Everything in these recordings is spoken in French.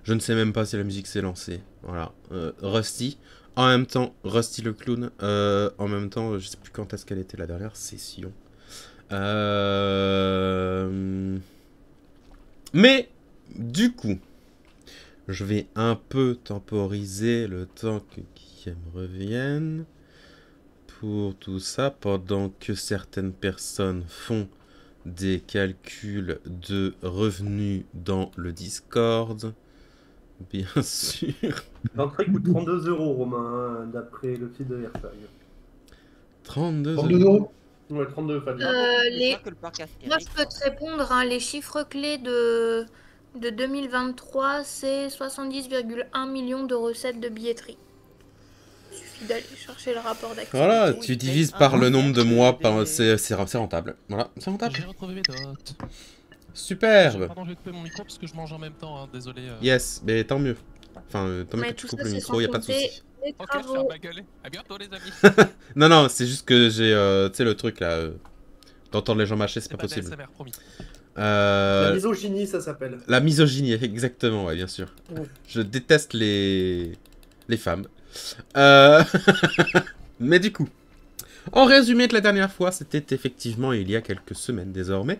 Je ne sais même pas si la musique s'est lancée. Voilà. Rusty. En même temps, Rusty le clown. En même temps, je sais plus quand est-ce qu'elle était la dernière session. Mais, du coup, je vais un peu temporiser le temps que Guillaume revienne pour tout ça, pendant que certaines personnes font des calculs de revenus dans le Discord. Bien sûr. L'entrée coûte 32 euros, Romain, hein, d'après le site de Versailles. 32 32 euros. euros. Ouais, 32, Fabien. Moi, je peux te répondre, hein, les chiffres clés de 2023, c'est 70,1 millions de recettes de billetterie. Il suffit d'aller chercher le rapport d'activité. Voilà, tu divises par le nombre de mois, c'est rentable. Voilà, c'est rentable. J'ai retrouvé mes notes. Superbe. Pardon, je vais couper mon micro parce que je mange en même temps, hein, désolé. Yes, mais tant mieux. Enfin, tant mieux Mais que tu tout coupes ça, le c'est micro, sans y a pas de compter souci. les Ok, je travaux. ferme ma gueule. À bientôt les amis. Non, c'est juste que j'ai, tu sais, le truc là, d'entendre les gens mâcher, c'est pas pas possible. d'ASMR, promis. La misogynie, ça s'appelle. La misogynie, exactement, ouais, bien sûr. Ouais. Je déteste les femmes. Mais du coup, en résumé de la dernière fois, c'était effectivement il y a quelques semaines désormais.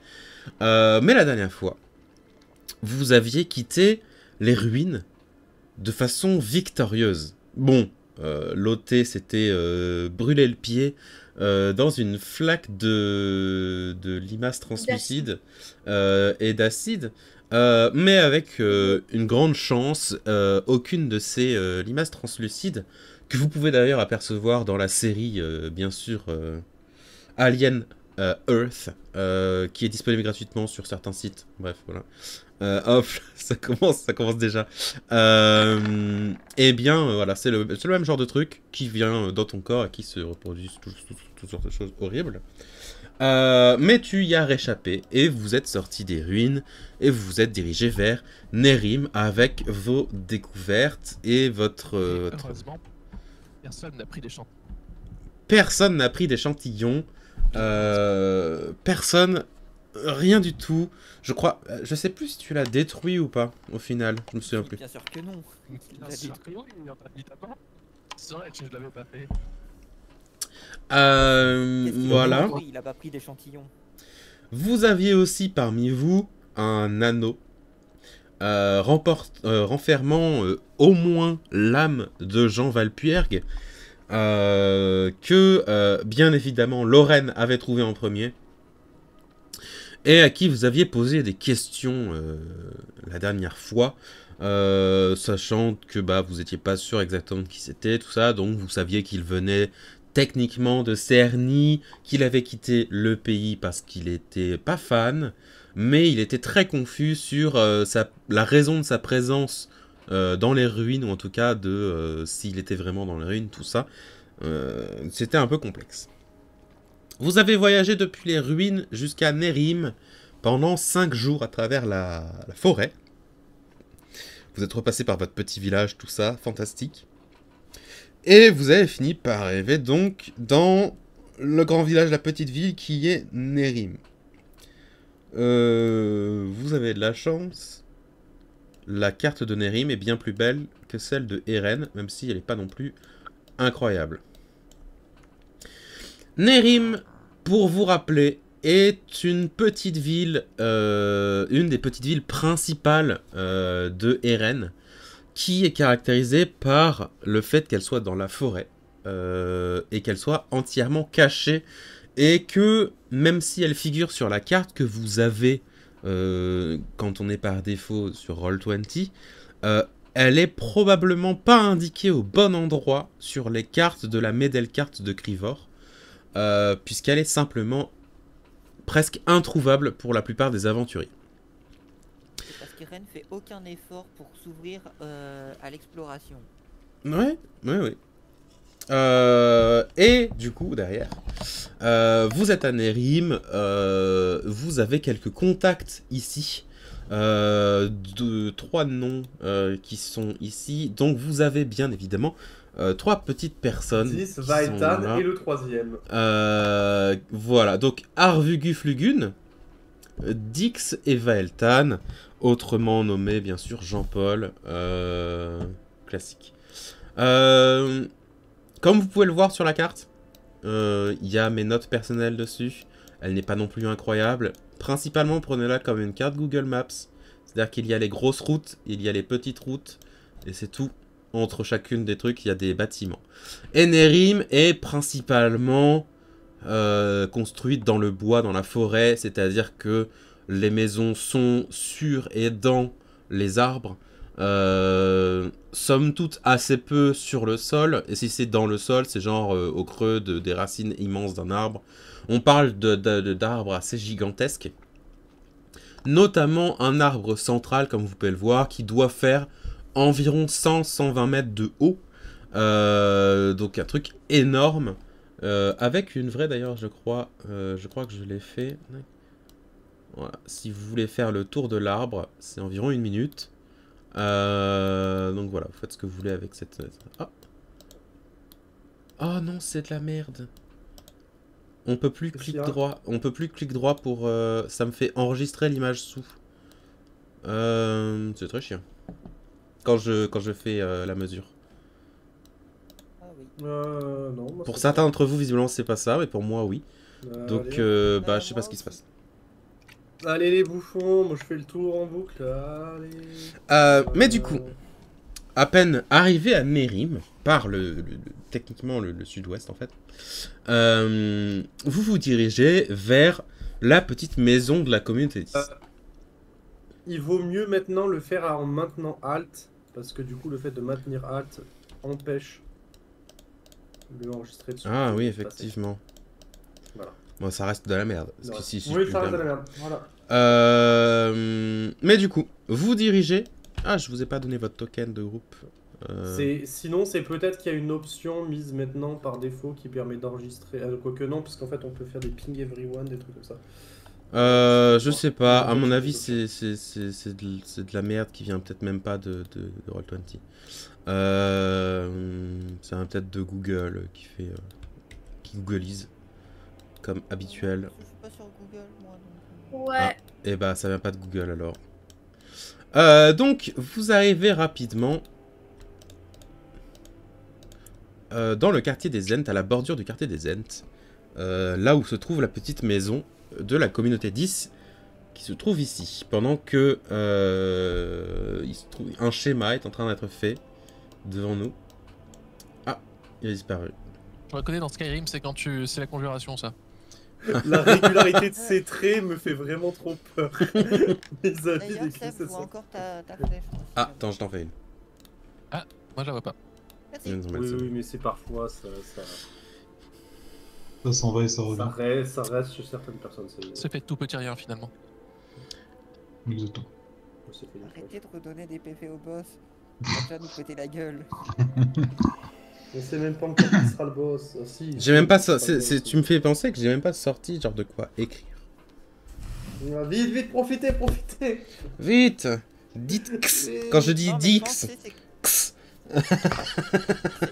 Mais la dernière fois, vous aviez quitté les ruines de façon victorieuse. Bon, l'OT s'était brûlé le pied dans une flaque de limaces translucides et d'acide. Mais avec une grande chance, aucune de ces limaces translucides, que vous pouvez d'ailleurs apercevoir dans la série, bien sûr, Alien Earth, qui est disponible gratuitement sur certains sites. Bref, voilà. Hop, ça commence déjà. Eh bien, voilà, c'est le même genre de truc qui vient dans ton corps et qui se reproduit toutes sortes de choses horribles. Mais tu y as réchappé et vous êtes sorti des ruines et vous vous êtes dirigé vers Nérim avec vos découvertes et votre... Heureusement, personne n'a pris d'échantillons. Personne n'a pris d'échantillons. Personne... Rien du tout. Je crois... Je sais plus si tu l'as détruit ou pas, au final. Je me souviens plus. Bien sûr que non. Bien sûr que oui, il n'y a pas dit avant. C'est vrai que je l'avais pas fait. Voilà. Oui, il a pas pris d'échantillon. Vous aviez aussi parmi vous un anneau renfermant au moins l'âme de Jean Valpuergue que bien évidemment Lorraine avait trouvé en premier et à qui vous aviez posé des questions la dernière fois, sachant que vous étiez pas sûr exactement de qui c'était, tout ça, donc vous saviez qu'il venait techniquement de Cerny, qu'il avait quitté le pays parce qu'il était pas fan, mais il était très confus sur la raison de sa présence dans les ruines, ou en tout cas de s'il était vraiment dans les ruines, tout ça. C'était un peu complexe. Vous avez voyagé depuis les ruines jusqu'à Nérim pendant 5 jours à travers la forêt. Vous êtes repassé par votre petit village, tout ça, fantastique. Et vous avez fini par arriver donc dans le grand village, la petite ville qui est Nérim. Vous avez de la chance. La carte de Nérim est bien plus belle que celle de Eren, même si elle n'est pas non plus incroyable. Nérim, pour vous rappeler, est une petite ville, une des petites villes principales de Eren, qui est caractérisée par le fait qu'elle soit dans la forêt et qu'elle soit entièrement cachée, et que même si elle figure sur la carte que vous avez quand on est par défaut sur Roll20, elle est probablement pas indiquée au bon endroit sur les cartes de la Medel carte de Crivor, puisqu'elle est simplement presque introuvable pour la plupart des aventuriers. C'est parce qu'Eren fait aucun effort pour s'ouvrir à l'exploration. Ouais. Et du coup, derrière, vous êtes à Nérim, vous avez quelques contacts ici, 3 noms qui sont ici, donc vous avez bien évidemment 3 petites personnes 10, qui Vaetan sont là. et le troisième. Voilà, donc Arvuguflugun, Dix et Vaeltan, autrement nommé bien sûr Jean-Paul, classique. Comme vous pouvez le voir sur la carte, il y a mes notes personnelles dessus. Elle n'est pas non plus incroyable. Principalement, prenez-la comme une carte Google Maps. C'est-à-dire qu'il y a les grosses routes, il y a les petites routes, et c'est tout. Entre chacune des trucs, il y a des bâtiments. Enerim est principalement construite dans le bois, dans la forêt, c'est-à-dire que les maisons sont sur et dans les arbres. Somme toute assez peu sur le sol, et si c'est dans le sol, c'est genre au creux des racines immenses d'un arbre. On parle d'arbres assez gigantesques, notamment un arbre central, comme vous pouvez le voir, qui doit faire environ 100-120 mètres de haut, donc un truc énorme, avec une vraie d'ailleurs, je crois que je l'ai fait. Voilà. Si vous voulez faire le tour de l'arbre, c'est environ 1 minute. Donc voilà, vous faites ce que vous voulez avec cette... Ah. Oh non, c'est de la merde. On peut plus clic droit. On peut plus clic droit pour... ça me fait enregistrer l'image sous. C'est très chiant. Quand je fais la mesure. Ah oui. Non, moi, Pour c'est certains pas. d'entre vous, visiblement, c'est pas ça, mais pour moi, oui. Donc, Allez. bah, je sais pas ce qui se passe. Allez les bouffons, moi je fais le tour en boucle. Allez. Mais du coup, à peine arrivé à Mérim, par techniquement le sud-ouest en fait, vous vous dirigez vers la petite maison de la communauté 10. Il vaut mieux maintenant le faire en maintenant halt, parce que du coup le fait de maintenir halt empêche de l'enregistrer dessus. Ah oui, effectivement. Voilà. Bon, ça reste de la merde. Parce Ouais. que si Oui, je ça puis reste de dire- la merde. Voilà. Mais du coup, vous dirigez... Ah, je vous ai pas donné votre token de groupe. Sinon, c'est peut-être qu'il y a une option mise maintenant par défaut qui permet d'enregistrer. Quoique non, parce qu'en fait on peut faire des ping everyone, des trucs comme ça. Je sais pas, à mon avis c'est de la merde qui vient peut-être même pas de Roll20. Ça vient peut-être de Google qui fait... qui googleise, comme habituel. Je suis pas sur Google, moi. Donc... Ouais. Et bah ça vient pas de Google alors. Donc vous arrivez rapidement dans le quartier des Zent, à la bordure du quartier des Zent, là où se trouve la petite maison de la communauté 10 qui se trouve ici, pendant que un schéma est en train d'être fait devant nous. Ah, il a disparu. Je reconnais dans Skyrim, c'est quand c'est la conjuration, ça. La régularité de ces traits me fait vraiment trop peur. Les amis D'ailleurs, des Seb, Christ, vois encore ta flèche. Ah, attends, je t'en fais une. Moi, je la vois pas. Merci. Oui, mais c'est parfois ça Ça s'en va et ça revient. ça reste chez certaines personnes. Ça fait tout petit rien, finalement. Exactement. C'est fait une fois. Arrêtez de redonner des PV au boss. Il va déjà nous péter la gueule. On sait même pas encore qui sera le boss. Ah, si, J'ai même pas ça. sera le boss. Tu me fais penser que j'ai même pas sorti genre de quoi écrire. Ah, vite, vite, profitez. Vite, dites X. Quand je dis Non, mais dix je pense que X. c'est-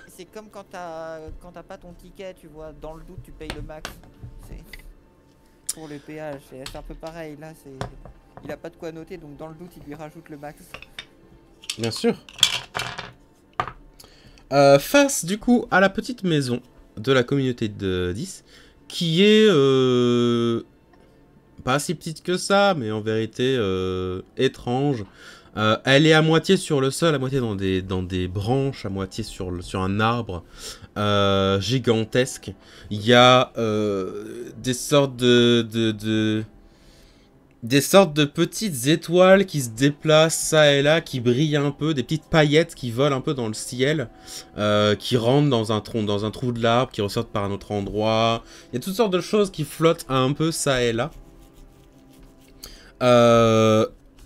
C'est comme quand t'as pas ton ticket, tu vois, dans le doute tu payes le max. C'est pour le péage, c'est un peu pareil. Là, il a pas de quoi noter, donc dans le doute il lui rajoute le max. Bien sûr. Face du coup à la petite maison de la communauté de 10, qui est pas si petite que ça, mais en vérité étrange. Elle est à moitié sur le sol, à moitié dans des branches, à moitié sur un arbre gigantesque. Il y a des sortes des sortes de petites étoiles qui se déplacent ça et là, qui brillent un peu, des petites paillettes qui volent un peu dans le ciel, qui rentrent dans un trou de l'arbre, qui ressortent par un autre endroit. Il y a toutes sortes de choses qui flottent un peu ça et là.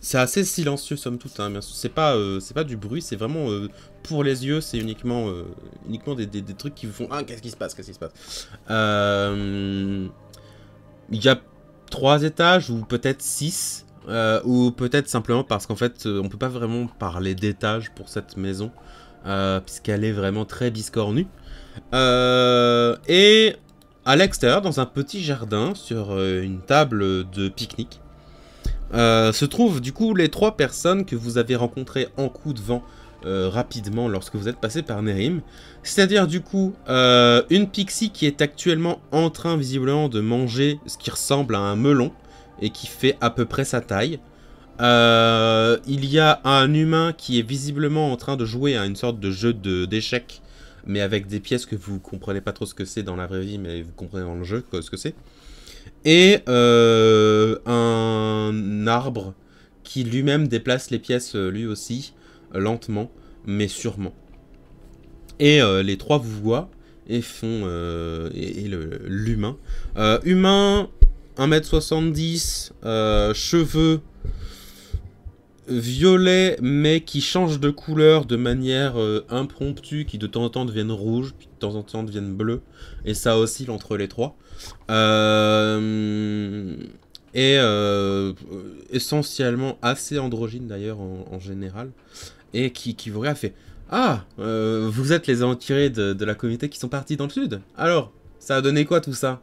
C'est assez silencieux somme toute, hein, bien sûr. C'est pas du bruit, c'est vraiment pour les yeux, c'est uniquement des trucs qui vous font « Ah, qu'est-ce qui se passe, qu'est-ce qui se passe ?» Il y a 3 étages ou peut-être 6, ou peut-être simplement parce qu'en fait on peut pas vraiment parler d'étage pour cette maison, puisqu'elle est vraiment très biscornue. Et à l'extérieur, dans un petit jardin, sur une table de pique-nique, se trouvent du coup les 3 personnes que vous avez rencontrées en coup de vent rapidement lorsque vous êtes passé par Nérim. C'est-à-dire du coup une pixie qui est actuellement en train visiblement de manger ce qui ressemble à un melon et qui fait à peu près sa taille. Il y a un humain qui est visiblement en train de jouer à une sorte de jeu d'échecs, mais avec des pièces que vous comprenez pas trop ce que c'est dans la vraie vie, mais vous comprenez dans le jeu ce que c'est. Et un arbre qui lui-même déplace les pièces lui aussi, lentement, mais sûrement. Et les 3 vous voient et font... et l'humain. Humain, 1m70, cheveux violets, mais qui changent de couleur de manière impromptue, qui de temps en temps deviennent rouges, puis de temps en temps deviennent bleus. Et ça oscille entre les 3. Essentiellement assez androgyne d'ailleurs en général, et qui vous regarde fait « Ah, vous êtes les aventuriers de la communauté qui sont partis dans le sud. Alors, ça a donné quoi tout ça ?»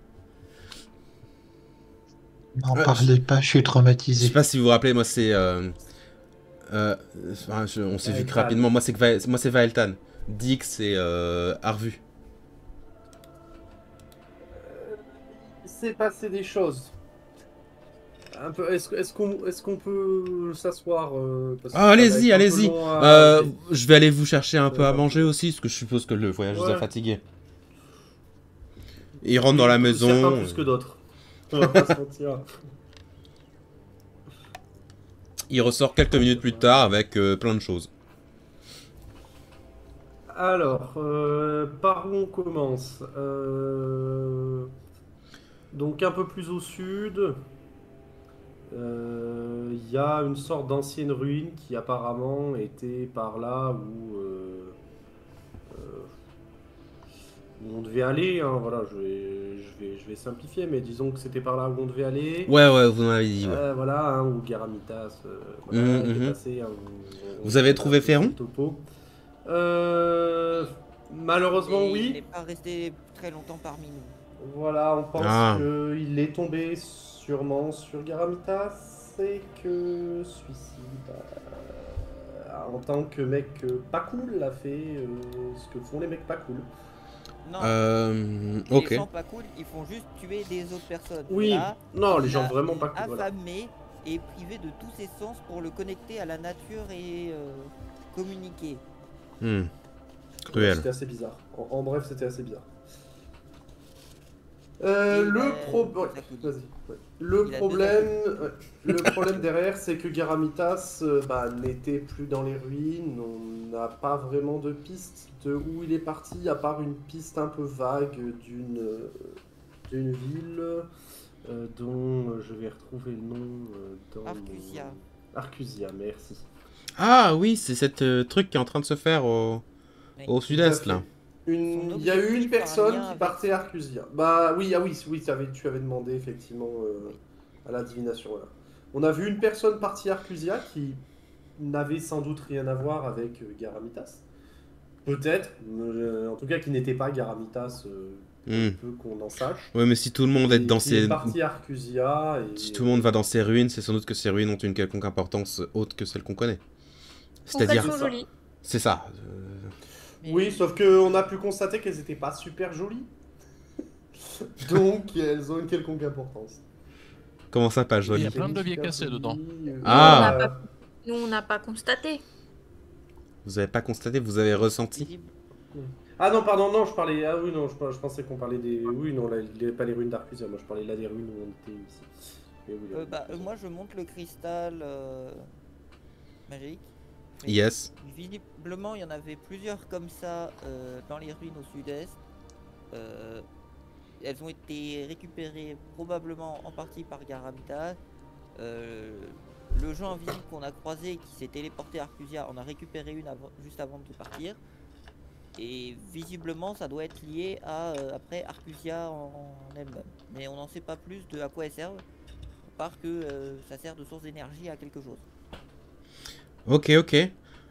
N'en parlez pas, je suis Je traumatisé. sais pas si vous vous rappelez, moi c'est... on s'est vu que rapidement, moi c'est Vaeltan. Dix c'est Arvu. C'est passé des choses. Un peu, est-ce qu'on peut s'asseoir allez-y. Je vais aller vous chercher un peu à manger aussi, parce que je suppose que le voyage vous a fatigué. Il rentre dans la maison. Certains plus que d'autres. On va pas se mentir. Il ressort quelques minutes plus tard avec plein de choses. Alors, par où on commence Donc un peu plus au sud, il y a une sorte d'ancienne ruine qui apparemment était par là où on devait aller. Hein, voilà, je vais simplifier, mais disons que c'était par là où on devait aller. Ouais, vous m'avez dit. Ouais. Voilà, hein, où Garamitas était passé. Hein, vous avez trouvé Féron? Malheureusement, oui. Il n'est pas resté très longtemps parmi nous. Voilà, on pense qu'il est tombé sûrement sur Garamitas et que celui-ci, en tant que mec pas cool, a fait ce que font les mecs pas cool. Non, ok. Les gens pas cool, ils font juste tuer des autres personnes. Oui, là, non, les gens vraiment pas cool. Affamé et privé de tous ses sens pour le connecter à la nature et communiquer. Cruel. C'était assez bizarre. En bref, c'était assez bizarre. Le problème derrière, c'est que Garamitas n'était plus dans les ruines. On n'a pas vraiment de piste de où il est parti, à part une piste un peu vague d'une ville dont je vais retrouver le nom dans Arcusia. Arcusia, merci. Ah oui, c'est cette truc qui est en train de se faire au sud-est là. Il y a eu une personne qui partait à Arcusia. Bah oui, tu avais demandé effectivement à la divination. Voilà. On a vu une personne partie à Arcusia qui n'avait sans doute rien à voir avec Garamitas. Peut-être, en tout cas qui n'était pas Garamitas, peu qu'on en sache. Ouais, mais si tout le monde est dans ces... partie à Arcusia et... Si tout le monde va dans ces ruines, c'est sans doute que ces ruines ont une quelconque importance autre que celle qu'on connaît. C'est-à-dire... jolies. C'est ça. Oui, sauf qu'on a pu constater qu'elles n'étaient pas super jolies. Donc, elles ont une quelconque importance. Comment ça, pas jolies? Il y a plein de leviers cassés dedans. Nous, on n'a pas constaté. Vous avez pas constaté, vous avez ressenti? Ah non, pardon, non, je parlais... Ah oui, non, je pensais qu'on parlait des... Oui, non, là, il n'y avait pas les ruines d'Arcusia. Moi, je parlais là des ruines où on était ici. Oui, moi, je monte le cristal magique. Yes. Visiblement, il y en avait plusieurs comme ça dans les ruines au sud-est. Elles ont été récupérées probablement en partie par Garamitas. Le gens invisible qu'on a croisé qui s'est téléporté à Arcusia en a récupéré une juste avant de partir. Et visiblement, ça doit être lié à après Arcusia en elle-même. Mais on n'en sait pas plus de à quoi elles servent, à part que ça sert de source d'énergie à quelque chose. Ok.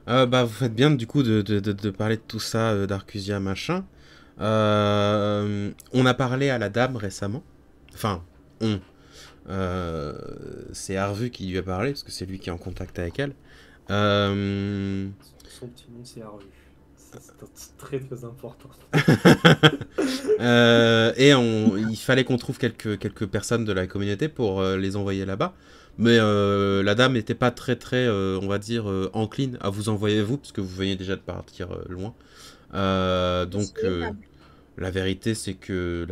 Vous faites bien du coup de parler de tout ça, d'Arcusia machin. On a parlé à la dame récemment. Enfin, C'est Arvu qui lui a parlé, parce que c'est lui qui est en contact avec elle. Son petit nom, c'est Arvu. C'est un titre très très important. Il fallait qu'on trouve quelques personnes de la communauté pour les envoyer là-bas. Mais la dame n'était pas très, on va dire, encline à vous envoyer vous, parce que vous veniez déjà de partir loin. Donc, la vérité, c'est que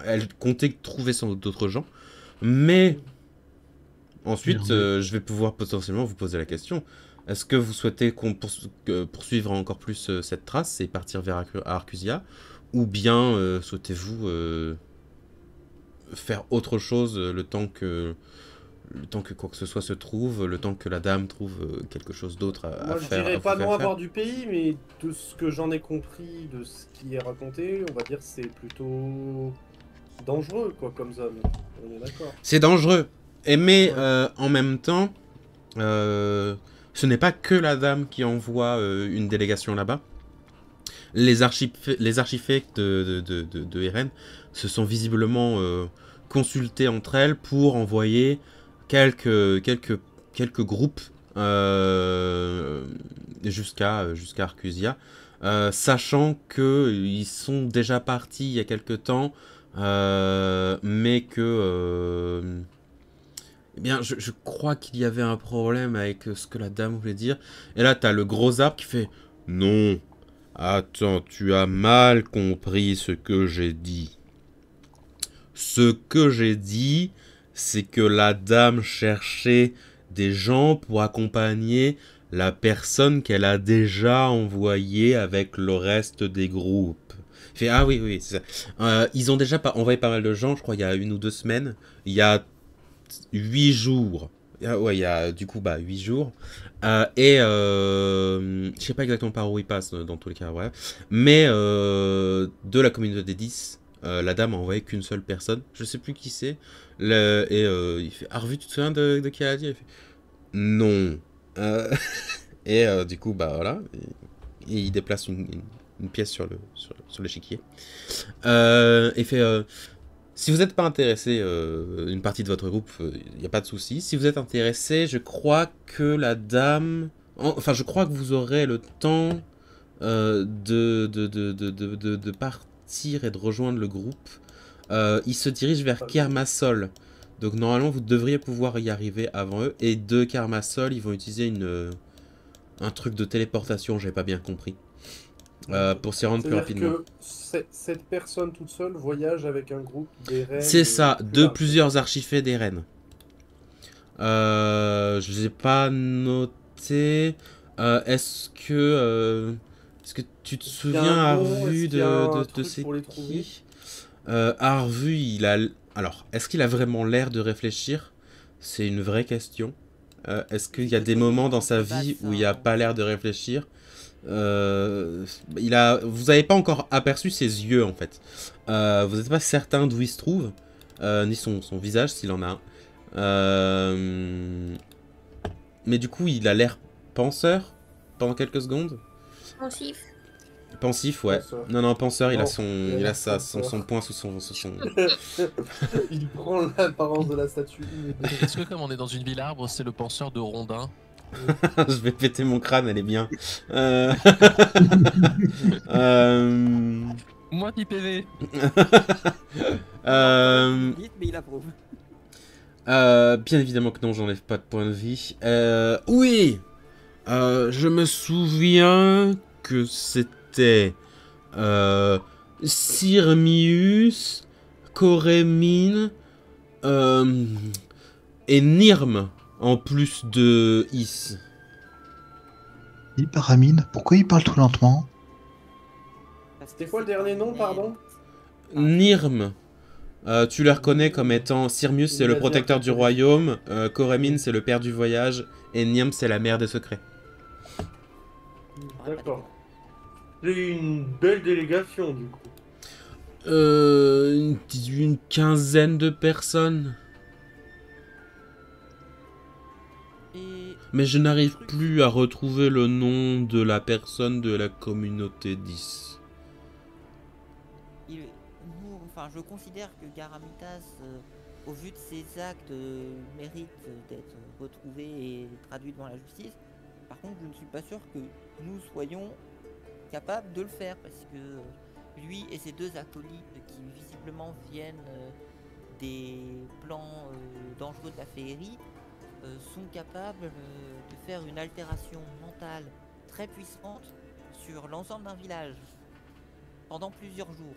elle comptait trouver sans doute d'autres gens. Mais ensuite, je vais pouvoir potentiellement vous poser la question. Est-ce que vous souhaitez poursuivre encore plus cette trace et partir vers Arcusia, ou bien souhaitez-vous faire autre chose le temps que quoi que ce soit se trouve, le temps que la dame trouve quelque chose d'autre à faire? Je dirais pas non avoir du pays, mais de ce que j'en ai compris, de ce qui est raconté, on va dire c'est plutôt dangereux quoi comme zone. On est d'accord. C'est dangereux, mais en même temps, ce n'est pas que la dame qui envoie une délégation là-bas. Les archifectes de Eren se sont visiblement consultés entre elles pour envoyer quelques groupes jusqu'à Arcusia, sachant qu'ils sont déjà partis il y a quelque temps, mais que... eh bien, je crois qu'il y avait un problème avec ce que la dame voulait dire. Et là, t'as le gros arbre qui fait « Non, attends, tu as mal compris ce que j'ai dit. Ce que j'ai dit, c'est que la dame cherchait des gens pour accompagner la personne qu'elle a déjà envoyée avec le reste des groupes. » Il fait « Ah oui, c'est ça. Ils ont déjà envoyé pas mal de gens, je crois, il y a 1 ou 2 semaines. Il y a 8 jours. Ouais, il y a du coup 8 jours. Je sais pas exactement par où il passe dans tous les cas, ouais. Mais de la communauté des 10, la dame a envoyé qu'une seule personne. Je sais plus qui c'est. Il fait Arvu, tu te souviens de qui elle a dit? Elle fait non. Du coup, voilà. Et il déplace une pièce sur l'échiquier. Il fait si vous n'êtes pas intéressé, une partie de votre groupe, il n'y a pas de souci. Si vous êtes intéressé, je crois que la dame... Enfin, je crois que vous aurez le temps de partir et de rejoindre le groupe. Il se dirige vers Kermasol. Donc normalement, vous devriez pouvoir y arriver avant eux. Et de Kermasol, ils vont utiliser un truc de téléportation, j'ai pas bien compris. Pour s'y rendre plus rapidement. Que cette personne toute seule voyage avec un groupe d'Eren. C'est ça, plusieurs archifectes d'Eren. Je les ai pas notés. Est-ce que tu te souviens, Arvu, de c'est qui? Arvu, il a... Alors, est-ce qu'il a vraiment l'air de réfléchir? C'est une vraie question. Est-ce qu'il y a des moments dans sa vie où il n'a pas l'air de réfléchir? Vous n'avez pas encore aperçu ses yeux en fait. Vous n'êtes pas certain d'où il se trouve, ni son visage s'il en a un. Mais du coup, il a l'air penseur pendant quelques secondes. Pensif. Pensif, ouais. Penseur. Non, penseur, il a son poing sous son... Il prend l'apparence de la statue. Est-ce que comme on est dans une ville arbre, c'est le penseur de Rondin? Je vais péter mon crâne, elle est bien. Moi, PV. Vite, mais il approuve. Bien évidemment que non, j'enlève pas de points de vie. Oui, je me souviens que c'était Sirmius, Coremine et Nirm. En plus de Is. Paramine, pourquoi il parle tout lentement? C'était quoi le dernier nom, pardon? Nirm. Tu le reconnais comme étant... Sirmius, c'est le protecteur du royaume. Coremine, c'est le père du voyage. Et Nirm, c'est la mère des secrets. D'accord. C'est une belle délégation, du coup. Une quinzaine de personnes. Mais je n'arrive plus à retrouver le nom de la personne de la communauté 10. je considère que Garamitas, au vu de ses actes, mérite d'être retrouvé et traduit devant la justice. Par contre, je ne suis pas sûr que nous soyons capables de le faire, parce que lui et ses 2 acolytes qui visiblement viennent des plans dangereux de la féerie sont capables de faire une altération mentale très puissante sur l'ensemble d'un village pendant plusieurs jours,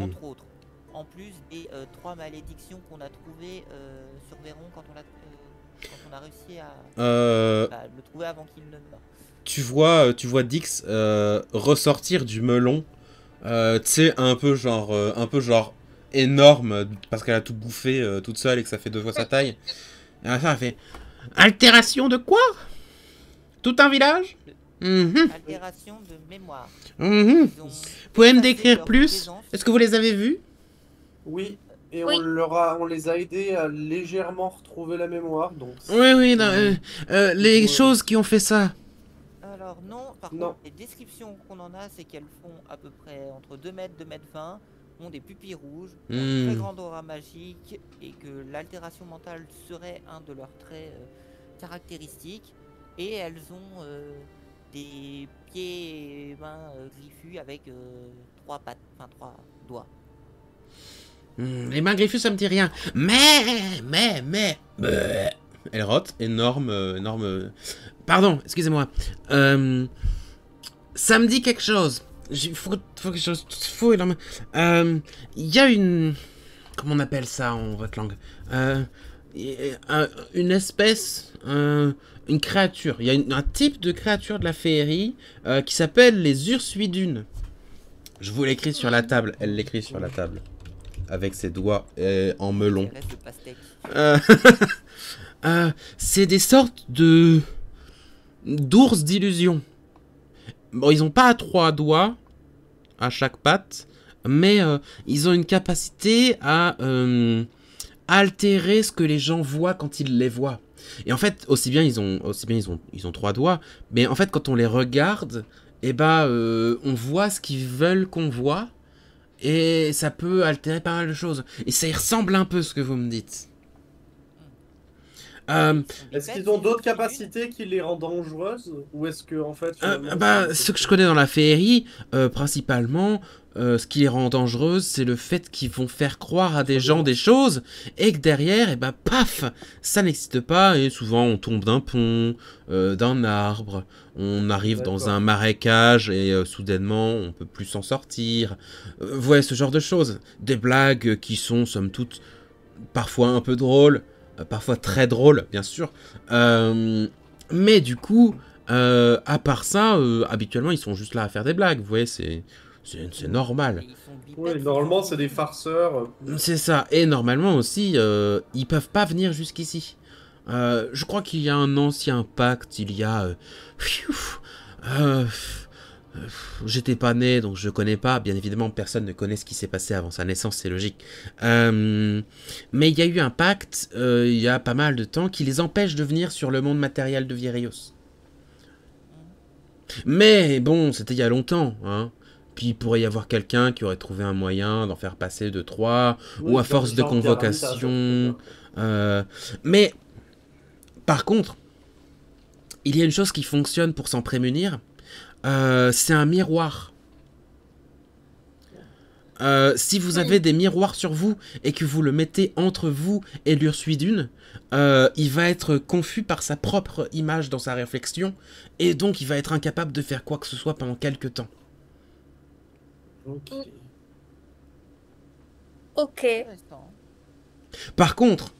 entre autres, en plus des 3 malédictions qu'on a trouvées sur Véron quand on a réussi à le trouver avant qu'il ne meure. Tu vois Dix ressortir du melon, tu sais, un peu genre énorme, parce qu'elle a tout bouffé toute seule et que ça fait 2 fois sa taille. Et à la fin, elle fait altération de quoi? Tout un village? Altération de mémoire. Vous pouvez me décrire plus? Est-ce que vous les avez vus? Oui, et Oui. on les a aidés à légèrement retrouver la mémoire, donc... Oui, les choses qui ont fait ça. Alors non, par contre, les descriptions qu'on en a, c'est qu'elles font à peu près entre 2 mètres, 2 mètres 20, ont des pupilles rouges, ont une très grande aura magique, et que l'altération mentale serait un de leurs traits caractéristiques, et elles ont des pieds et mains griffus avec 3 pattes, enfin 3 doigts. Les mains griffues, ça me dit rien. Mais... Elle rote, énorme... Pardon, excusez-moi. Ça me dit quelque chose. Faut quelque chose... Faut énorme... Il y a une... Comment on appelle ça en votre langue? Une espèce... une créature. Il y a un type de créature de la féerie qui s'appelle les Ursuidunes. Je vous l'écris sur la table. Elle l'écrit sur la table. Avec ses doigts en melon. C'est des sortes de... d'ours d'illusion. Bon, ils ont pas 3 doigts à chaque patte, mais ils ont une capacité à altérer ce que les gens voient quand ils les voient. Et en fait, aussi bien ils ont 3 doigts, mais en fait quand on les regarde, on voit ce qu'ils veulent qu'on voit, et ça peut altérer pas mal de choses. Et ça y ressemble un peu ce que vous me dites. Est-ce qu'ils ont d'autres capacités qui les rendent dangereuses? Ou est-ce que, en fait... Ce que je connais dans la féerie, principalement, ce qui les rend dangereuses, c'est le fait qu'ils vont faire croire à des gens des choses, et que derrière, paf, ça n'existe pas, et souvent on tombe d'un pont, d'un arbre, on arrive dans un marécage, et soudainement, on peut plus s'en sortir. Vous voyez, ce genre de choses. Des blagues qui sont, somme toute, parfois un peu drôles, parfois très drôle, bien sûr. Mais du coup, à part ça, habituellement, ils sont juste là à faire des blagues. Vous voyez, c'est normal. Oui, normalement, c'est des farceurs. C'est ça. Et normalement aussi, ils peuvent pas venir jusqu'ici. Je crois qu'il y a un ancien pacte, il y a... J'étais pas né, donc je connais pas. Bien évidemment, personne ne connaît ce qui s'est passé avant sa naissance, c'est logique. Mais il y a eu un pacte, il y a pas mal de temps, qui les empêche de venir sur le monde matériel de Virios. Mais bon, c'était il y a longtemps, hein. Puis il pourrait y avoir quelqu'un qui aurait trouvé un moyen d'en faire passer 2-3, ou à force de convocation. Mais, par contre, il y a une chose qui fonctionne pour s'en prémunir. C'est un miroir. Si vous avez des miroirs sur vous et que vous le mettez entre vous et l'Ursuidune, il va être confus par sa propre image dans sa réflexion et donc il va être incapable de faire quoi que ce soit pendant quelques temps. Ok. Par contre,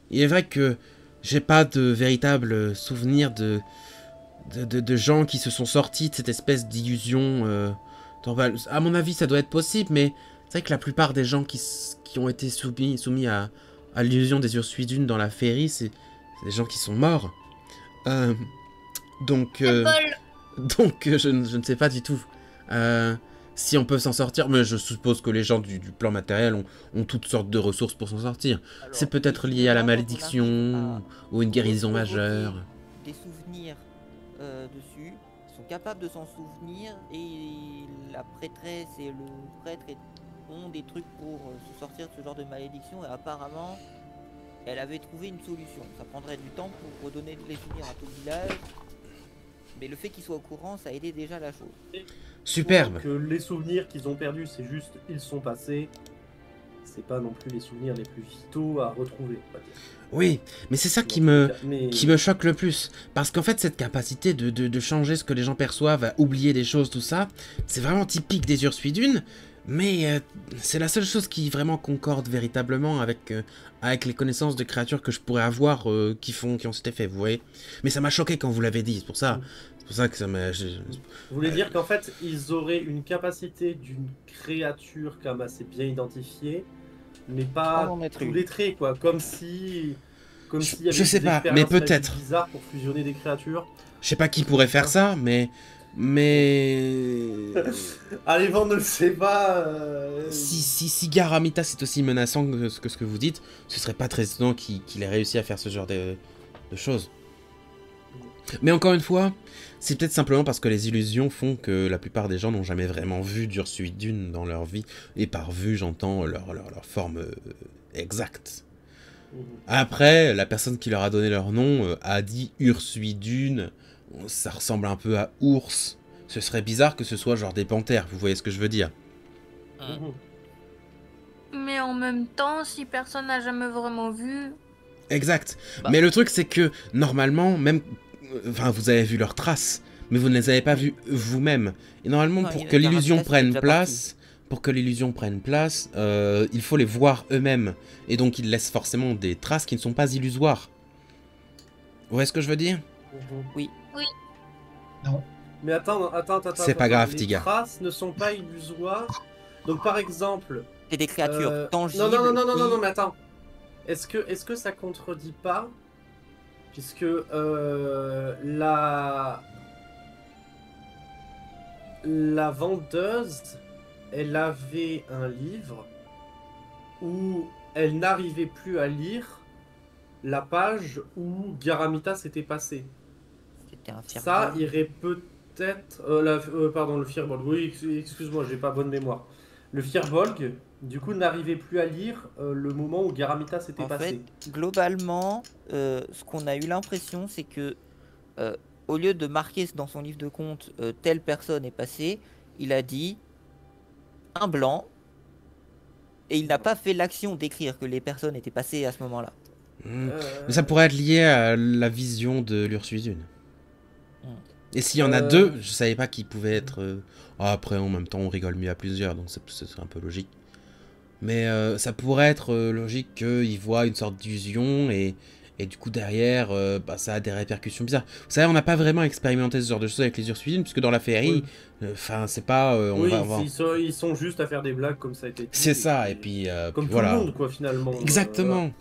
il est vrai que j'ai pas de véritable souvenir de gens qui se sont sortis de cette espèce d'illusion. À mon avis, ça doit être possible, mais c'est vrai que la plupart des gens qui ont été soumis à l'illusion des Ursuidunes dans la féerie, c'est des gens qui sont morts. Donc, je ne sais pas du tout si on peut s'en sortir, mais je suppose que les gens du plan matériel ont toutes sortes de ressources pour s'en sortir. C'est peut-être lié à la malédiction ou une guérison majeure. Des souvenirs dessus, ils sont capables de s'en souvenir et la prêtresse et le prêtre ont des trucs pour se sortir de ce genre de malédiction et apparemment elle avait trouvé une solution. Ça prendrait du temps pour redonner les souvenirs à tout le village, mais le fait qu'ils soient au courant, ça a aidé déjà la chose. Superbe. Que les souvenirs qu'ils ont perdus, c'est juste ils sont passés. C'est pas non plus les souvenirs les plus vitaux à retrouver. Oui, mais c'est ça qui me choque le plus. Parce qu'en fait, cette capacité de changer ce que les gens perçoivent, à oublier des choses, tout ça, c'est vraiment typique des Ursuidune. Mais c'est la seule chose qui vraiment concorde véritablement avec les connaissances de créatures que je pourrais avoir qui ont cet effet, vous voyez. Mais ça m'a choqué quand vous l'avez dit, c'est pour ça que ça m'a... Vous voulez dire qu'en fait, ils auraient une capacité d'une créature quand même assez bien identifiée, mais pas tous les traits, quoi. Comme si... il y avait je sais pas, mais peut-être. Bizarre pour fusionner des créatures. Je sais pas qui pourrait faire ça, mais... Allez, Van ne le sait pas. Si Garamita c'est aussi menaçant que ce que vous dites, ce serait pas très étonnant qu'il ait réussi à faire ce genre de choses. Mais encore une fois, c'est peut-être simplement parce que les illusions font que la plupart des gens n'ont jamais vraiment vu d'Ursuidune dans leur vie. Et par vue, j'entends leur forme exacte. Après, la personne qui leur a donné leur nom a dit Ursuidune. Ça ressemble un peu à ours. Ce serait bizarre que ce soit genre des panthères, vous voyez ce que je veux dire? Mais en même temps, si personne n'a jamais vraiment vu... Exact. Mais le truc c'est que, normalement, même... Enfin, vous avez vu leurs traces, mais vous ne les avez pas vues vous-même. Et normalement, pour que l'illusion prenne place... il faut les voir eux-mêmes. Et donc, ils laissent forcément des traces qui ne sont pas illusoires. Vous voyez ce que je veux dire? Oui. Oui. Non. Mais attends. C'est pas grave, Tiga. Les traces ne sont pas illusoires. Donc par exemple... C'est des créatures tangibles. Non, mais attends. Est-ce que ça contredit pas? Puisque la vendeuse, elle avait un livre où elle n'arrivait plus à lire la page où Garamita s'était passé. C'était un Firbolg. Ça irait peut-être... pardon, le Firbolg. Oui, excuse-moi, j'ai pas bonne mémoire. Le Firbolg, du coup, n'arrivait plus à lire le moment où Garamita s'était passé. En fait, globalement, ce qu'on a eu l'impression, c'est que au lieu de marquer dans son livre de compte telle personne est passée, il a dit un blanc et il n'a pas fait l'action d'écrire que les personnes étaient passées à ce moment-là. Mais ça pourrait être lié à la vision de l'Ursuidune. Et s'il y en a deux, je savais pas qui pouvait être... après, en même temps, on rigole mieux à plusieurs, donc c'est un peu logique. Mais ça pourrait être logique qu'ils voient une sorte d'illusion et du coup derrière, ça a des répercussions bizarres. Vous savez, on n'a pas vraiment expérimenté ce genre de choses avec les Ursuidune, puisque dans la féerie, c'est pas... ils sont juste à faire des blagues comme ça a été dit. C'est ça, et puis... comme puis tout le monde, quoi, finalement. Exactement.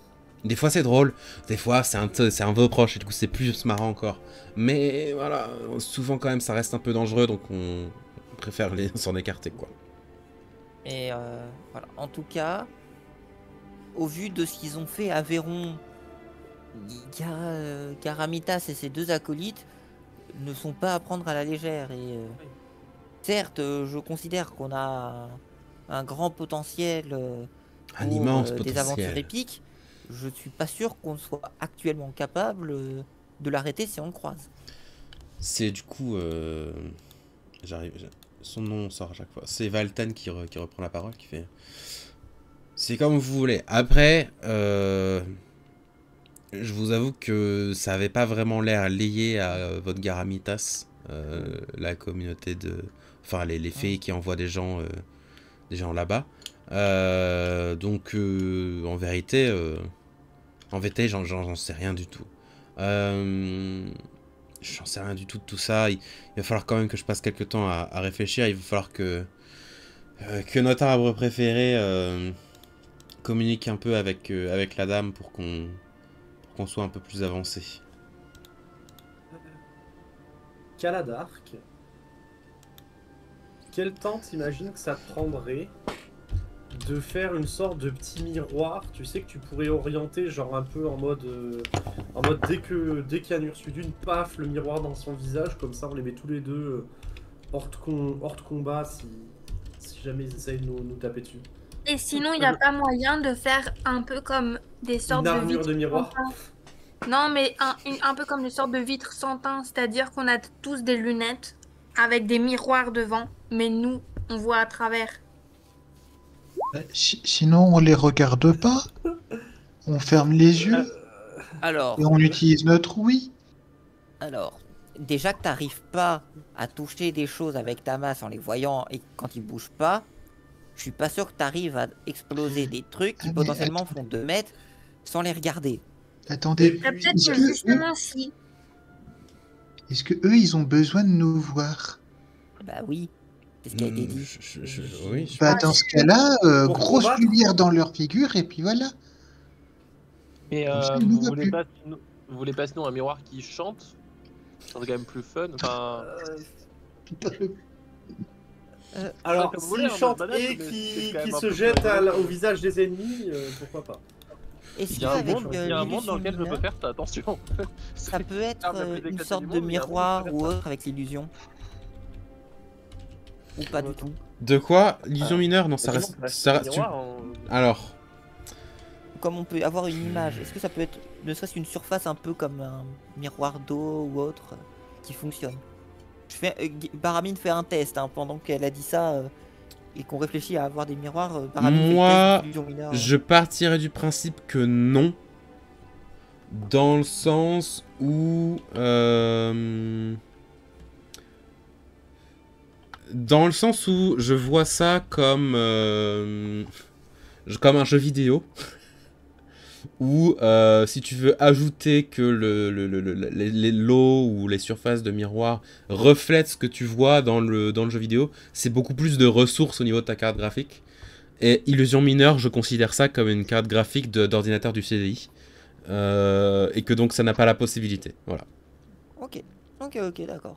Des fois c'est drôle, des fois c'est un vœu proche et du coup c'est plus marrant encore. Mais voilà, souvent quand même ça reste un peu dangereux, donc on préfère s'en écarter, quoi. Et voilà, en tout cas, au vu de ce qu'ils ont fait à Véron, Garamitas et ses deux acolytes ne sont pas à prendre à la légère. Et certes, je considère qu'on a un grand potentiel, un immense potentiel, des aventures épiques. Je suis pas sûr qu'on soit actuellement capable de l'arrêter si on le croise. C'est du coup, son nom sort à chaque fois. C'est Valtan qui reprend la parole, qui fait. C'est comme vous voulez. Après, je vous avoue que ça avait pas vraiment l'air lié à votre Garamitas, la communauté de, enfin les fées qui envoient des gens là-bas. Donc en vérité, j'en sais rien du tout. J'en sais rien du tout de tout ça. Il va falloir quand même que je passe quelques temps à réfléchir. Il va falloir que notre arbre préféré communique un peu avec la dame pour qu'on soit un peu plus avancé. Caladark, quel temps t'imagines que ça te prendrait de faire une sorte de petit miroir, tu sais, que tu pourrais orienter genre un peu en mode dès qu'il y a un Ursuidune, paf, le miroir dans son visage, comme ça on les met tous les deux hors de combat si jamais ils essayent de nous taper dessus. Et sinon, il n'y a pas moyen de faire un peu comme des sortes Une armure de miroir. Non, mais un peu comme des sortes de vitres sans teint, c'est-à-dire qu'on a tous des lunettes avec des miroirs devant, mais nous, on voit à travers. Sinon, on les regarde pas. On ferme les yeux Alors, et on utilise notre ouïe. alors, déjà que t'arrives pas à toucher des choses avec ta masse en les voyant et quand ils bougent pas, je suis pas sûr que t'arrives à exploser des trucs qui Ah, mais potentiellement font 2 mètres sans les regarder. Attendez, Peut-être est-ce que que, justement, si. est-ce que eux, ils ont besoin de nous voir? Bah oui, c'est ce qui a été dit. Oui. Bah, dans ce cas-là, Pour grosse combattre. lumière dans leur figure et puis voilà. Mais Comme ça, il nous voit plus. vous voulez pas sinon un miroir qui chante? C'est quand même plus fun. Enfin, Alors, comme vous voulez, s'il en chante mode banane, et mais qui c'est quand même un se peu jette rigolo, au visage des ennemis, pourquoi pas. Est-ce il y a un qu'avec monde, il y a un monde dans lequel je peux l'illusion faire ça, attention. ça peut être l'arme la plus une éclatée sorte du de monde, mais il y a un monde miroir où je peux ou faire ça. autre avec l'illusion? Ou pas du tout? De quoi? Illusion mineure? Non, ça Mais reste... bon, ça... miroir, on- Alors... Comme on peut avoir une image, est-ce que ça peut être ne serait-ce qu'une surface un peu comme un miroir d'eau ou autre qui fonctionne? Baramine fait un test hein, pendant qu'elle a dit ça et qu'on réfléchit à avoir des miroirs. Baramine fait le Moi, test d'illusion mineure. je partirais du principe que non. Dans le sens où... Dans le sens où je vois ça comme... comme un jeu vidéo. Où si tu veux ajouter que les lots ou les surfaces de miroir reflètent ce que tu vois dans le jeu vidéo, c'est beaucoup plus de ressources au niveau de ta carte graphique. Et Illusion mineure, je considère ça comme une carte graphique d'ordinateur du CDI. Et que donc ça n'a pas la possibilité. Voilà. Ok, d'accord.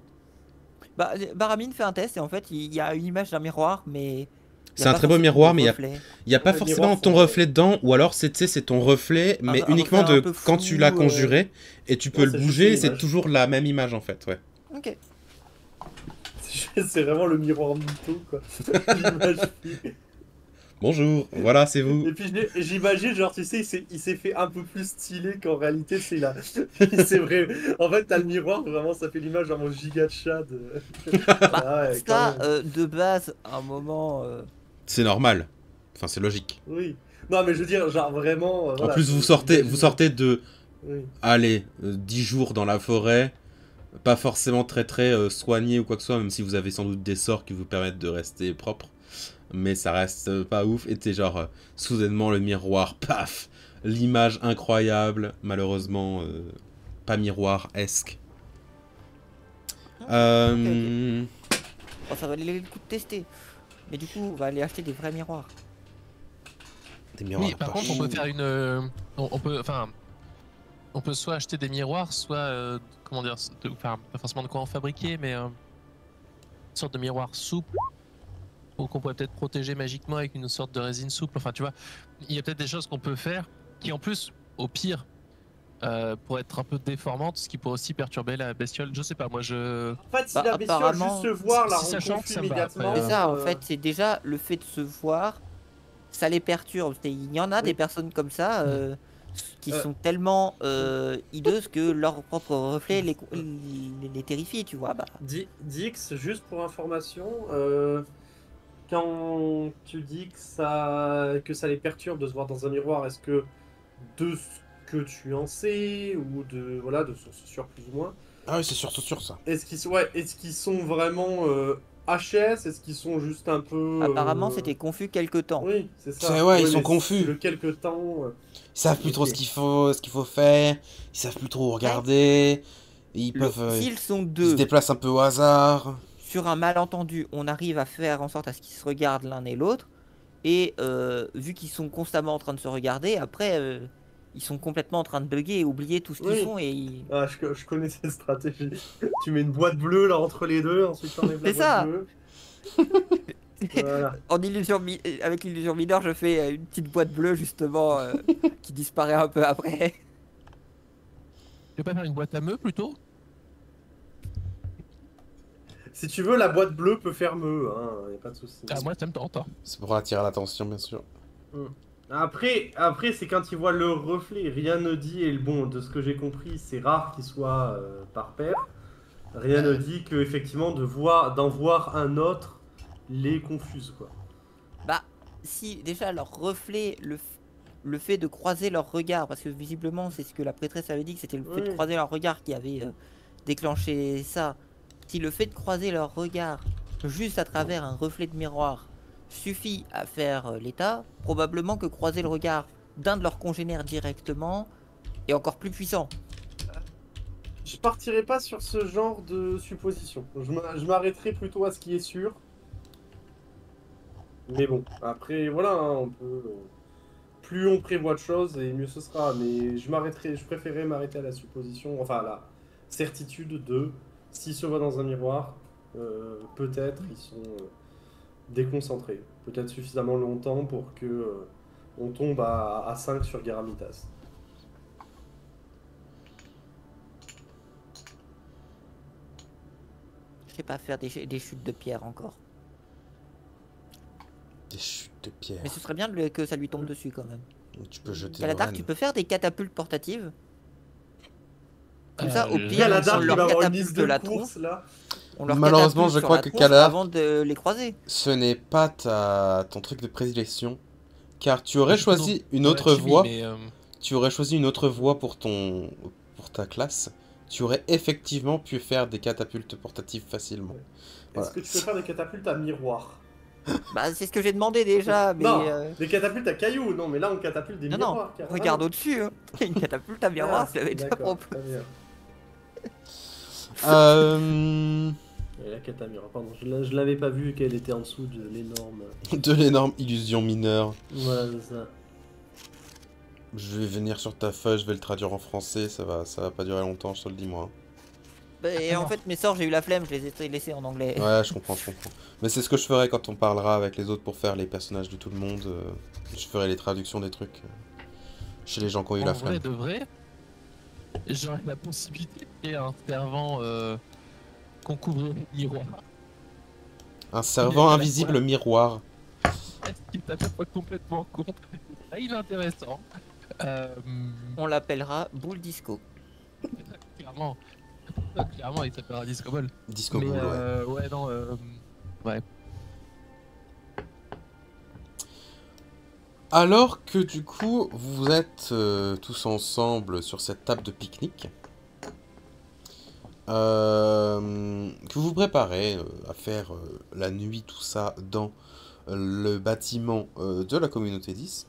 Bah, Baramine fait un test et en fait il y a une image d'un miroir mais... C'est un très beau miroir, mais il n'y a pas Le forcément miroir, ton c'est- reflet dedans, ou alors c'est ton reflet, mais un uniquement reflet un de peu quand tu l'as flou, conjuré, et tu peux Ouais, le c'est juste bouger, une c'est image. toujours la même image en fait, ouais. Ok. C'est vraiment le miroir mytho, quoi. L'image fille. Bonjour, voilà, c'est vous. Et puis j'imagine, genre, tu sais, il s'est fait un peu plus stylé qu'en réalité, c'est là. C'est vrai. En fait, t'as le miroir, vraiment, ça fait l'image genre en giga de chat. Ah ouais, quand Ça, même. de base, à un moment... C'est normal. Enfin, c'est logique. Oui. Non, mais je veux dire, genre, vraiment. En voilà, plus, vous sortez de, Oui. allez, 10 jours dans la forêt, pas forcément très soigné ou quoi que ce soit, même si vous avez sans doute des sorts qui vous permettent de rester propre. Mais ça reste pas ouf. Et t'es genre, soudainement, le miroir, paf, l'image incroyable, malheureusement, pas miroir-esque. Oh, ça valait le coup de tester. Mais du coup, on va aller acheter des vrais miroirs. Des miroirs Oui, par pas contre, on chauds. peut faire une. On peut soit acheter des miroirs, soit. Comment dire enfin, pas forcément de quoi en fabriquer, mais. Une sorte de miroir souple. Ou qu'on pourrait peut-être protéger magiquement avec une sorte de résine souple. Enfin, tu vois, il y a peut-être des choses qu'on peut faire qui, en plus, au pire, pourraient être un peu déformantes, ce qui pourrait aussi perturber la bestiole. Je sais pas, moi je. En fait, si Bah, la bestiole apparemment, juste se voir, la si ça rend chante, confus ça me va, immédiatement. après, C'est ça, en euh, fait, c'est déjà le fait de se voir, ça les perturbe. Il y en a des personnes comme ça qui sont tellement hideuses que leur propre reflet les terrifie, tu vois. Bah, Dix, juste pour information, quand tu dis que ça les perturbe de se voir dans un miroir, est-ce que de ce que tu en sais ou de sources sûres plus ou moins, Ah oui, c'est surtout sûr ça. est-ce qu'ils sont vraiment HS, est-ce qu'ils sont juste un peu apparemment, c'était confus quelque temps. Oui, c'est ça. C'est- ouais, ils Oui, sont mais confus. Le quelque temps. Ils savent plus trop Ok. ce qu'il faut faire, ils savent plus trop où regarder, ils peuvent... S'ils sont ils se deux déplacent un peu au hasard. sur un malentendu, on arrive à faire en sorte à ce qu'ils se regardent l'un et l'autre. Et vu qu'ils sont constamment en train de se regarder, après, ils sont complètement en train de bugger et oublier tout ce qu'ils Oui. font. Et ils... Ah, je connais cette stratégie. Tu mets une boîte bleue là entre les deux, ensuite t'enlèves la C'est boîte ça. bleue. Voilà. Avec l'illusion mineure, je fais une petite boîte bleue justement qui disparaît un peu après. Tu veux pas faire une boîte à meux plutôt? Si tu veux, la boîte bleue peut faire meuh, hein, y a pas de souci. Ah, moi, ça me tente. Hein. C'est pour attirer l'attention, bien sûr. Après c'est quand il voit le reflet. Rien ne dit, et bon, de ce que j'ai compris, c'est rare qu'il soit par paire. Rien ne dit que, effectivement, d'en voir un autre les confuse, quoi. Bah, si, déjà, leur reflet, le fait de croiser leur regard, parce que visiblement, c'est ce que la prêtresse avait dit, que c'était le fait de croiser leur regard qui avait déclenché ça. Si le fait de croiser leur regard juste à travers un reflet de miroir suffit à faire l'état, probablement que croiser le regard d'un de leurs congénères directement est encore plus puissant. Je partirai pas sur ce genre de supposition. Je m'arrêterai plutôt à ce qui est sûr. Mais bon, après, voilà, hein, on peut... Plus on prévoit de choses, et mieux ce sera. Mais je préférerais m'arrêter à la supposition, enfin à la certitude de... S'ils se voient dans un miroir, peut-être ils sont déconcentrés. Peut-être suffisamment longtemps pour que on tombe à 5 sur Garamitas. Je sais pas faire des chutes de pierre encore. Des chutes de pierre. Mais ce serait bien que ça lui tombe dessus quand même. Tu peux jeter Galadar, Lorraine. tu peux faire des catapultes portatives. Comme ça, au pire, Galadar, on il leur va avoir une liste catapulte de la courses, tronche. là. On leur Malheureusement, catapulte je sur crois la que tronche Galadar, avant de les croiser. ce n'est pas ton truc de prédilection, car tu aurais choisi une autre voie. Tu aurais choisi une autre voie pour ta classe. Tu aurais effectivement pu faire des catapultes portatives facilement. Est-ce que tu peux faire des catapultes à miroir? Bah, c'est ce que j'ai demandé déjà, mais... Non, des catapultes à cailloux, non, mais là on catapulte des miroirs. Non, regarde au-dessus, hein. Une catapulte à miroir, ça va être déjà propre. Et la catamira, pardon, je l'avais pas vu qu'elle était en dessous de l'énorme... De l'énorme illusion mineure. Voilà, c'est ça. Je vais venir sur ta feuille, je vais le traduire en français, ça va pas durer longtemps, je te le dis moi. Bah, et en fait, mes sorts, j'ai eu la flemme, je les ai laissés en anglais. Ouais, je comprends. Mais c'est ce que je ferai quand on parlera avec les autres pour faire les personnages de tout le monde. Je ferai les traductions des trucs chez les gens qui ont eu la flemme. En vrai de vrai, j'aurais la possibilité de créer un servant qu'on couvre miroir. Un servant invisible miroir. Est-ce qu'il est à la fois complètement con? Là, il est intéressant. On l'appellera Boule Disco. Clairement. Clairement, il s'appellera Disco Ball. Disco Ball, ouais. Ouais, non, ouais. Alors que du coup, vous êtes tous ensemble sur cette table de pique-nique, que vous préparez à faire la nuit, tout ça, dans le bâtiment de la communauté 10.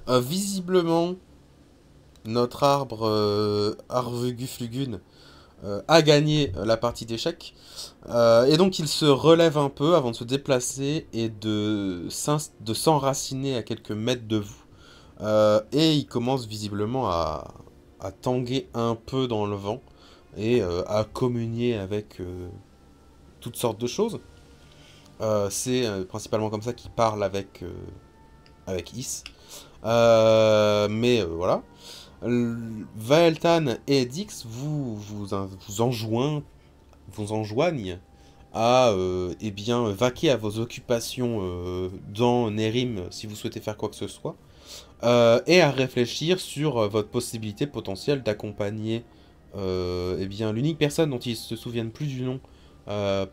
Visiblement, notre arbre Arveguflugun a gagné la partie d'échecs. Et donc il se relève un peu avant de se déplacer et de s'enraciner à quelques mètres de vous. Et il commence visiblement à tanguer un peu dans le vent et à communier avec toutes sortes de choses. C'est principalement comme ça qu'il parle avec Is. Mais voilà. Vaeltan et Dix vous enjoignent à eh bien, vaquer à vos occupations dans Nérim si vous souhaitez faire quoi que ce soit, et à réfléchir sur votre possibilité potentielle d'accompagner eh bien, l'unique personne dont ils se souviennent plus du nom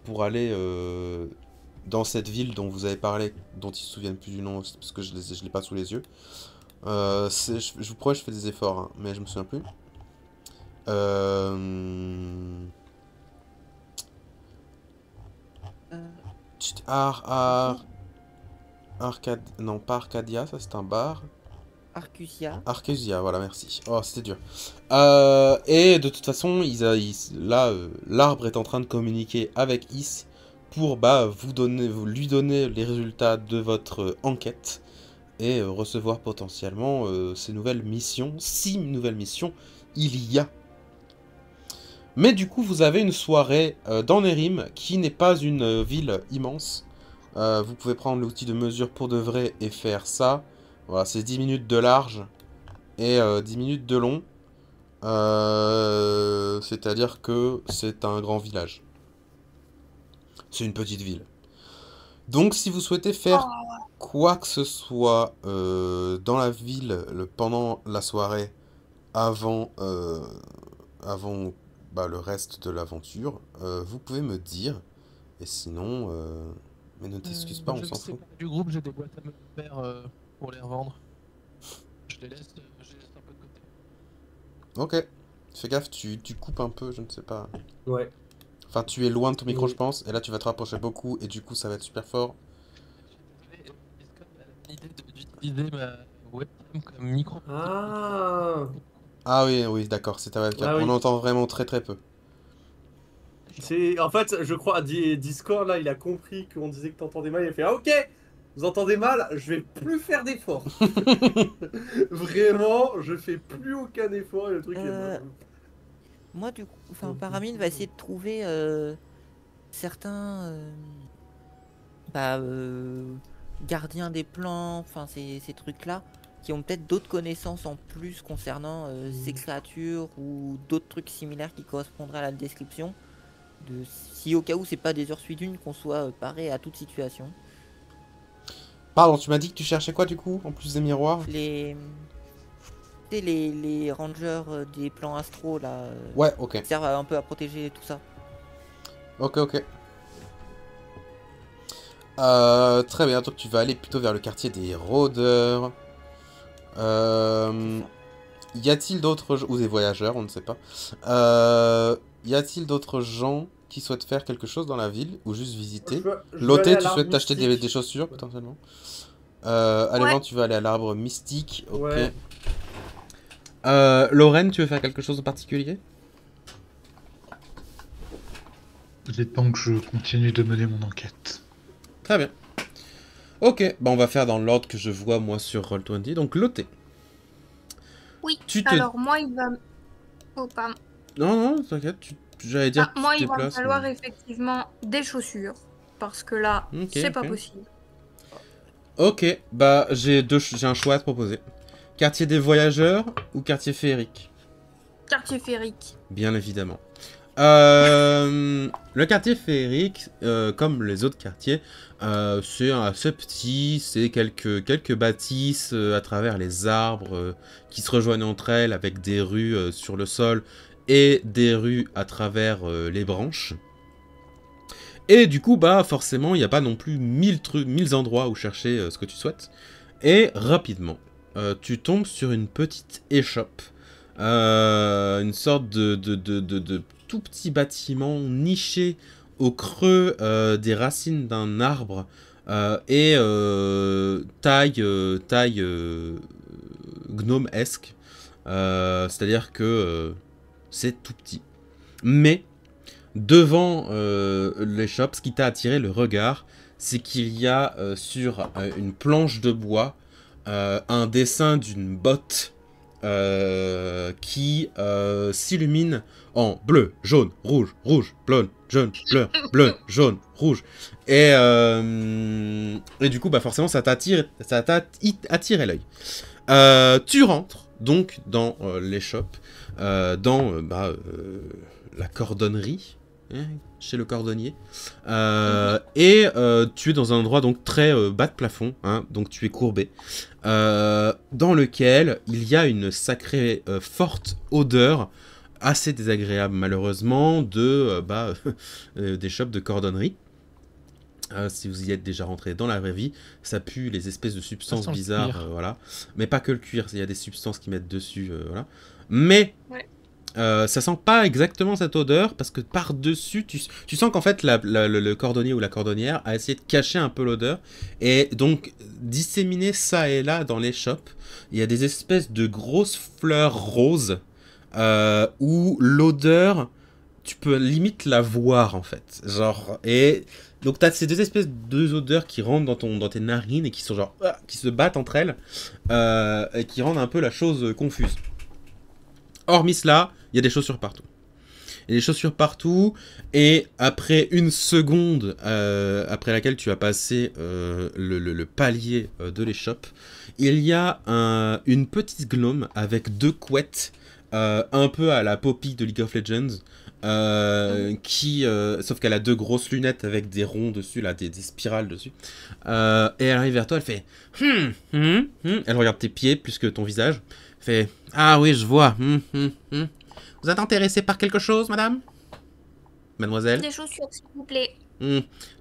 pour aller dans cette ville dont vous avez parlé, dont ils se souviennent plus du nom parce que je l'ai pas sous les yeux. Je vous promets, je fais des efforts, hein, mais je me souviens plus. Non, pas Arcadia, ça c'est un bar. Arcusia. Arcusia, voilà, merci. Oh, c'était dur. Et de toute façon, là, l'arbre est en train de communiquer avec Is pour lui donner les résultats de votre enquête. Et recevoir potentiellement ces nouvelles missions, 6 nouvelles missions, il y a. Mais du coup, vous avez une soirée dans Nérim, qui n'est pas une ville immense. Vous pouvez prendre l'outil de mesure pour de vrai et faire ça. Voilà, c'est 10 minutes de large et 10 minutes de long. C'est-à-dire que c'est un grand village. C'est une petite ville. Donc, si vous souhaitez faire quoi que ce soit dans la ville pendant la soirée, avant le reste de l'aventure, vous pouvez me dire. Et sinon, mais ne t'excuse pas, on s'en fout. Du groupe, j'ai des boîtes à me faire pour les revendre. Je les laisse un peu de côté. Ok. Fais gaffe, tu coupes un peu, je ne sais pas. Ouais. Enfin, tu es loin de ton micro, je pense, et là tu vas te rapprocher beaucoup, et du coup ça va être super fort. L'idée d'utiliser ma webcam comme micro. Ah oui, d'accord, c'est ta webcam. Ah oui. On entend vraiment très peu. En fait, je crois, Discord, là, il a compris qu'on disait que t'entendais mal, il a fait « Ah, ok, vous entendez mal, je vais plus faire d'efforts. » Vraiment, je fais plus aucun effort, et le truc est... Moi, du coup, Paramine va essayer de trouver certains gardiens des plans, enfin ces trucs-là, qui ont peut-être d'autres connaissances en plus concernant ces créatures ou d'autres trucs similaires qui correspondraient à la description. Si au cas où c'est pas des heures suivies d'une, qu'on soit paré à toute situation. Pardon, tu m'as dit que tu cherchais quoi du coup, en plus des miroirs? Les rangers des plans astro là. Ouais, ok. Qui servent un peu à protéger tout ça. Ok. Très bien, donc tu vas aller plutôt vers le quartier des rôdeurs. Y a-t-il d'autres... ou des voyageurs, on ne sait pas. Y a-t-il d'autres gens qui souhaitent faire quelque chose dans la ville ou juste visiter? Loté, tu souhaites t'acheter des chaussures potentiellement? Allez, tu vas aller à l'arbre mystique. Ok. Ouais. Lorraine, tu veux faire quelque chose de particulier? Le temps que je continue de mener mon enquête. Très bien. Ok, on va faire dans l'ordre que je vois moi sur Roll20. Donc Loté. Oui, alors moi il va... Oh, pardon. Non, t'inquiète, j'allais dire que moi tu il va me déplaces, falloir effectivement des chaussures. Parce que là, c'est pas possible. Ok, j'ai un choix à te proposer. Quartier des voyageurs ou quartier féerique? Quartier féerique. Bien évidemment. Le quartier féerique, comme les autres quartiers, c'est assez petit, c'est quelques bâtisses à travers les arbres qui se rejoignent entre elles avec des rues sur le sol et des rues à travers les branches. Et du coup, forcément, il n'y a pas non plus 1000 endroits où chercher ce que tu souhaites. Et rapidement, tu tombes sur une petite échoppe. Une sorte de tout petit bâtiment niché au creux des racines d'un arbre et taille gnome-esque. C'est-à-dire que c'est tout petit. Mais devant l'échoppe, ce qui t'a attiré le regard, c'est qu'il y a sur une planche de bois un dessin d'une botte qui s'illumine en bleu, jaune, rouge, bleu, jaune, bleu, jaune, rouge. Et du coup, forcément, ça t'a attiré l'œil. Tu rentres donc dans l'échoppe, dans la cordonnerie, chez le cordonnier, et tu es dans un endroit donc très bas de plafond, donc tu es courbé, dans lequel il y a une sacrée forte odeur assez désagréable malheureusement d'échoppe de cordonnerie. Si vous y êtes déjà rentré dans la vraie vie, ça pue les espèces de substances bizarres, voilà. Mais pas que le cuir, il y a des substances qui mettent dessus, voilà. Mais ça sent pas exactement cette odeur parce que par-dessus, tu sens qu'en fait le cordonnier ou la cordonnière a essayé de cacher un peu l'odeur et donc disséminer ça et là dans l'échoppe. Il y a des espèces de grosses fleurs roses où l'odeur, tu peux limite la voir en fait. Genre, et donc t'as ces deux odeurs qui rentrent dans tes narines et qui sont genre qui se battent entre elles et qui rendent un peu la chose confuse. Hormis cela, il y a des chaussures partout. Il y a des chaussures partout, et après une seconde, après laquelle tu as passé le palier de l'échoppe, il y a une petite gnome avec deux couettes, un peu à la Poppy de League of Legends, sauf qu'elle a 2 grosses lunettes avec des ronds dessus, là, des spirales dessus. Et elle arrive vers toi, elle fait Elle regarde tes pieds plus que ton visage. Elle fait ah oui, je vois. Vous êtes intéressé par quelque chose, madame? Mademoiselle? Des chaussures, s'il vous plaît.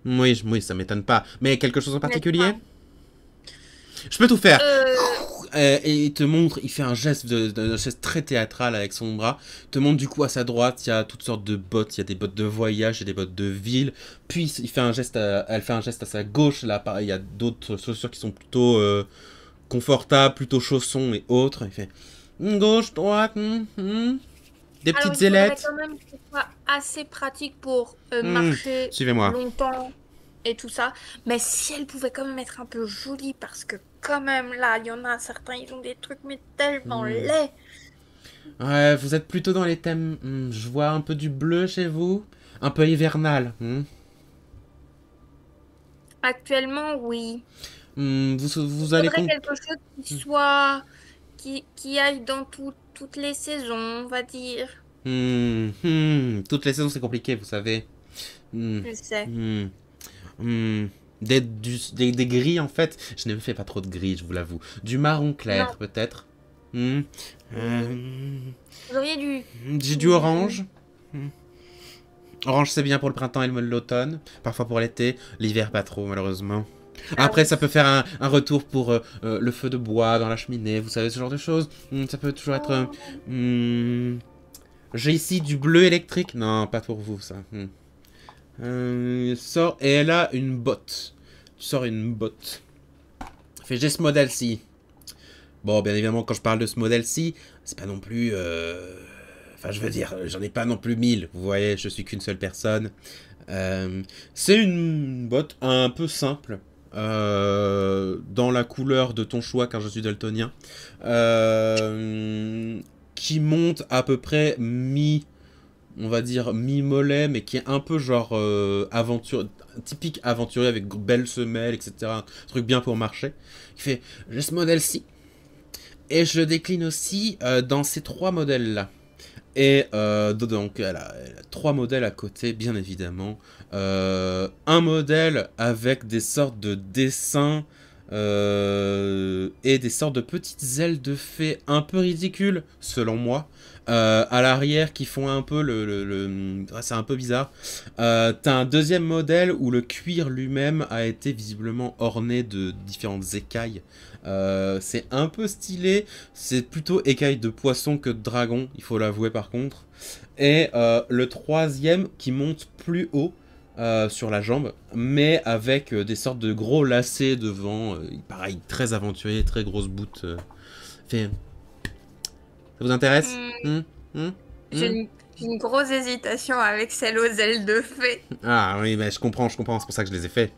Oui, ça m'étonne pas. Mais quelque chose en particulier? Je peux tout faire. Et il te montre, il fait un geste, un geste très théâtral avec son bras. Il te montre du coup à sa droite, il y a toutes sortes de bottes. Il y a des bottes de voyage, il y a des bottes de ville. Puis il fait un geste elle fait un geste à sa gauche. Là, pareil, il y a d'autres chaussures qui sont plutôt confortables, plutôt chaussons et autres. Il fait gauche, droite, des petites ailettes. Quand même que ce soit assez pratique pour marcher longtemps et tout ça. Mais si elle pouvait quand même être un peu jolie, parce que quand même là, il y en a certains, ils ont des trucs mais tellement laids. Ouais, vous êtes plutôt dans les thèmes. Je vois un peu du bleu chez vous, un peu hivernal. Actuellement, oui. Vous allez quelque chose qui soit qui aille dans toutes les saisons, on va dire. Toutes les saisons, c'est compliqué, vous savez. Je sais. Des gris, en fait. Je ne fais pas trop de gris, je vous l'avoue. Du marron clair, peut-être. Vous auriez J'ai du orange. Orange, c'est bien pour le printemps et l'automne. Parfois pour l'été. L'hiver, pas trop, malheureusement. Après, ça peut faire un retour pour le feu de bois dans la cheminée. Vous savez, ce genre de choses. Ça peut toujours être... J'ai ici du bleu électrique. Non, pas pour vous, ça. Sort et elle a une botte. Tu sors une botte. Fait, j'ai ce modèle-ci. Bon, bien évidemment, quand je parle de ce modèle-ci, c'est pas non plus... Enfin, je veux dire, j'en ai pas non plus 1000. Vous voyez, je suis qu'une seule personne. C'est une botte un peu simple. Dans la couleur de ton choix, car je suis daltonien. Qui monte à peu près on va dire mi-mollet, mais qui est un peu genre typique aventurier avec belles semelles, etc. Un truc bien pour marcher. Il fait, j'ai ce modèle-ci. Et je le décline aussi dans ces 3 modèles-là. Et donc, elle a 3 modèles à côté, bien évidemment. Un modèle avec des sortes de dessins et des sortes de petites ailes de fée un peu ridicules, selon moi. À l'arrière qui font un peu c'est un peu bizarre. T'as un deuxième modèle où le cuir lui-même a été visiblement orné de différentes écailles. C'est un peu stylé. C'est plutôt écailles de poisson que de dragon, il faut l'avouer par contre. Et le troisième qui monte plus haut sur la jambe, mais avec des sortes de gros lacets devant. Pareil, très aventurier, très grosse boot. Ça vous intéresse? J'ai une grosse hésitation avec celle aux ailes de fée. Ah oui, mais je comprends, c'est pour ça que je les ai fait.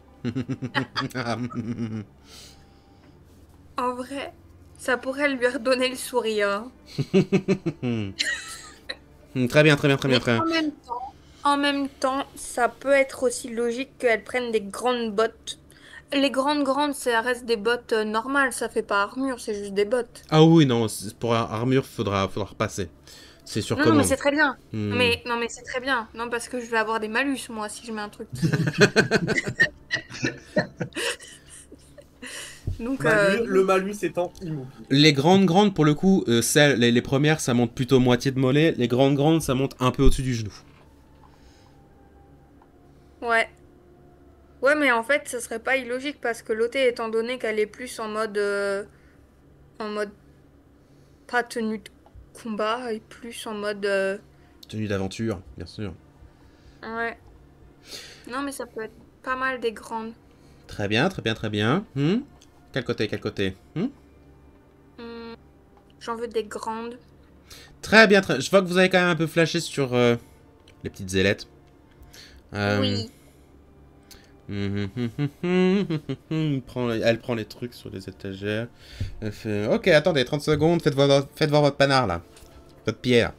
En vrai, ça pourrait lui redonner le sourire. Très bien. En même temps, ça peut être aussi logique qu'elle prenne des grandes bottes. Les grandes, ça reste des bottes normales, ça fait pas armure, c'est juste des bottes. Ah oui, non, pour armure, faudra repasser. C'est sur commande. Non, mais c'est très bien. Non, mais c'est très bien. Non, parce que je vais avoir des malus, moi, si je mets un truc qui... Donc, le malus étant immobile. Les grandes, pour le coup, les premières, ça monte plutôt moitié de mollet. Les grandes, ça monte un peu au-dessus du genou. Ouais. Ouais, mais en fait, ce serait pas illogique parce que l'OT, étant donné qu'elle est plus en mode pas tenue de combat, et plus en mode tenue d'aventure, bien sûr. Ouais. Non, mais ça peut être pas mal des grandes. Très bien. Quel côté J'en veux des grandes. Très bien. Je vois que vous avez quand même un peu flashé sur les petites ailettes. Oui. Elle prend les trucs sur les étagères. Elle fait ok, attendez 30 secondes, faites voir votre panard là, votre pierre.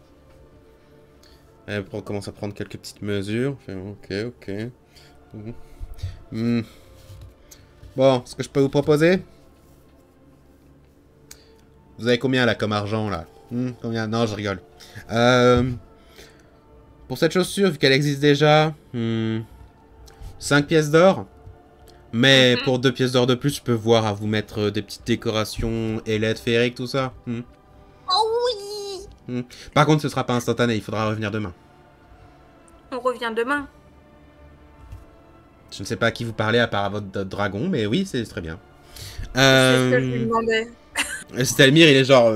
Elle commence à prendre quelques petites mesures. Elle fait ok. Bon, ce que je peux vous proposer, vous avez combien là comme argent là? Combien? Non, je rigole. Pour cette chaussure, vu qu'elle existe déjà, 5 pièces d'or. Mais pour 2 pièces d'or de plus, je peux voir à vous mettre des petites décorations, ailettes féeriques, tout ça. Oh oui! Par contre, ce sera pas instantané, il faudra revenir demain. On revient demain. Je ne sais pas à qui vous parlez à part à votre dragon, mais oui, c'est très bien. C'est ce que je lui demandais. Stelmir, il est genre...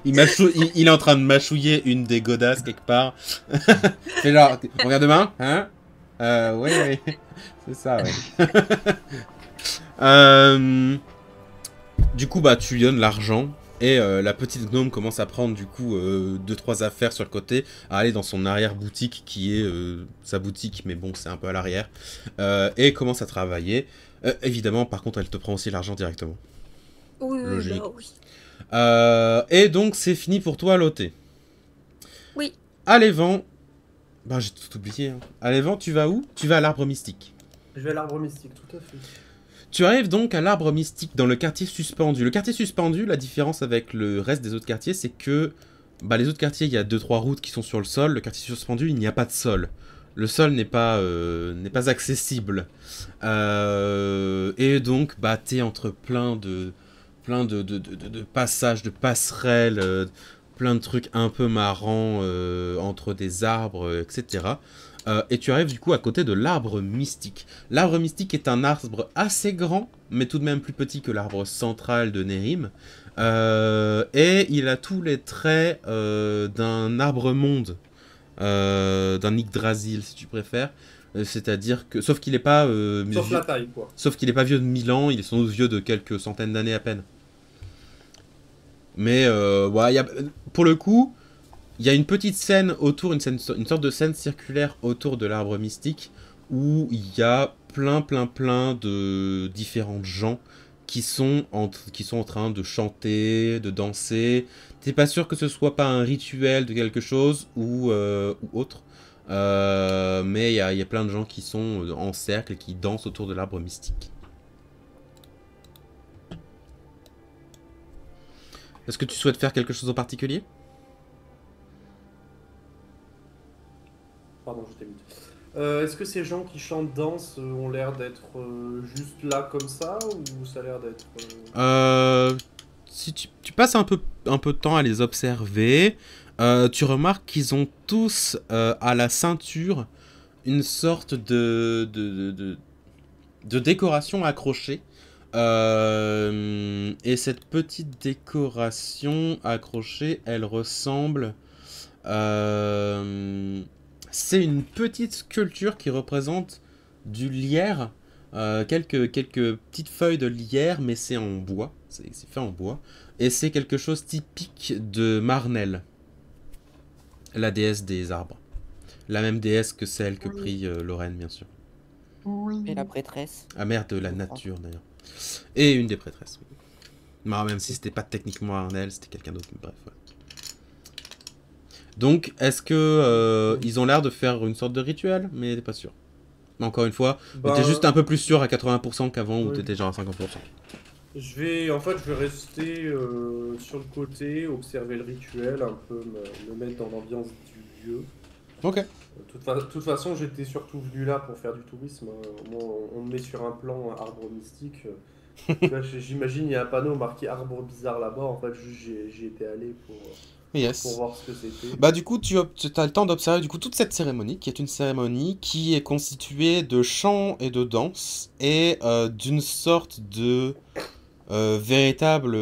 il est en train de mâchouiller une des godasses quelque part. C'est genre, on revient demain, hein? Oui, oui. C'est ça, ouais. Du coup, bah, tu lui donnes l'argent. Et la petite gnome commence à prendre du coup 2-3 affaires sur le côté, à aller dans son arrière-boutique qui est sa boutique, mais bon, c'est un peu à l'arrière, et commence à travailler. Évidemment, par contre, elle te prend aussi l'argent directement. Oui, logique. bah oui. Et donc, c'est fini pour toi, Loté. Oui. À l'Évent, bah j'ai tout oublié. Hein. À l'Évent, tu vas où? Tu vas à l'Arbre Mystique. Je vais à l'Arbre Mystique, tout à fait. Tu arrives donc à l'Arbre Mystique dans le quartier suspendu. Le quartier suspendu, la différence avec le reste des autres quartiers, c'est que bah, les autres quartiers, il y a 2-3 routes qui sont sur le sol. Le quartier suspendu, il n'y a pas de sol. Le sol n'est pas accessible. Et donc, bah, t'es entre plein de passages, de passerelles, plein de trucs un peu marrants entre des arbres, etc. Et tu arrives du coup à côté de l'arbre mystique. L'arbre mystique est un arbre assez grand, mais tout de même plus petit que l'arbre central de Nérim. Et il a tous les traits d'un arbre-monde, d'un Yggdrasil si tu préfères. C'est-à-dire que... Sauf qu'il n'est pas... Sauf la taille, quoi. Sauf qu'il n'est pas vieux de 1000 ans, il est sans doute vieux de quelques centaines d'années à peine. Mais ouais, pour le coup... Il y a une petite scène autour, une sorte de scène circulaire autour de l'arbre mystique où il y a plein de différentes gens qui sont en train de chanter, de danser. T'es pas sûr que ce soit pas un rituel de quelque chose ou autre. Mais il y a plein de gens qui sont en cercle et qui dansent autour de l'arbre mystique. Est-ce que tu souhaites faire quelque chose en particulier ? Pardon, je t'ai mis. Est-ce que ces gens qui chantent, dansent, ont l'air d'être juste là comme ça, ou ça a l'air d'être... Si tu passes un peu de temps à les observer, tu remarques qu'ils ont tous à la ceinture une sorte de décoration accrochée. Et cette petite décoration accrochée, elle ressemble... c'est une petite sculpture qui représente du lierre, quelques petites feuilles de lierre, mais c'est en bois, c'est fait en bois, et c'est quelque chose typique de Marnelle, la déesse des arbres, la même déesse que celle que prie Lorraine, bien sûr. Et la prêtresse. Ah merde, de la nature d'ailleurs. Et une des prêtresses. Non, même si c'était pas techniquement Marnelle, c'était quelqu'un d'autre, mais bref, ouais. Donc, est-ce que ils ont l'air de faire une sorte de rituel, mais t'es pas sûr. Mais encore une fois, t'es juste un peu plus sûr à 80% qu'avant, où t'étais genre à 50%. Je vais rester sur le côté, observer le rituel, un peu me mettre dans l'ambiance du lieu. Ok. De toute façon, j'étais surtout venu là pour faire du tourisme. Moi, on me met sur un plan arbre mystique. Là, j'imagine il y a un panneau marqué arbre bizarre là-bas. En fait, j'y étais allé pour voir ce que c'était. Bah du coup, tu as le temps d'observer du coup toute cette cérémonie, qui est une cérémonie qui est constituée de chants et de danse, et d'une sorte de véritable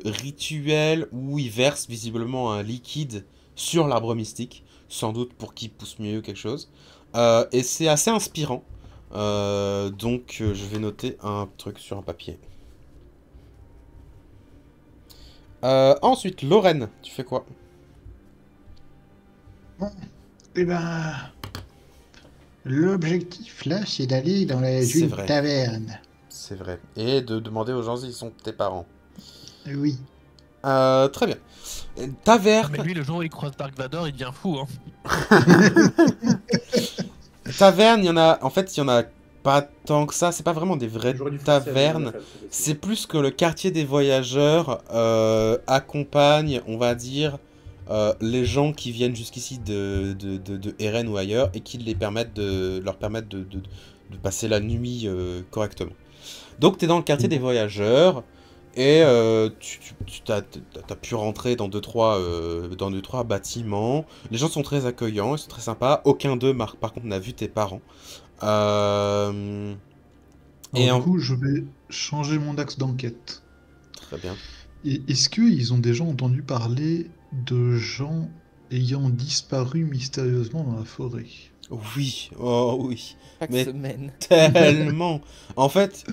rituel où ils versent visiblement un liquide sur l'arbre mystique, sans doute pour qu'il pousse mieux quelque chose. Et c'est assez inspirant. Donc je vais noter un truc sur un papier. Ensuite, Lorraine, tu fais quoi? Eh ben, l'objectif là, c'est d'aller dans une taverne. C'est vrai. Et de demander aux gens s'ils sont tes parents. Oui. Très bien. Taverne. Mais lui, le jour où il croise Dark Vador, il devient fou. Hein. Taverne, il y en a. En fait, il y en a pas tant que ça. C'est pas vraiment des vraies tavernes. C'est plus que le quartier des voyageurs accompagne, on va dire, les gens qui viennent jusqu'ici de Eren ou ailleurs et qui leur permettent de passer la nuit correctement. Donc tu es dans le quartier des voyageurs et tu as pu rentrer dans 2-3 bâtiments. Les gens sont très accueillants, ils sont très sympas. Aucun d'eux, par contre, n'a vu tes parents. Du coup, je vais changer mon axe d'enquête. Très bien. Et est-ce qu'ils ont déjà entendu parler de gens ayant disparu mystérieusement dans la forêt? Oui, oh oui. Chaque Mais semaine. tellement. En fait,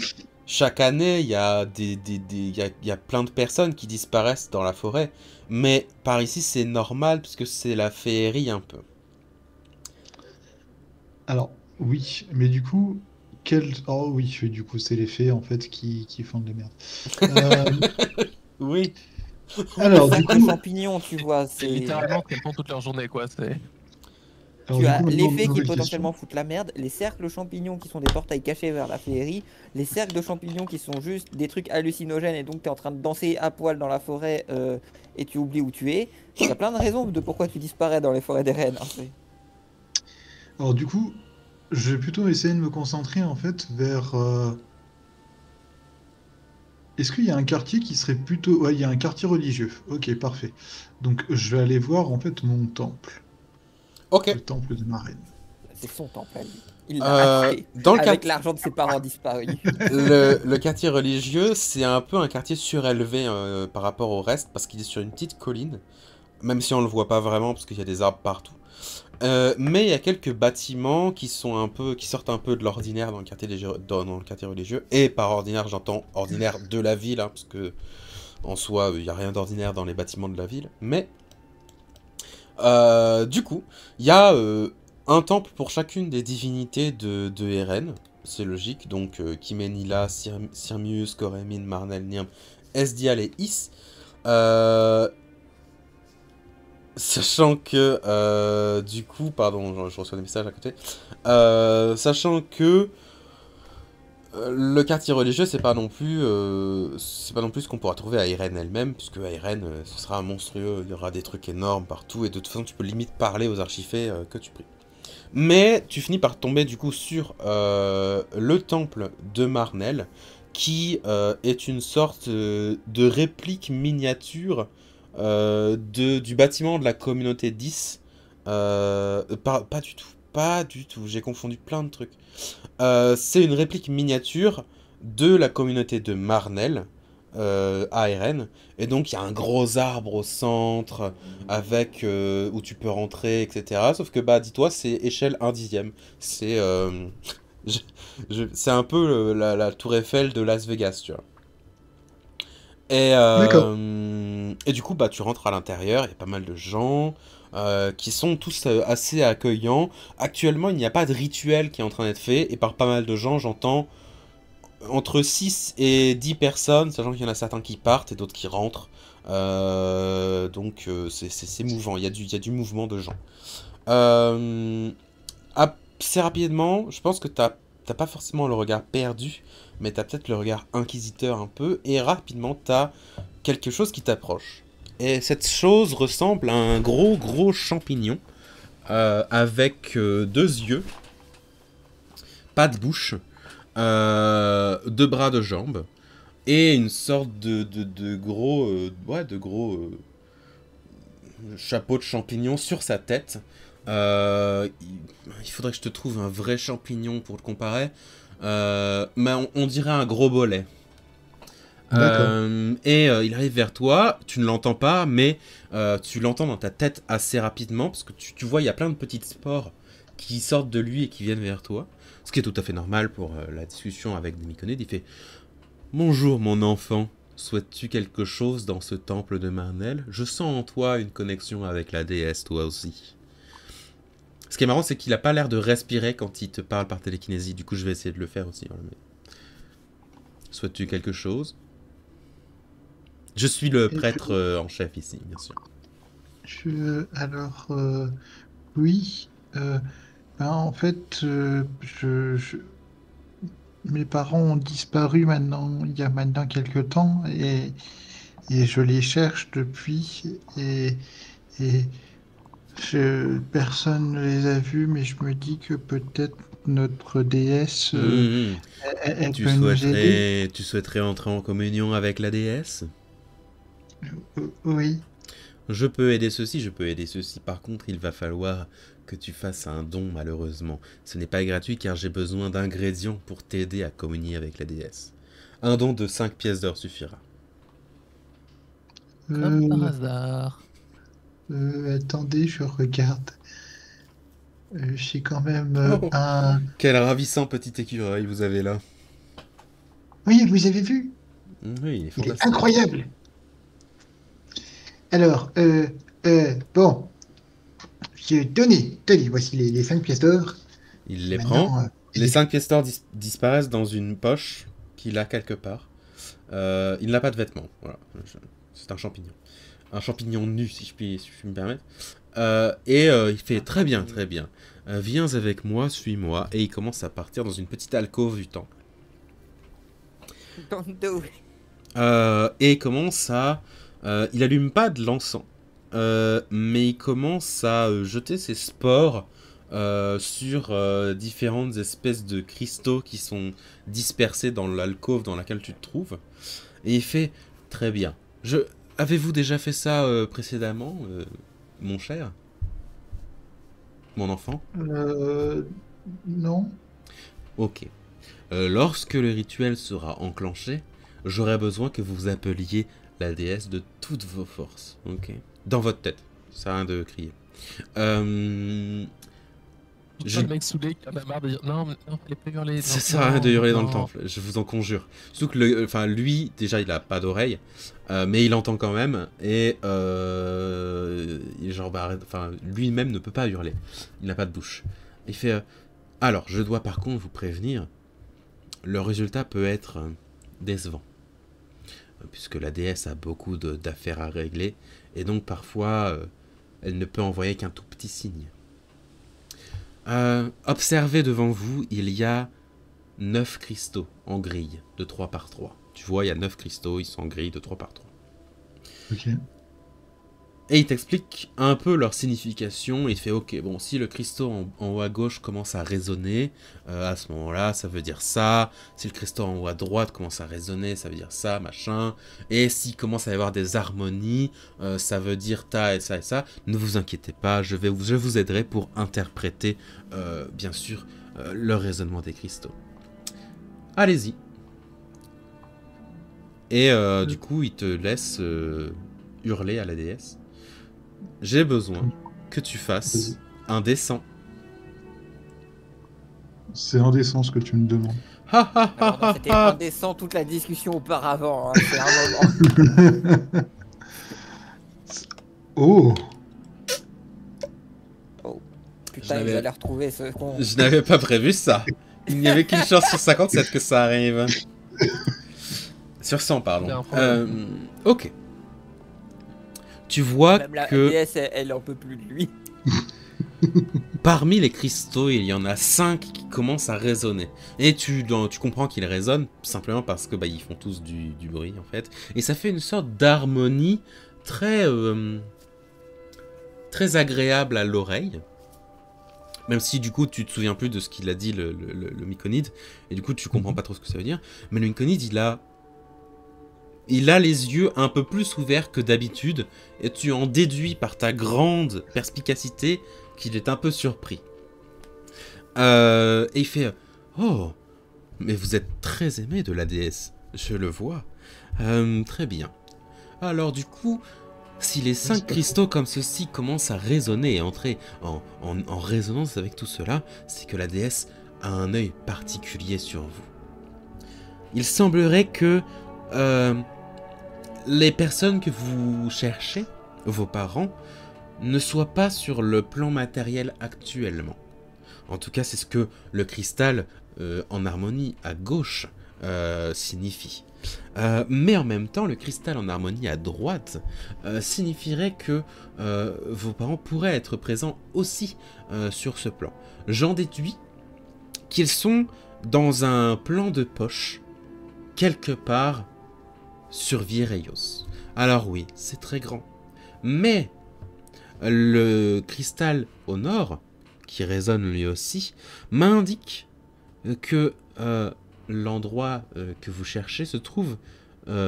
chaque année, il y a il y a plein de personnes qui disparaissent dans la forêt. Mais par ici, c'est normal puisque c'est la féerie un peu. Alors, oui, mais du coup, oh oui, du coup, c'est les fées, en fait, qui font de la merde. Oui. Alors, Les du sacs de coup, champignons, tu vois, C'est c'est... littéralement qu'elles font toute leur journée, quoi. Tu as les maintenant, fées qui nouvelle potentiellement question. foutent la merde, les cercles champignons qui sont des portails cachés vers la féerie, les cercles de champignons qui sont juste des trucs hallucinogènes et donc tu es en train de danser à poil dans la forêt et tu oublies où tu es. Il y a plein de raisons de pourquoi tu disparais dans les forêts des rennes. Alors, du coup, je vais plutôt essayer de me concentrer, en fait, vers... Est-ce qu'il y a un quartier qui serait plutôt... Ouais, il y a un quartier religieux. Ok, parfait. Donc, je vais aller voir, en fait, mon temple. Ok. Le temple de ma reine. C'est son temple à lui. Il l'a acheté dans le avec quart- l'argent de ses parents disparus. le quartier religieux, c'est un peu un quartier surélevé par rapport au reste parce qu'il est sur une petite colline, même si on le voit pas vraiment parce qu'il y a des arbres partout. Mais il y a quelques bâtiments qui sortent un peu de l'ordinaire dans le quartier religieux. Et par ordinaire, j'entends ordinaire de la ville, hein, parce que en soi, il n'y a rien d'ordinaire dans les bâtiments de la ville. Mais du coup, il y a un temple pour chacune des divinités de Eren. C'est logique, donc Kimenila, Sirmius, Koremin, Marnel, Nirm, Esdial et Is. Sachant que, du coup, pardon, je reçois des messages à côté. Sachant que le quartier religieux, c'est pas non plus ce qu'on pourra trouver à Eren elle-même, puisque à Eren, ce sera monstrueux, il y aura des trucs énormes partout, et de toute façon, tu peux limite parler aux archifés que tu pries. Mais tu finis par tomber du coup sur le temple de Marnel, qui est une sorte de réplique miniature du bâtiment de la communauté 10. Pas du tout, j'ai confondu plein de trucs. C'est une réplique miniature de la communauté de Marnel, à Eren. Et donc il y a un gros arbre au centre, avec où tu peux rentrer, etc. Sauf que bah dis-toi, c'est échelle 1/10. C'est c'est un peu la tour Eiffel de Las Vegas, tu vois. D'accord. Et du coup, bah, tu rentres à l'intérieur, il y a pas mal de gens qui sont tous assez accueillants. Actuellement, il n'y a pas de rituel qui est en train d'être fait, et par pas mal de gens, j'entends entre 6 et 10 personnes, sachant qu'il y en a certains qui partent et d'autres qui rentrent. Donc c'est mouvant, il y a du mouvement de gens. Assez rapidement, je pense que t'as pas forcément le regard perdu, mais t'as peut-être le regard inquisiteur un peu, et rapidement t'as quelque chose qui t'approche. Et cette chose ressemble à un gros champignon, avec 2 yeux, pas de bouche, 2 bras, 2 jambes, et une sorte de gros, chapeau de champignon sur sa tête. Il faudrait que je te trouve un vrai champignon pour le comparer. Mais on dirait un gros bolet. Il arrive vers toi, tu ne l'entends pas, mais tu l'entends dans ta tête assez rapidement, parce que tu vois, il y a plein de petites spores qui sortent de lui et qui viennent vers toi. Ce qui est tout à fait normal pour la discussion avec des Myconèdes. Il fait « Bonjour mon enfant, souhaites-tu quelque chose dans ce temple de Marnel? Je sens en toi une connexion avec la déesse, toi aussi. » Ce qui est marrant, c'est qu'il a pas l'air de respirer quand il te parle par télékinésie. Du coup, je vais essayer de le faire aussi. Voilà, mais... Souhaites-tu quelque chose? Je suis le prêtre en chef ici, bien sûr. Oui. En fait, mes parents ont disparu il y a maintenant quelque temps, et je les cherche depuis. Et Et personne ne les a vus, mais je me dis que peut-être notre déesse, elle peut nous aider. Tu souhaiterais entrer en communion avec la déesse? Oui. Je peux aider ceci, je peux aider ceci. Par contre, il va falloir que tu fasses un don, malheureusement. Ce n'est pas gratuit car j'ai besoin d'ingrédients pour t'aider à communier avec la déesse. Un don de 5 pièces d'or suffira. Comme par hasard. Attendez, je regarde. J'ai quand même un... Quel ravissant petit écureuil vous avez là. Oui, vous avez vu? Oui, il est incroyable. Alors, bon. Tenez, voici les 5 pièces d'or. Il les prend. Les 5 pièces d'or disparaissent dans une poche qu'il a quelque part. Il n'a pas de vêtements. Voilà. C'est un champignon. Un champignon nu, si je puis me permettre. Il fait très bien, très bien. Viens avec moi, suis-moi. Et il commence à partir dans une petite alcôve du temple. Et il commence à... il allume pas de l'encens. Mais il commence à jeter ses spores sur différentes espèces de cristaux qui sont dispersés dans l'alcôve dans laquelle tu te trouves. Et il fait très bien. Avez-vous déjà fait ça précédemment, mon cher? Mon enfant? Non. Ok. Lorsque le rituel sera enclenché, j'aurai besoin que vous appeliez la déesse de toutes vos forces. Ok. Dans votre tête. Ça sert à rien de crier. Le mec saoulé qui en a marre de dire non, fallait pas hurler. Ça sert à rien de hurler dans le temple, je vous en conjure. Surtout que lui, déjà, il a pas d'oreille, mais il entend quand même, et lui-même ne peut pas hurler. Il n'a pas de bouche. Il fait alors, je dois par contre vous prévenir, le résultat peut être décevant. Puisque la déesse a beaucoup d'affaires à régler, et donc parfois, elle ne peut envoyer qu'un tout petit signe. Observez devant vous, il y a 9 cristaux en grille de 3 par 3. Tu vois, il y a 9 cristaux, ils sont en grille de 3 par 3. Ok. Et il t'explique un peu leur signification. Il fait ok, bon, si le cristaux en haut à gauche commence à résonner, à ce moment-là, ça veut dire ça. Si le cristaux en haut à droite commence à résonner, ça veut dire ça, machin. Et s'il commence à y avoir des harmonies, ça veut dire ta et ça et ça. Ne vous inquiétez pas, je vous aiderai pour interpréter, bien sûr, le raisonnement des cristaux. Allez-y. Et du coup, il te laisse hurler à la déesse. J'ai besoin que tu fasses un dessin. C'est indécent ce que tu me demandes. C'était indécent toute la discussion auparavant. Hein, c'est un moment. Oh. Oh. Putain, il va les retrouver ce con. Je n'avais pas prévu ça. Il n'y avait qu'une chance sur 57 que ça arrive. Sur 100, pardon. Ok. Tu vois même la que... déesse, elle en peut plus de lui. Parmi les cristaux, il y en a 5 qui commencent à résonner. Et tu comprends qu'ils résonnent simplement parce que ils font tous du bruit, en fait. Et ça fait une sorte d'harmonie très agréable à l'oreille. Même si, du coup, tu te souviens plus de ce qu'il a dit, le Myconide. Et du coup, tu comprends pas trop ce que ça veut dire. Mais le Myconide, il a les yeux un peu plus ouverts que d'habitude, et tu en déduis par ta grande perspicacité qu'il est un peu surpris. Et il fait « Oh, mais vous êtes très aimé de la déesse, je le vois. Très bien. Alors du coup, si les 5 cristaux comme ceci commencent à résonner et entrer en résonance avec tout cela, c'est que la déesse a un œil particulier sur vous. Il semblerait que... les personnes que vous cherchez, vos parents, ne soient pas sur le plan matériel actuellement. En tout cas, c'est ce que le cristal en harmonie à gauche signifie. Mais en même temps, le cristal en harmonie à droite signifierait que vos parents pourraient être présents aussi sur ce plan. J'en déduis qu'ils sont dans un plan de poche, quelque part sur Viereios. Alors oui, c'est très grand. Mais Le cristal au nord, qui résonne lui aussi, m'indique que l'endroit que vous cherchez se trouve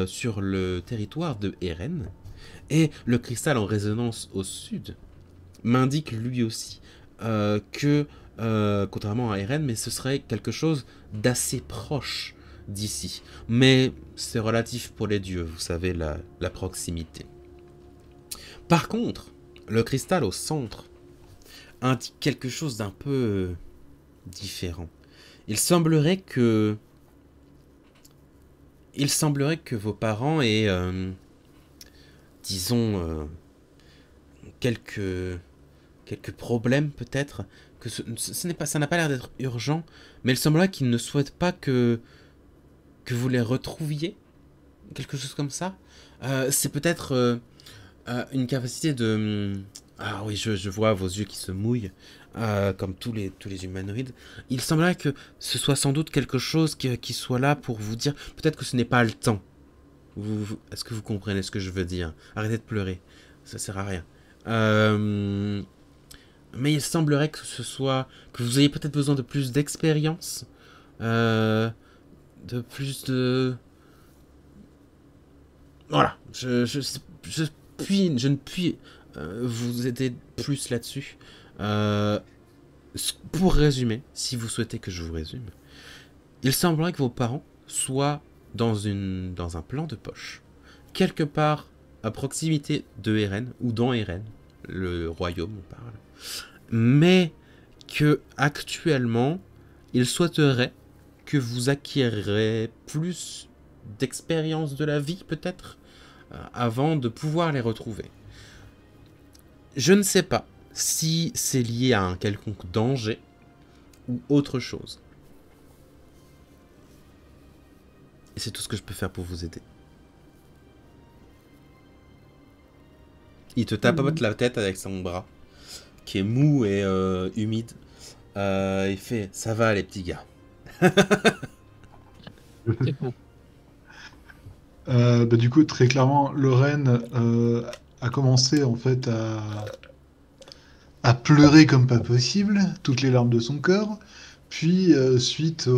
sur le territoire de Eren. Et le cristal en résonance au sud m'indique lui aussi que, contrairement à Eren, mais ce serait quelque chose d'assez proche d'ici. Mais c'est relatif pour les dieux, vous savez, la proximité. Par contre, le cristal au centre indique quelque chose d'un peu différent. Il semblerait que vos parents aient, disons, quelques problèmes peut-être, que ça n'a pas l'air d'être urgent, mais il semblerait qu'ils ne souhaitent pas que vous les retrouviez, quelque chose comme ça. C'est peut-être une capacité de... Ah oui, je vois vos yeux qui se mouillent, comme tous les humanoïdes. Il semblerait que ce soit sans doute quelque chose qui soit là pour vous dire... Peut-être que ce n'est pas le temps. Est-ce que vous comprenez ce que je veux dire? Arrêtez de pleurer, ça sert à rien. Mais il semblerait que que vous ayez peut-être besoin de plus d'expérience, de plus de... Voilà, je ne puis vous aider plus là-dessus. Pour résumer, si vous souhaitez que je vous résume, il semblerait que vos parents soient dans un plan de poche, quelque part à proximité de Eren, ou dans Eren, le royaume on parle, mais que actuellement, ils souhaiteraient que vous acquérez plus d'expérience de la vie peut-être, avant de pouvoir les retrouver. Je ne sais pas si c'est lié à un quelconque danger ou autre chose. Et c'est tout ce que je peux faire pour vous aider. Il te tapote la tête avec son bras, qui est mou et humide. Il fait « Ça va les petits gars ». C'est beau. Du coup, très clairement, Lorraine a commencé en fait à pleurer comme pas possible, toutes les larmes de son corps. Puis, suite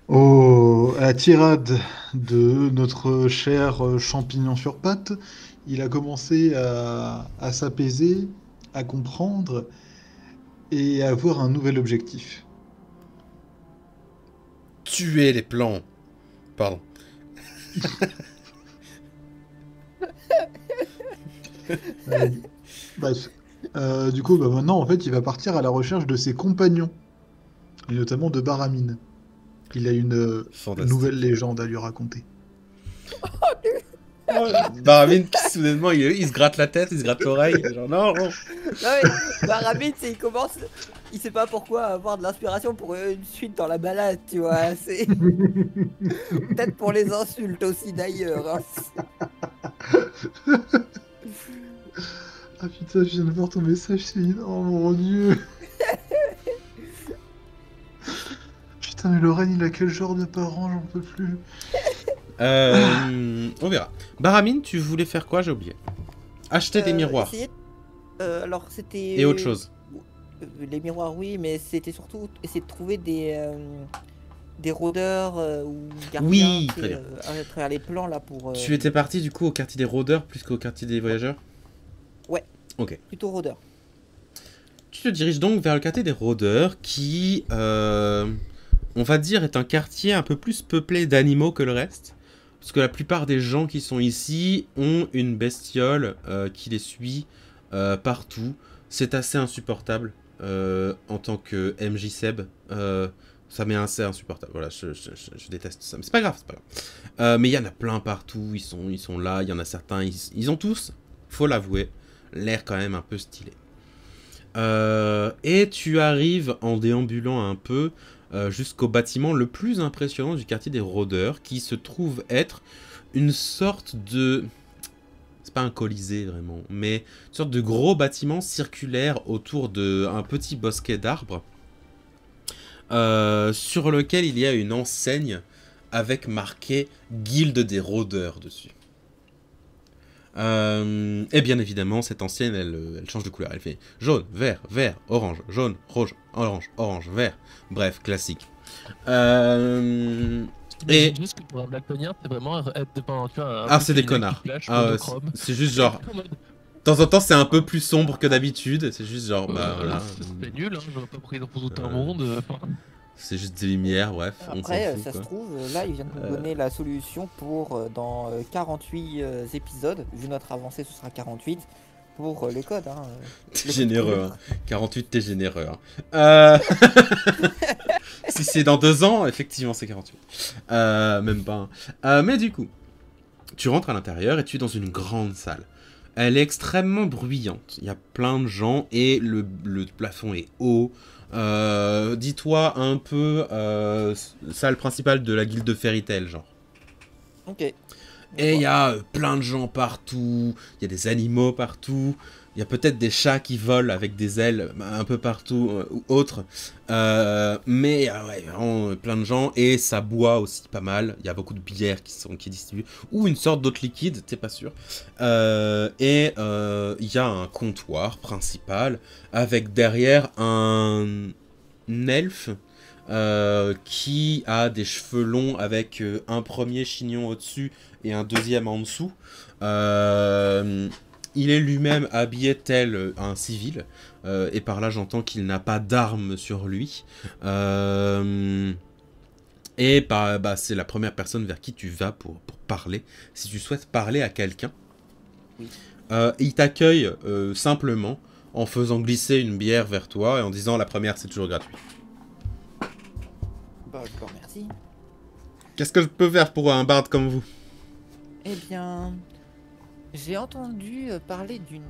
à la tirade de notre cher champignon sur pattes, il a commencé à s'apaiser, à comprendre et à avoir un nouvel objectif. Tuer les plants. Pardon. Bref. Du coup, maintenant, en fait, il va partir à la recherche de ses compagnons, et notamment de Baramine. Il a une nouvelle légende à lui raconter. Baramine, soudainement, il se gratte la tête, il se gratte l'oreille. Genre, non. Non mais Baramine, il commence, il sait pas pourquoi avoir de l'inspiration pour une suite dans la balade, tu vois. C'est peut-être pour les insultes aussi d'ailleurs. Hein. Ah putain, je viens de voir ton message, Céline. Oh mon dieu. Putain, mais Lorraine, il a quel genre de parents? J'en peux plus. On verra. Baramine, tu voulais faire quoi? J'ai oublié. Acheter des miroirs. Alors c'était... Et autre chose. Les miroirs, oui, mais c'était surtout essayer de trouver des rôdeurs ou gardiens, oui, très bien. À travers les plans là pour... Tu étais parti du coup au quartier des rôdeurs plus qu'au quartier des voyageurs? Ouais. Ok. Plutôt rôdeurs. Tu te diriges donc vers le quartier des rôdeurs qui, on va dire, est un quartier un peu plus peuplé d'animaux que le reste. Parce que la plupart des gens qui sont ici ont une bestiole qui les suit partout. C'est assez insupportable en tant que MJ Seb. Ça m'est assez insupportable. Voilà, je déteste ça. Mais c'est pas grave, mais il y en a plein partout. Ils sont là. Il y en a certains. Ils ont tous, faut l'avouer, l'air quand même un peu stylé. Et tu arrives en déambulant un peu jusqu'au bâtiment le plus impressionnant du quartier des rôdeurs, qui se trouve être une sorte de... C'est pas un colisée vraiment, mais une sorte de gros bâtiment circulaire autour d'un petit bosquet d'arbres, sur lequel il y a une enseigne avec marqué Guilde des rôdeurs dessus. Et bien évidemment, cette ancienne, elle change de couleur. Elle fait jaune, vert, vert, orange, jaune, rouge, orange, orange, vert. Bref, classique. Et juste que pour un Black Panther, c'est vraiment être devant, tu vois, ah, c'est des connards. Ah, c'est juste genre. De temps en temps, c'est un peu plus sombre que d'habitude. C'est juste genre, bah voilà. C'est nul, hein, je vois pas pourquoi ils ont pour tout un monde. C'est juste des lumières, bref. Après, on s'en fout, ça quoi. se trouve, là, ils viennent nous donner la solution pour dans 48 épisodes. Vu notre avancée, ce sera 48 pour les codes. Hein, t'es généreux, hein. 48, t'es généreux. Hein. Si c'est dans 2 ans, effectivement, c'est 48. Même pas. Mais du coup, tu rentres à l'intérieur et tu es dans une grande salle. Elle est extrêmement bruyante. Il y a plein de gens et le plafond est haut. Dis-toi un peu salle principale de la guilde de Fairy Tail, genre. Ok. Et il y a plein de gens partout, il y a des animaux partout, il y a peut-être des chats qui volent avec des ailes un peu partout ou autres. Mais ouais, vraiment plein de gens et ça boit aussi pas mal. Il y a beaucoup de bières qui est distribuée ou une sorte d'autre liquide, t'es pas sûr. Et il y a un comptoir principal avec derrière un elfe. Qui a des cheveux longs avec un premier chignon au-dessus et un deuxième en dessous. Il est lui-même habillé tel un civil, et par là j'entends qu'il n'a pas d'armes sur lui. Et bah, c'est la première personne vers qui tu vas pour parler, si tu souhaites parler à quelqu'un. Oui. Il t'accueille simplement en faisant glisser une bière vers toi et en disant la première c'est toujours gratuit. Bah, je vous remercie. Qu'est-ce que je peux faire pour un barde comme vous? Eh bien, j'ai entendu parler d'une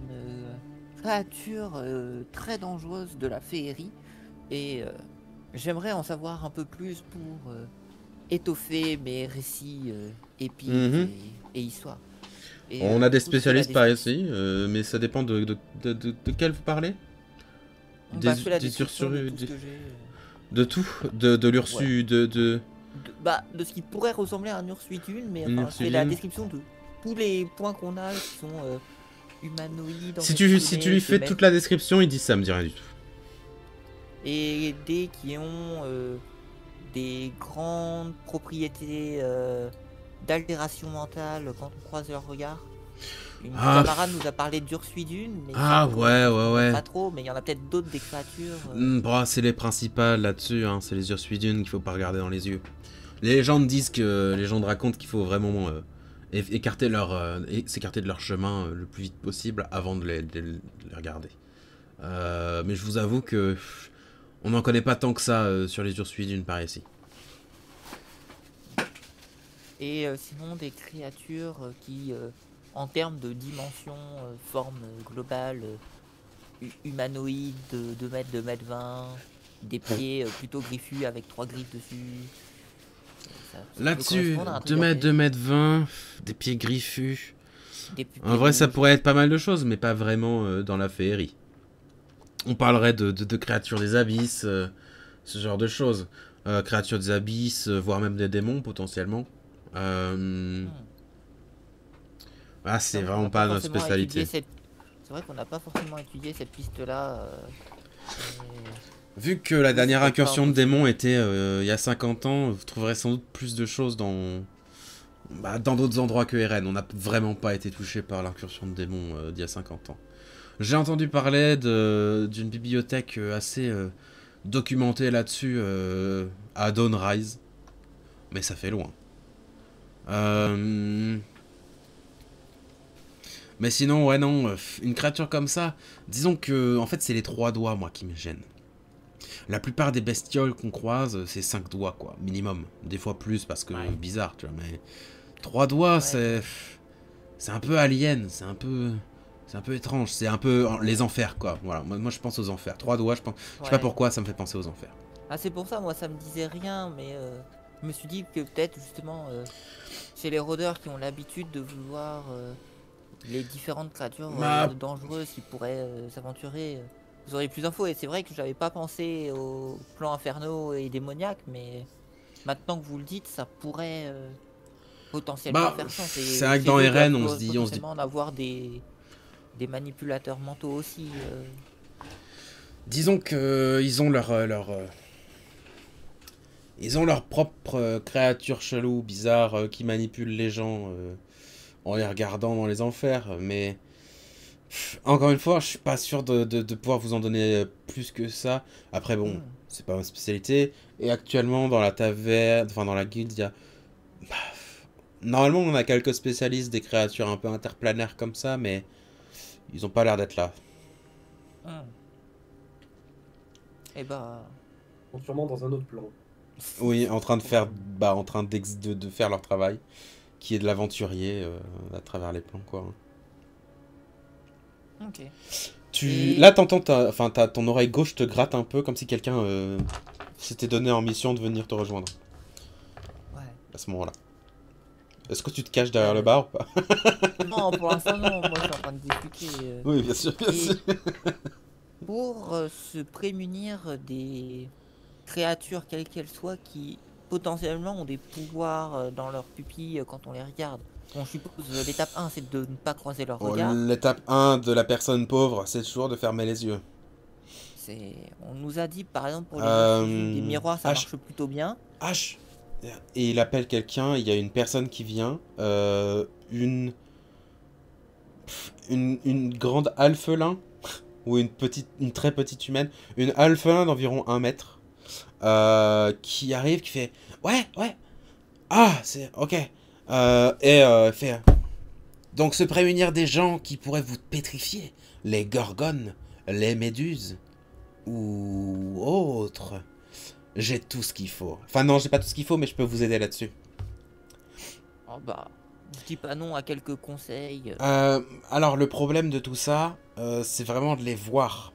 créature très dangereuse de la féerie et j'aimerais en savoir un peu plus pour étoffer mes récits épiques et histoires. Et, on a des spécialistes par ici, mais ça dépend de quel vous parlez? De tout, de l'Ursu, ouais. de ce qui pourrait ressembler à un Urswitune, mais enfin, c'est la description de tous les points qu'on a qui sont humanoïdes. Si tu lui fais toute la description, il dit ça me dit rien du tout. Et des qui ont des grandes propriétés d'altération mentale quand on croise leur regard. Une camarade nous a parlé d'Urswidune, mais ouais. Pas trop, mais il y en a peut-être d'autres des créatures. C'est les principales là-dessus, hein. C'est les Urswidune qu'il faut pas regarder dans les yeux. Les légendes disent que les légendes racontent qu'il faut vraiment s'écarter de leur chemin le plus vite possible avant de les regarder. Mais je vous avoue que on n'en connaît pas tant que ça sur les Urswidune par ici. Et sinon des créatures qui en termes de dimension, forme globale, humanoïde, 2 mètres, 2 mètres 20, des pieds plutôt griffus avec 3 griffes dessus. Là-dessus, 2 mètres, 2 mètres 20, des pieds griffus. En vrai, ça pourrait être pas mal de choses, mais pas vraiment dans la féerie. On parlerait de créatures des abysses, ce genre de choses. Créatures des abysses, voire même des démons potentiellement. Ah, c'est vraiment pas notre spécialité. C'est vrai qu'on n'a pas forcément étudié cette piste-là. Vu que la dernière incursion de démons était il y a 50 ans, vous trouverez sans doute plus de choses dans d'autres endroits que RN. On n'a vraiment pas été touché par l'incursion de démons d'il y a 50 ans. J'ai entendu parler d'une bibliothèque assez documentée là-dessus à Dawnrise. Mais ça fait loin. Mais sinon, ouais, non, une créature comme ça, disons que, en fait, c'est les 3 doigts, moi, qui me gênent. La plupart des bestioles qu'on croise, c'est 5 doigts, quoi, minimum. Des fois plus, parce que bizarre, tu vois, mais 3 doigts, c'est un peu alien, c'est un peu étrange, c'est un peu les enfers, quoi. Voilà, moi je pense aux enfers. 3 doigts, je sais pas pourquoi, ça me fait penser aux enfers. Ah, c'est pour ça, moi, ça me disait rien, mais je me suis dit que peut-être, justement, chez les rôdeurs qui ont l'habitude de vouloir les différentes créatures dangereuses qui pourraient s'aventurer, vous aurez plus d'infos. Et c'est vrai que j'avais pas pensé aux plans infernaux et démoniaques, mais maintenant que vous le dites, ça pourrait potentiellement faire ça. C'est vrai que dans RN, on se dit... potentiellement d'avoir des manipulateurs mentaux aussi. Disons qu'ils ont ils ont leur propre créature chelou, bizarre, qui manipule les gens en les regardant dans les enfers, mais... Encore une fois, je suis pas sûr de pouvoir vous en donner plus que ça. Après, bon, c'est pas ma spécialité. Et actuellement, dans la taverne, enfin dans la guilde, il y a... Normalement, on a quelques spécialistes des créatures un peu interplanaires comme ça, mais ils ont pas l'air d'être là. Et bah... Ils sont sûrement dans un autre plan. Oui, en train de faire, de faire leur travail, qui est de l'aventurier à travers les plans, quoi. Ok. Là, t'entends, ton oreille gauche te gratte un peu, comme si quelqu'un s'était donné en mission de venir te rejoindre. Ouais. À ce moment-là. Est-ce que tu te caches derrière le bar ou pas? Non, pour l'instant, non. Moi, je suis en train de discuter. Oui, bien sûr, bien sûr. Pour se prémunir des créatures, quelles qu'elles soient, qui potentiellement ont des pouvoirs dans leurs pupilles quand on les regarde. Bon, je suppose l'étape 1, c'est de ne pas croiser leur regard. L'étape 1 de la personne pauvre, c'est toujours de fermer les yeux. On nous a dit, par exemple, pour les des miroirs, ça marche plutôt bien. H. Et il appelle quelqu'un, il y a une personne qui vient, une grande alphelin, ou une très petite humaine, une alphelin d'environ 1 mètre, qui arrive, qui fait « Ouais, ah, c'est... ok ». Fait... Donc se prémunir des gens qui pourraient vous pétrifier, les gorgones, les méduses, ou autres. J'ai tout ce qu'il faut. Enfin non, j'ai pas tout ce qu'il faut, mais je peux vous aider là-dessus. Oh bah, je dis pas non à quelques conseils. Alors le problème de tout ça, c'est vraiment de les voir.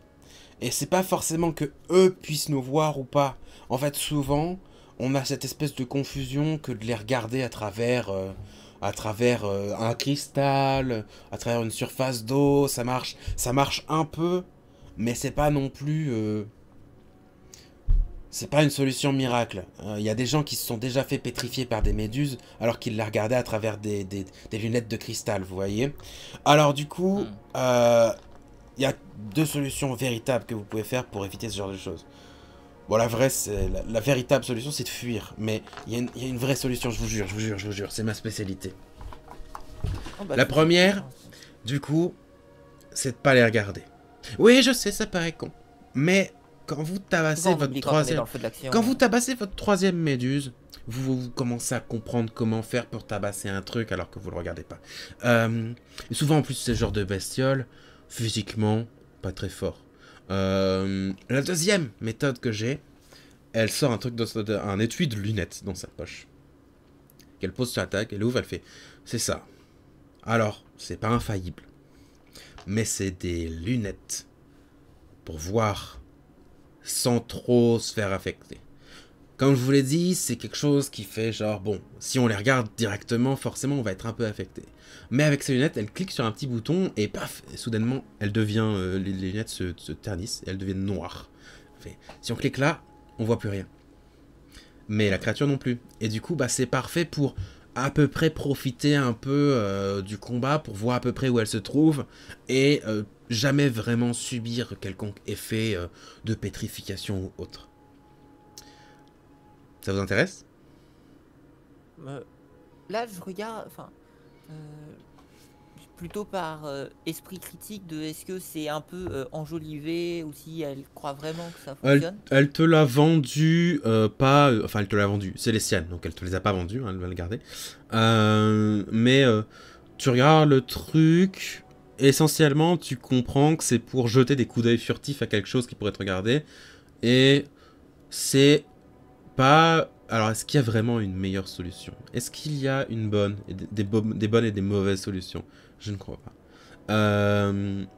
Et c'est pas forcément que eux puissent nous voir ou pas. En fait, souvent, on a cette espèce de confusion que de les regarder à travers un cristal, à travers une surface d'eau. Ça marche un peu, mais c'est pas non plus... c'est pas une solution miracle. Il y a des gens qui se sont déjà fait pétrifier par des méduses alors qu'ils les regardaient à travers des lunettes de cristal, vous voyez. Alors du coup, il y a 2 solutions véritables que vous pouvez faire pour éviter ce genre de choses. Bon, la véritable solution, c'est de fuir. Mais il y a une vraie solution, je vous jure, c'est ma spécialité. Oh bah, La première, du coup, c'est de pas les regarder. Oui, je sais, ça paraît con. Mais quand vous tabassez votre troisième méduse, vous commencez à comprendre comment faire pour tabasser un truc alors que vous le regardez pas. Et souvent, en plus, ce genre de bestiole, physiquement, pas très fort. La deuxième méthode que j'ai, elle sort un étui de lunettes dans sa poche. Qu'elle pose sur la table, elle ouvre, elle fait c'est ça. Alors, c'est pas infaillible, mais c'est des lunettes pour voir sans trop se faire affecter. Comme je vous l'ai dit, c'est quelque chose qui fait genre, bon, si on les regarde directement, forcément on va être un peu affecté. Mais avec ces lunettes, elle clique sur un petit bouton et paf, et soudainement, elle devient, les lunettes se ternissent et elles deviennent noires. Fait, si on clique là, on voit plus rien. Mais la créature non plus. Et du coup, bah, c'est parfait pour à peu près profiter un peu du combat, pour voir à peu près où elle se trouve, et jamais vraiment subir quelconque effet de pétrification ou autre. Ça vous intéresse? Là, je regarde, plutôt par esprit critique de est-ce que c'est un peu enjolivé ou si elle croit vraiment que ça fonctionne. Elle te l'a vendu, enfin elle te l'a vendu, c'est les siennes, donc elle te les a pas vendus, hein, elle va le garder. Mais tu regardes le truc, essentiellement tu comprends que c'est pour jeter des coups d'œil furtifs à quelque chose qui pourrait te regarder, et c'est pas... Alors, est-ce qu'il y a vraiment une meilleure solution? Est-ce qu'il y a une bonne, des bonnes et des mauvaises solutions? Je ne crois pas.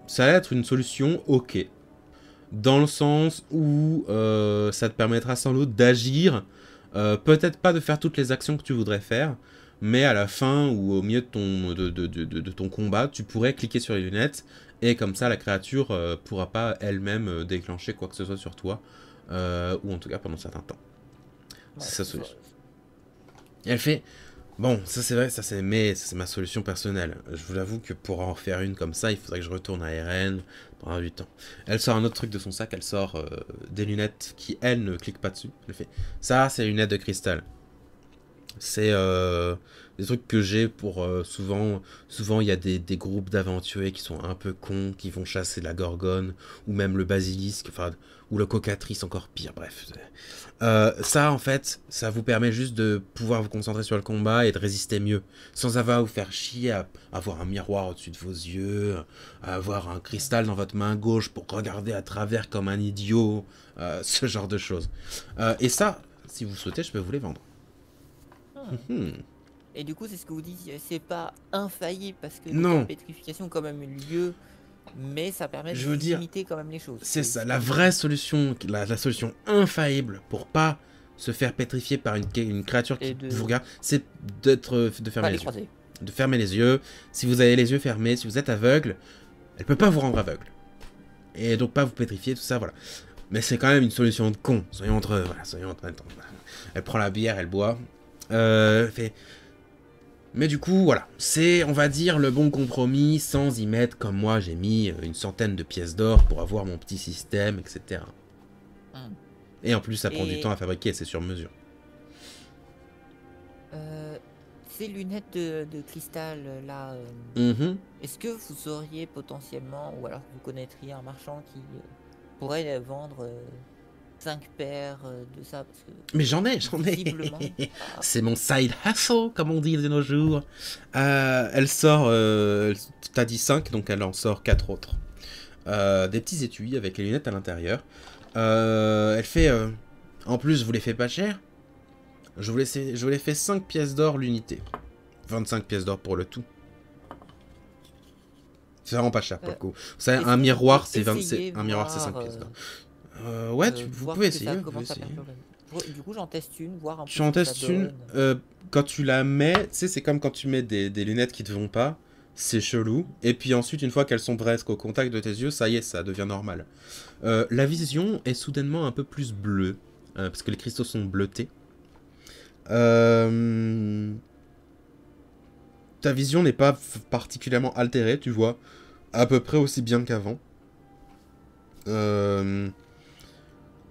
Ça va être une solution ok. Dans le sens où ça te permettra sans doute d'agir. Peut-être pas de faire toutes les actions que tu voudrais faire. Mais à la fin ou au milieu de ton combat, tu pourrais cliquer sur les lunettes. Et comme ça, la créature pourra pas elle-même déclencher quoi que ce soit sur toi. Ou en tout cas pendant un certain temps. C'est sa solution. Elle fait... Bon, ça c'est vrai, ça c'est ma solution personnelle. Je vous avoue que pour en faire une comme ça, il faudrait que je retourne à RN pendant 8 ans. Elle sort un autre truc de son sac, elle sort des lunettes qui, elle, ne cliquent pas dessus. Elle fait, ça c'est les lunettes de cristal. C'est des trucs que j'ai pour souvent il y a des groupes d'aventuriers qui sont un peu cons, qui vont chasser la gorgone, ou même le basilisque, enfin, ou le cocatrice, encore pire, bref. Ça, en fait, ça vous permet juste de pouvoir vous concentrer sur le combat et de résister mieux, sans avoir à vous faire chier à avoir un miroir au-dessus de vos yeux, à avoir un cristal dans votre main gauche pour regarder à travers comme un idiot, ce genre de choses. Et ça, si vous souhaitez, je peux vous les vendre. Et du coup, c'est ce que vous dites, c'est pas infaillible parce que non. La pétrification a quand même eu lieu, mais ça permet je veux de dire, limiter quand même les choses. C'est ça, la vraie solution, la solution infaillible pour pas se faire pétrifier par une créature qui vous regarde, c'est de fermer les yeux. De fermer les yeux. Si vous avez les yeux fermés, si vous êtes aveugle, elle peut pas vous rendre aveugle. Et donc pas vous pétrifier, tout ça, voilà. Mais c'est quand même une solution de con. Soyons entre eux, voilà, soyons entre eux. Elle prend la bière, elle boit. Mais du coup, voilà, c'est, on va dire, le bon compromis, sans y mettre, comme moi, j'ai mis une centaine de pièces d'or pour avoir mon petit système, etc. Et en plus, ça prend du temps à fabriquer, c'est sur mesure. Ces lunettes de cristal, là, est-ce que vous auriez potentiellement, ou alors vous connaîtriez un marchand qui pourrait vendre 5 paires de ça parce que mais j'en ai. C'est mon side hustle, comme on dit de nos jours. Elle sort, t'as dit 5, donc elle en sort 4 autres. Des petits étuis avec les lunettes à l'intérieur. Elle fait, en plus, je vous les fais pas cher. Je vous les fais 5 pièces d'or l'unité. 25 pièces d'or pour le tout. C'est vraiment pas cher pour le coup. Vous savez, un miroir, c'est 5 pièces d'or. Ouais, vous pouvez essayer. Du coup, j'en teste une, voir un peu. Tu en testes une. Quand tu la mets, tu sais, c'est comme quand tu mets des lunettes qui te vont pas. C'est chelou. Et puis ensuite, une fois qu'elles sont presque au contact de tes yeux, ça y est, ça devient normal. La vision est soudainement un peu plus bleue. Parce que les cristaux sont bleutés. Ta vision n'est pas particulièrement altérée, tu vois. À peu près aussi bien qu'avant.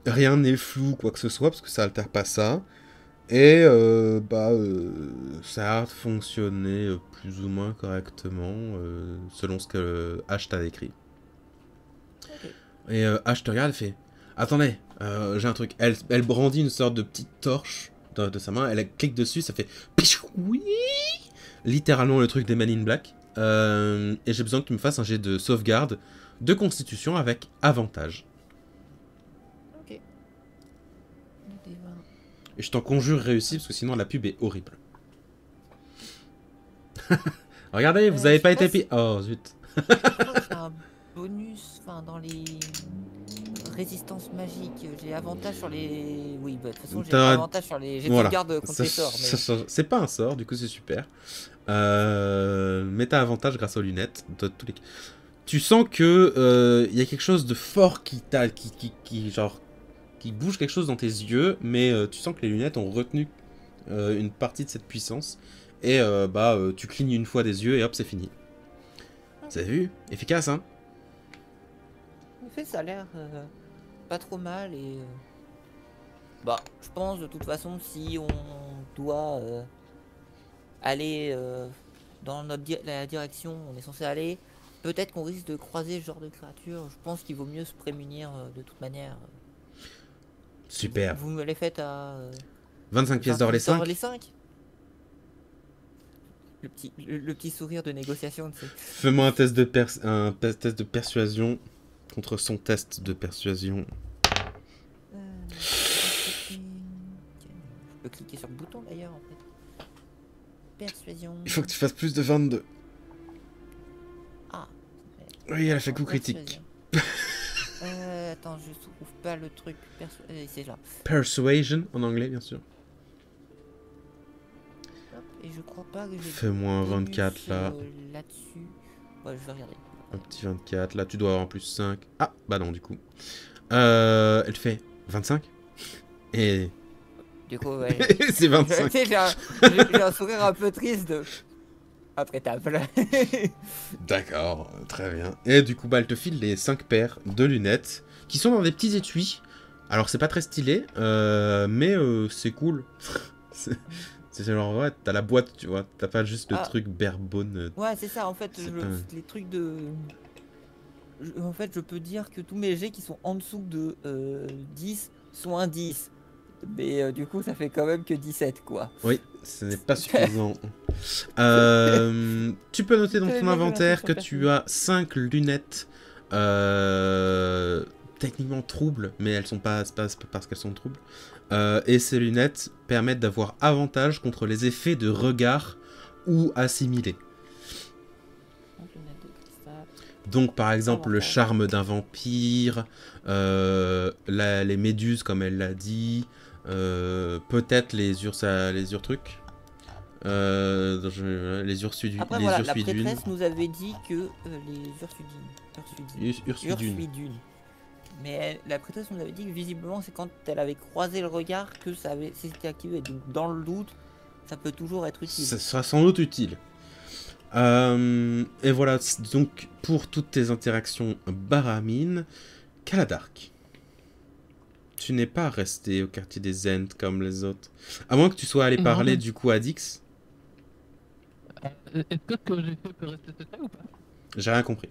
Rien n'est flou, quoi que ce soit, parce que ça altère pas ça. Et ça a fonctionné plus ou moins correctement, selon ce que H t'a décrit. Okay. Et H te regarde et fait « Attendez, j'ai un truc. » Elle brandit une sorte de petite torche de sa main, elle clique dessus, ça fait « Oui !» Littéralement le truc des Men in Black. Et j'ai besoin que tu me fasses un jet de sauvegarde de constitution avec avantage. Et je t'en conjure réussi, parce que sinon la pub est horrible. Regardez, vous avez pas été payé. Oh zut. J'ai un bonus dans les résistances magiques. J'ai avantage sur les. Oui, bah, de toute façon, j'ai avantage sur les jets de sauvegarde contre les sorts. Mais... C'est pas un sort, du coup, c'est super. Mais t'as avantage grâce aux lunettes. Tu sens que y a quelque chose de fort qui bouge quelque chose dans tes yeux, mais tu sens que les lunettes ont retenu une partie de cette puissance, et tu clignes une fois des yeux, et hop, c'est fini. Vous avez vu? Efficace, hein? En fait, ça a l'air pas trop mal, et... je pense, de toute façon, si on doit aller dans la direction où on est censé aller, peut-être qu'on risque de croiser ce genre de créature. Je pense qu'il vaut mieux se prémunir de toute manière. Super. Vous me les faites à... 25 pièces d'or les 5. Le petit sourire de négociation. Fais-moi un test de persuasion contre son test de persuasion. Je peux cliquer sur le bouton d'ailleurs en fait. Persuasion. Il faut que tu fasses plus de 22. Ah. Oui, elle a fait coup critique. Attends, je trouve pas le truc. C'est là. Persuasion en anglais, bien sûr. Et je crois pas que j'ai. Fais-moi un 24 là. Là-dessus. Ouais, je vais regarder. Un petit 24. Là, tu dois avoir en plus 5. Ah, bah non, du coup. Elle fait 25. Et Du coup, ouais. C'est 25. Tu sais, j'ai un sourire un peu triste de... Intraitable. D'accord, très bien. Et du coup, bah, elle te file les 5 paires de lunettes qui sont dans des petits étuis. Alors, c'est pas très stylé, mais c'est cool. C'est genre, ouais, t'as la boîte, tu vois. T'as pas juste le truc barebone. Ouais, c'est ça, en fait, les trucs de... En fait, je peux dire que tous mes jets qui sont en dessous de 10 sont un 10. Mais du coup, ça fait quand même que 17, quoi. Oui, ce n'est pas suffisant. Tu peux noter dans ton inventaire que tu as 5 lunettes techniquement troubles, mais elles sont pas parce qu'elles sont troubles. Et ces lunettes permettent d'avoir avantage contre les effets de regard ou assimilés. Donc par exemple le charme d'un vampire, les méduses comme elle l'a dit, peut-être les urtrucs, les ursudunes. Après voilà, la prêtresse nous avait dit que les ursudunes. Mais la prêtresse nous avait dit que visiblement c'est quand elle avait croisé le regard que ça s'était activé. Donc dans le doute, ça peut toujours être utile. Ça sera sans doute utile. Et voilà, donc pour toutes tes interactions Baramine, Kaladark. Tu n'es pas resté au quartier des Zend comme les autres. À moins que tu sois allé parler du coup à Dix. Est-ce que j'ai fait peut rester secret ou pas? J'ai rien compris.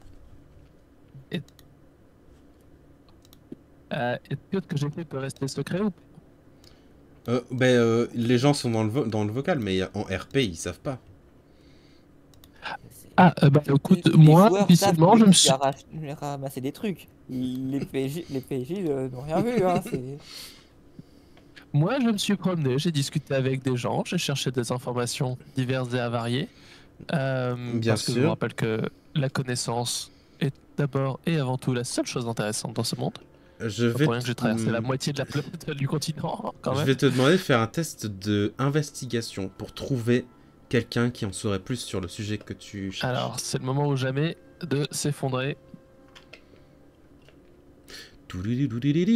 Est-ce que j'ai fait peut rester secret ou pas? Les gens sont dans le vocal, mais en RP, ils savent pas. Écoute, moi, officiellement, je me suis ramassé des trucs. Les PJ n'ont rien vu, hein, Moi, je me suis promené, j'ai discuté avec des gens, j'ai cherché des informations diverses et variées. Parce que je vous rappelle que la connaissance est d'abord et avant tout la seule chose intéressante dans ce monde. J'ai traversé la moitié de la planète du continent, quand même. Je vais te demander de faire un test d'investigation pour trouver quelqu'un qui en saurait plus sur le sujet que tu cherches. Alors, c'est le moment ou jamais de s'effondrer.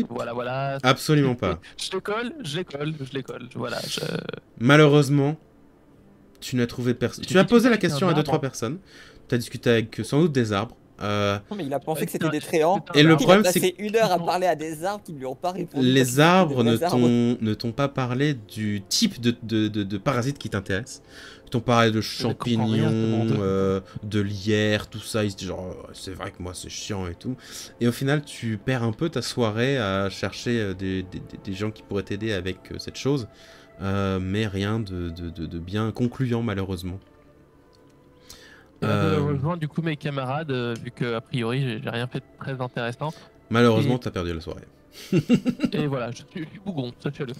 Voilà. Absolument pas. Je les colle. Voilà. Malheureusement, tu n'as trouvé personne. Tu as posé la question à 2-3 personnes. Tu as discuté avec sans doute des arbres. Non, mais il a pensé que c'était des tréants. Et le problème, c'est que 1 heure à parler à des arbres qui lui ont pas répondu. Les arbres ne t'ont pas parlé du type de parasites qui t'intéressent. Ils t'ont parlé de champignons, de lierre, tout ça. Ils se disent genre, c'est vrai que moi c'est chiant et tout. Et au final, tu perds un peu ta soirée à chercher des gens qui pourraient t'aider avec cette chose. Mais rien de bien concluant, malheureusement. Je rejoins du coup mes camarades, vu que a priori j'ai rien fait de très intéressant. Malheureusement, t'as perdu la soirée. Et voilà, je suis bougon, sachez-le.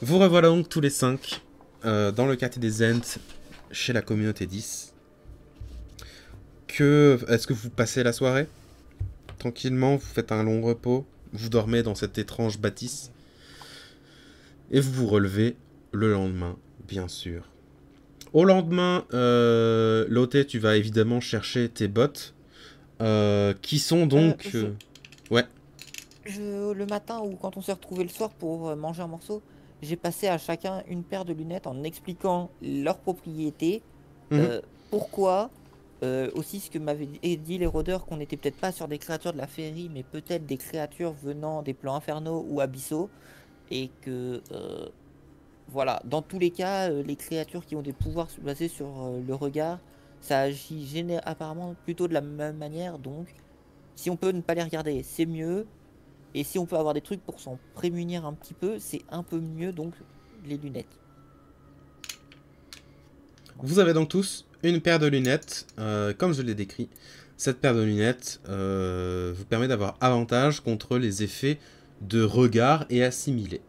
Vous revoilà donc tous les 5 dans le quartier des Zend, chez la communauté 10. Est-ce que vous passez la soirée tranquillement, vous faites un long repos, vous dormez dans cette étrange bâtisse, et vous vous relevez le lendemain, bien sûr. Au lendemain, Lotte, tu vas évidemment chercher tes bottes, qui sont donc... Ouais. Le matin ou quand on s'est retrouvé le soir pour manger un morceau, j'ai passé à chacun une paire de lunettes en expliquant leurs propriétés, pourquoi, aussi ce que m'avaient dit les rôdeurs, qu'on n'était peut-être pas sur des créatures de la féerie, mais peut-être des créatures venant des plans infernaux ou abyssaux, et que... voilà, dans tous les cas, les créatures qui ont des pouvoirs basés sur le regard, ça agit apparemment plutôt de la même manière, donc si on peut ne pas les regarder, c'est mieux, et si on peut avoir des trucs pour s'en prémunir un petit peu, c'est un peu mieux, donc les lunettes. Vous avez donc tous une paire de lunettes, comme je l'ai décrit. Cette paire de lunettes vous permet d'avoir avantage contre les effets de regard et assimilés.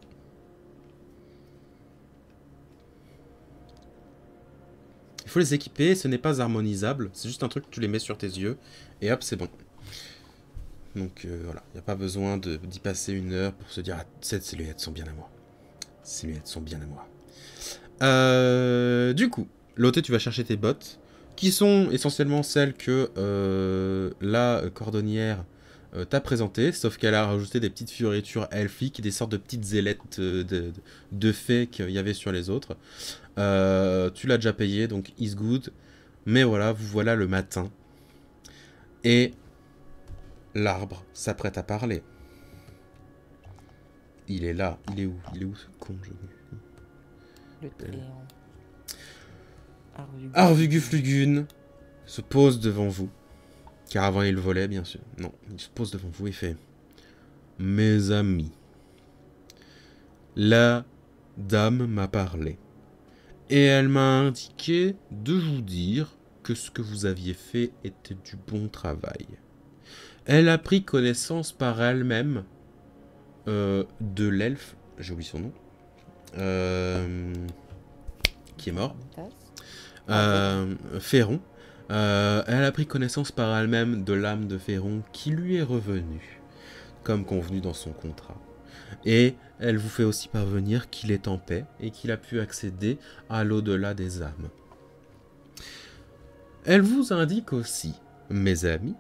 Il faut les équiper, ce n'est pas harmonisable, c'est juste un truc que tu les mets sur tes yeux, et hop, c'est bon. Donc voilà, il n'y a pas besoin d'y passer 1 heure pour se dire ah, ces lunettes sont bien à moi. Ces lunettes sont bien à moi. Du coup, Lotte, tu vas chercher tes bottes, qui sont essentiellement celles que la cordonnière t'a présenté, sauf qu'elle a rajouté des petites fioritures elfiques, des sortes de petites ailettes de fées qu'il y avait sur les autres. Tu l'as déjà payé, donc is good. Mais voilà, vous voilà le matin. Et l'arbre s'apprête à parler. Il est là. Il est où? Il est où ce con? Le tréant. Arvuguflugun se pose devant vous. Car avant il volait, bien sûr. Non, il se pose devant vous et fait... Mes amis, la dame m'a parlé. Et elle m'a indiqué de vous dire que ce que vous aviez fait était du bon travail. Elle a pris connaissance par elle-même de l'elfe, j'ai oublié son nom, qui est mort, Féron. Elle a pris connaissance par elle-même de l'âme de Féron qui lui est revenue, comme convenu dans son contrat. Et elle vous fait aussi parvenir qu'il est en paix et qu'il a pu accéder à l'au-delà des âmes. Elle vous indique aussi, mes amis,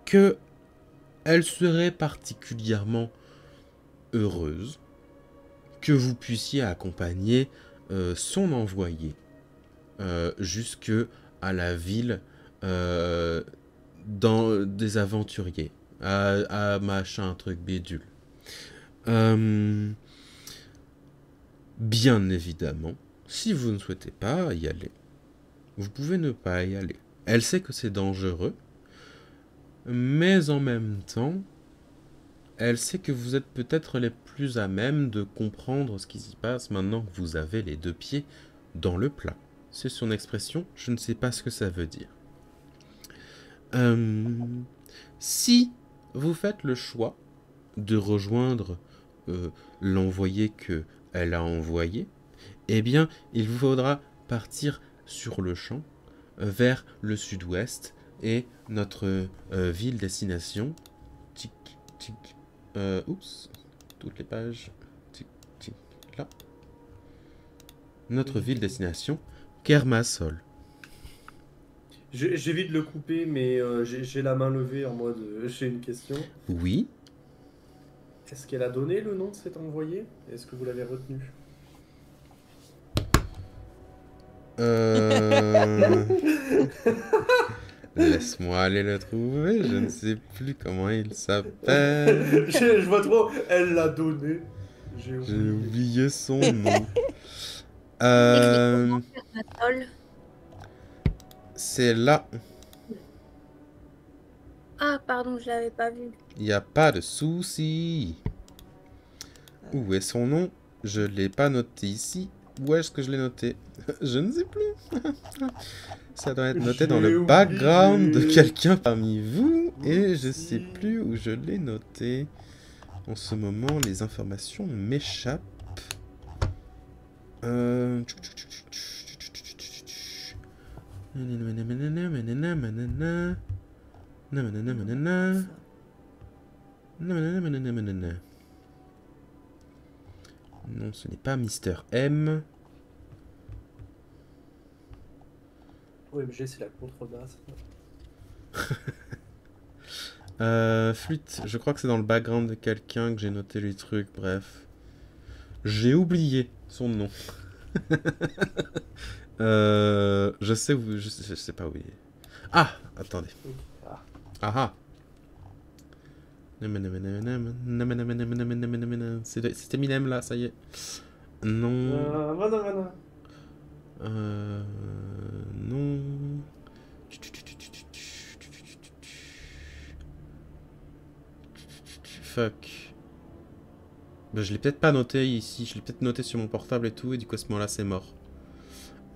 que elle serait particulièrement heureuse que vous puissiez accompagner son envoyé jusque à la ville dans des aventuriers, à machin, un truc bidule. Bien évidemment, si vous ne souhaitez pas y aller, vous pouvez ne pas y aller. Elle sait que c'est dangereux, mais en même temps, elle sait que vous êtes peut-être les plus à même de comprendre ce qui s'y passe maintenant que vous avez les deux pieds dans le plat. C'est son expression, je ne sais pas ce que ça veut dire. Si vous faites le choix de rejoindre l'envoyé qu'elle a envoyé, eh bien, il vous faudra partir sur le champ vers le sud-ouest et notre ville destination. Tic, tic. Oups, toutes les pages. Tic, tic, là. Notre ville destination, Kermasol. J'évite de le couper, mais j'ai la main levée en mode j'ai une question. Oui. Est-ce qu'elle a donné le nom de cet envoyé? Est-ce que vous l'avez retenu? Laisse-moi aller le trouver, je ne sais plus comment il s'appelle. Je vois trop, elle l'a donné. J'ai oublié son nom. C'est là. Ah, pardon, je l'avais pas vu. Il n'y a pas de souci. Où est son nom? Je ne l'ai pas noté ici. Où est-ce que je l'ai noté? Je ne sais plus. Ça doit être noté dans le background de quelqu'un parmi vous. Et je ne sais plus où je l'ai noté. En ce moment, les informations m'échappent. Non, ce n'est pas Mister M. OMG, c'est la contrebasse. Flûte, je crois que c'est dans le background de quelqu'un que j'ai noté les trucs, bref. J'ai oublié son nom. Je sais où... Je sais pas où il est. Ah, attendez. Ah. C'est Eminem là, ça y est. Non. Non. Fuck. Ben, je l'ai peut-être pas noté ici. Je l'ai peut-être noté sur mon portable et tout. Et du coup, à ce moment-là, c'est mort.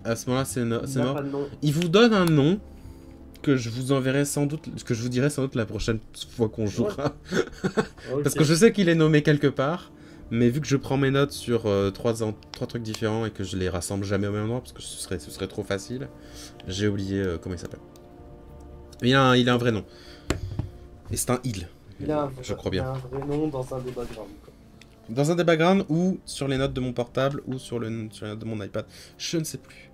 À ce moment-là, c'est mort. Il vous donne un nom que je vous enverrai sans doute, que je vous dirai sans doute la prochaine fois qu'on jouera. Okay. Parce que je sais qu'il est nommé quelque part, mais vu que je prends mes notes sur trois trucs différents et que je les rassemble jamais au même endroit, parce que ce serait trop facile, j'ai oublié comment il s'appelle. Il a un vrai nom. Et c'est un il. Je crois bien. Il a un vrai nom dans un des backgrounds. Dans un des backgrounds ou sur les notes de mon portable ou sur les notes de mon iPad. Je ne sais plus.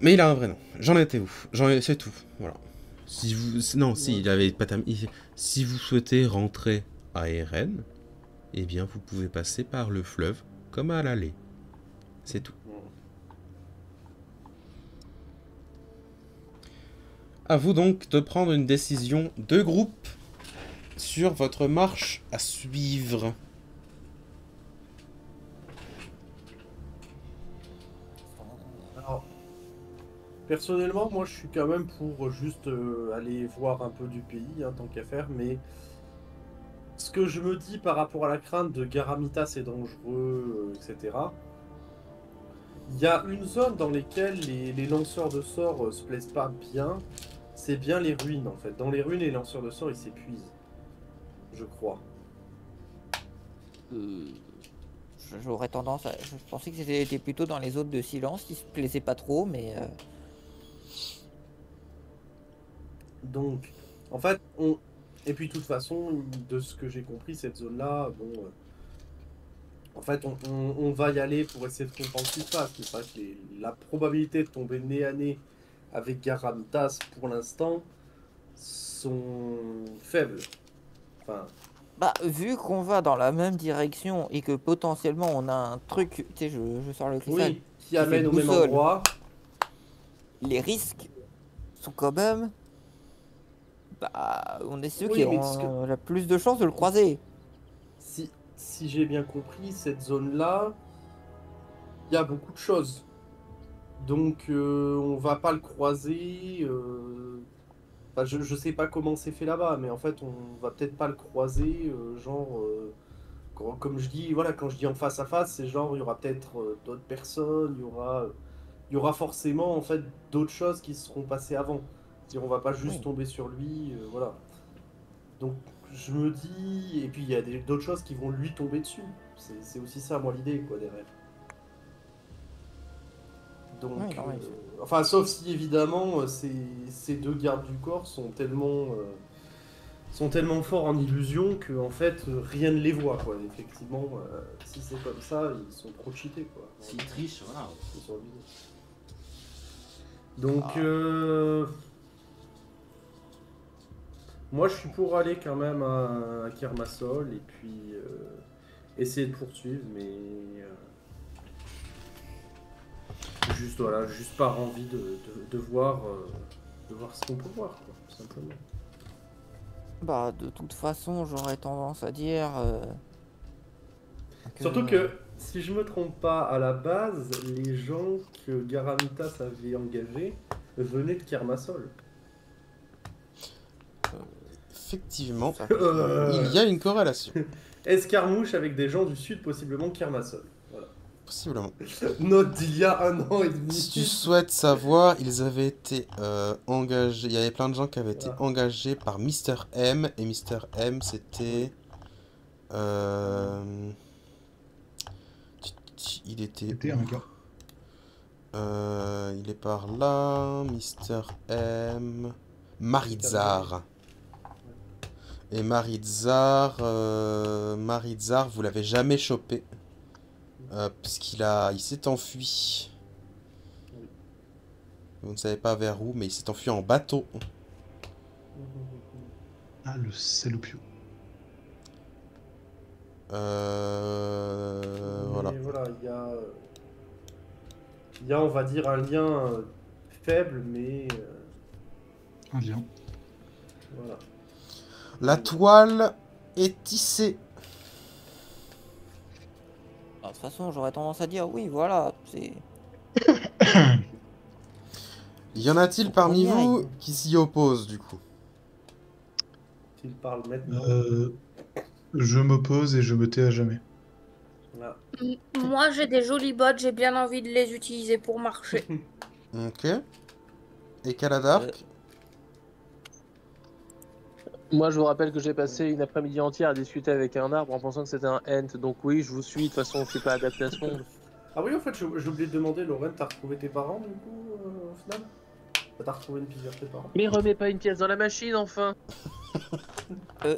Mais il a un vrai nom. J'en étais où? C'est tout. Voilà. Si vous... Non, si, il avait pas terminé. Si vous souhaitez rentrer à Eren, eh bien, vous pouvez passer par le fleuve, comme à l'aller. C'est tout. À vous donc de prendre une décision de groupe sur votre marche à suivre. Alors, personnellement, moi je suis quand même pour juste aller voir un peu du pays, hein, tant qu'à faire, mais ce que je me dis par rapport à la crainte de Garamita c'est dangereux, etc. Il y a une zone dans laquelle les lanceurs de sorts se plaisent pas bien, c'est bien les ruines en fait. Dans les ruines, les lanceurs de sorts ils s'épuisent, je crois. J'aurais tendance à... Je pensais que c'était plutôt dans les zones de silence qui se plaisaient pas trop, mais... Donc, en fait, et puis de toute façon, de ce que j'ai compris, cette zone-là, bon... En fait, on va y aller pour essayer de comprendre ce qui se passe. C'est vrai que la probabilité de tomber nez à nez avec Garamitas, pour l'instant, sont faibles. Enfin... Bah, vu qu'on va dans la même direction et que potentiellement on a un truc, tu sais, je sors le cristal, oui, qui amène au même endroit, les risques sont quand même... Bah, on est ceux qui ont la plus de chances de le croiser. Si j'ai bien compris, cette zone-là, il y a beaucoup de choses. Donc, on va pas le croiser... Enfin, je sais pas comment c'est fait là-bas, mais en fait, on va peut-être pas le croiser, comme je dis, voilà, quand je dis en face à face, c'est genre, il y aura peut-être d'autres personnes, il y aura forcément, en fait, d'autres choses qui se seront passées avant. C'est-à-dire, on va pas juste tomber sur lui, voilà. Donc, je me dis, et puis il y a d'autres choses qui vont lui tomber dessus. C'est aussi ça, moi, l'idée, quoi, derrière. Donc, enfin, sauf si évidemment ces deux gardes du corps sont tellement forts en illusion que en fait rien ne les voit, quoi. Effectivement, si c'est comme ça, ils sont trop cheatés, quoi. S'ils trichent, voilà. Ils sont abusés. Donc, moi je suis pour aller quand même à Kermasol et puis essayer de poursuivre, mais juste voilà, juste par envie de voir ce qu'on peut voir, quoi, tout simplement. Bah, de toute façon, j'aurais tendance à dire... Surtout que, si je me trompe pas, à la base, les gens que Garamitas avait engagés venaient de Kermasol. Effectivement, il y a une corrélation. Escarmouche avec des gens du sud, possiblement de Kermasol. Voilà. Possiblement. Note d'il y a 1 an et demi. Si tu souhaites savoir, ils avaient été engagés. Il y avait plein de gens qui avaient été engagés par Mr. M. Et Mr. M, c'était. Il était. C'était un gars. Il est par là. Mr. M. Maritzar. Et Maritzar, vous l'avez jamais chopé. Puisqu'il s'est enfui. Vous ne savez pas vers où, mais il s'est enfui en bateau. Ah, le salopio. Voilà, il y a, on va dire, un lien faible, mais... Un lien. Voilà. La toile est tissée. De toute façon, j'aurais tendance à dire oui, voilà, c'est... Y en a-t-il parmi vous qui s'y opposent, du coup? S'il parle maintenant. Je m'oppose et je me tais à jamais. Voilà. Moi, j'ai des jolies bottes, j'ai bien envie de les utiliser pour marcher. Ok. Et Caladark? Moi, je vous rappelle que j'ai passé une après-midi entière à discuter avec un arbre en pensant que c'était un ent. Donc oui, je vous suis. De toute façon, je suis pas adapté à ce monde. Ah oui, en fait, j'ai oublié de demander, Lorraine, t'as retrouvé tes parents, du coup, au final? T'as retrouvé une pièce de tes parents? Mais remets pas une pièce dans la machine, enfin.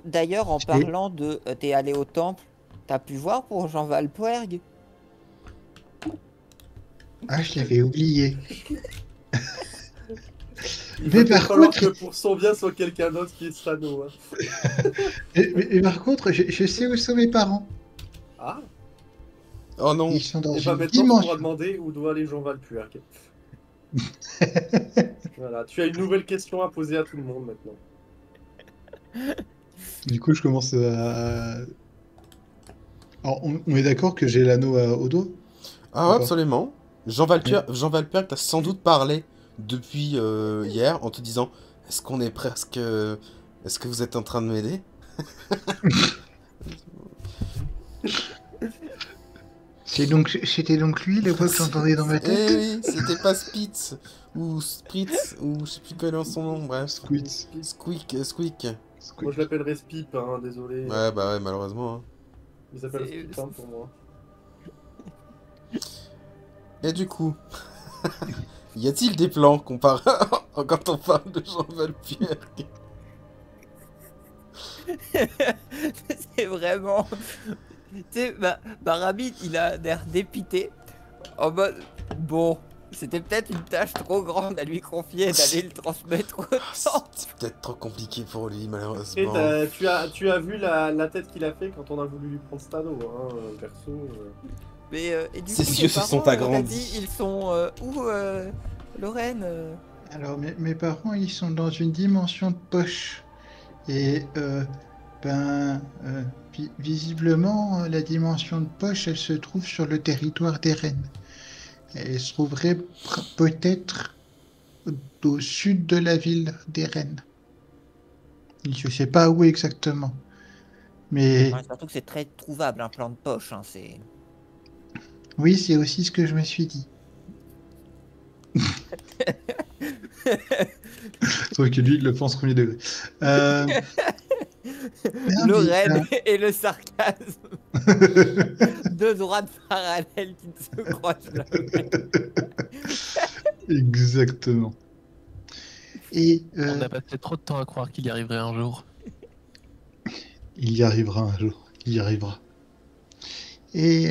D'ailleurs, en parlant de... t'es allé au temple, t'as pu voir pour Jean Valpoergue? Ah, je l'avais oublié. Il va peut-être falloir que pour son bien soit quelqu'un d'autre qui est Slano. Hein. mais par contre, je sais où sont mes parents. Ah. Oh non. Ils sont dans Et bah une maintenant, on dimension. va demander où doit aller Jean Valpuergue. Voilà, tu as une nouvelle question à poser à tout le monde maintenant. Du coup, je commence à... Alors, on est d'accord que j'ai l'anneau au dos? Ah ouais, absolument. Jean Valperg t'a sans doute parlé depuis hier en te disant est-ce qu'on est presque... Est-ce que vous êtes en train de m'aider? C'était donc lui, la voix que j'entendais dans ma tête? Eh oui, c'était pas Spitz ou Spritz ou je sais plus quel est son nom, bref. Squeak. Squeak. Moi je l'appellerais Spip, hein, désolé. Ouais, bah ouais, malheureusement. Hein. Il s'appelle Spip hein, pour moi. Et du coup, y a-t-il des plans quand on parle de Jean Valperg? C'est vraiment... Tu sais, Rabbit, il a l'air dépité. En mode, bon, c'était peut-être une tâche trop grande à lui confier d'aller le transmettre autant. C'est peut-être trop compliqué pour lui, malheureusement. Et tu as vu la tête qu'il a fait quand on a voulu lui prendre Stano, hein, perso. Mais, et du Ses coup, yeux se sont agrandis. Ils sont où, Lorraine Alors, mes parents, ils sont dans une dimension de poche. Et, visiblement, la dimension de poche, elle se trouve sur le territoire d'Eren. Elle se trouverait peut-être au sud de la ville d'Eren. Je sais pas où exactement. Mais ouais, surtout que c'est très trouvable, un plan de poche. Hein, c'est... Oui, c'est aussi ce que je me suis dit. Sauf que lui, il le pense premier degré. Lorraine et le sarcasme. Deux droites parallèles qui ne se croisent jamais. Exactement. Et on a passé trop de temps à croire qu'il y arriverait un jour. Il y arrivera un jour. Il y arrivera. Et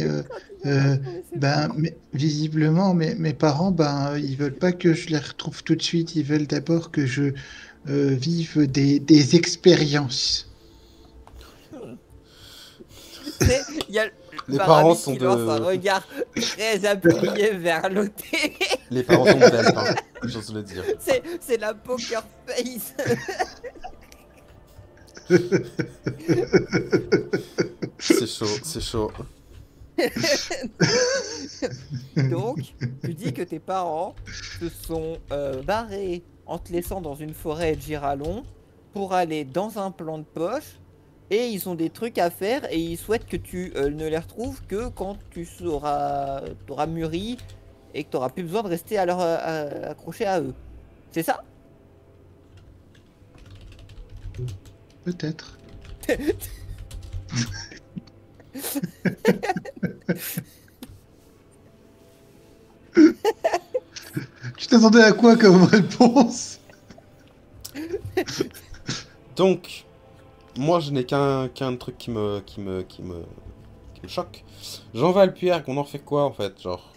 visiblement, mes parents, ils veulent pas que je les retrouve tout de suite. Ils veulent d'abord que je vive des expériences. Il y a les parents sont de... lance un regard très appuyé vers l'autre. Les parents sont belles, hein, j'ose le dire. C'est la poker face. C'est chaud. Donc, tu dis que tes parents se sont barrés en te laissant dans une forêt de giralons pour aller dans un plan de poche. Et ils ont des trucs à faire et ils souhaitent que tu ne les retrouves que quand tu t'auras mûri et que tu n'auras plus besoin de rester accroché à eux. C'est ça? Peut-être. Tu t'attendais à quoi comme réponse? Donc, moi je n'ai qu'un truc qui me choque. Jean Valpuergue, on en fait quoi en fait, genre?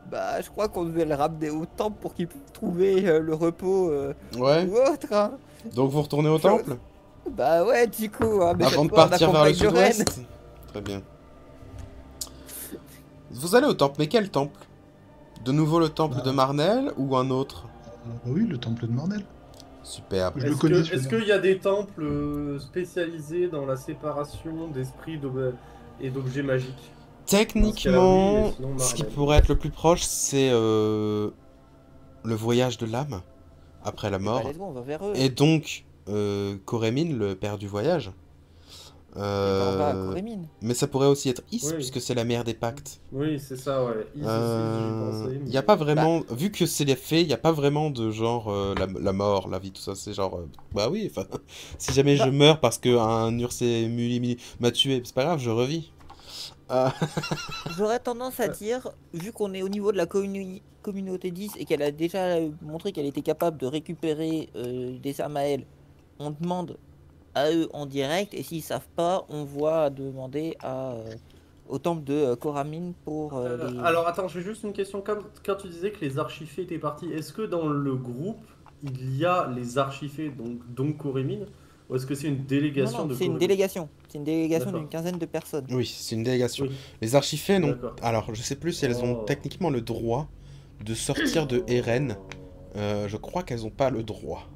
Bah, je crois qu'on devait le ramener au temple pour qu'il puisse trouver le repos ouais. ou autre. Hein. Donc vous retournez au temple? Bah ouais, du coup. Hein, mais avant de partir vers le sud-ouest? Très bien. Vous allez au temple, mais quel temple? De nouveau le temple de Marnel ou un autre? Oui, le temple de Marnel. Superbe. Est-ce qu'il y a des temples spécialisés dans la séparation d'esprits et d'objets magiques? Techniquement, ce qui pourrait être le plus proche, c'est le voyage de l'âme après la mort. Bah, on va vers eux. Et donc, Corémine, le père du voyage. On va à Corémine. Mais ça pourrait aussi être Is, oui. puisque c'est la mère des pactes. Oui, c'est ça, ouais. Is, il n'y a pas vraiment, vu que c'est les fées, il n'y a pas vraiment de genre la mort, la vie, tout ça. C'est genre, bah oui, enfin, si jamais je meurs parce qu'un Ursé m'a tué, c'est pas grave, je revis. J'aurais tendance à dire, vu qu'on est au niveau de la communauté 10 et qu'elle a déjà montré qu'elle était capable de récupérer des Samael, on demande à eux en direct, et s'ils savent pas, on voit demander au temple de Coramine pour Alors attends, j'ai juste une question. Quand tu disais que les archifés étaient partis, est-ce que dans le groupe, il y a les archifés, donc Korimine, ou est-ce que c'est une délégation Non, de c'est une Korimine? délégation. C'est une délégation D'accord. d'une quinzaine de personnes. Oui, c'est une délégation. Oui. Les archifés, non. D'accord. Alors, je sais plus si elles ont Oh. techniquement le droit de sortir de Eren. Je crois qu'elles n'ont pas le droit.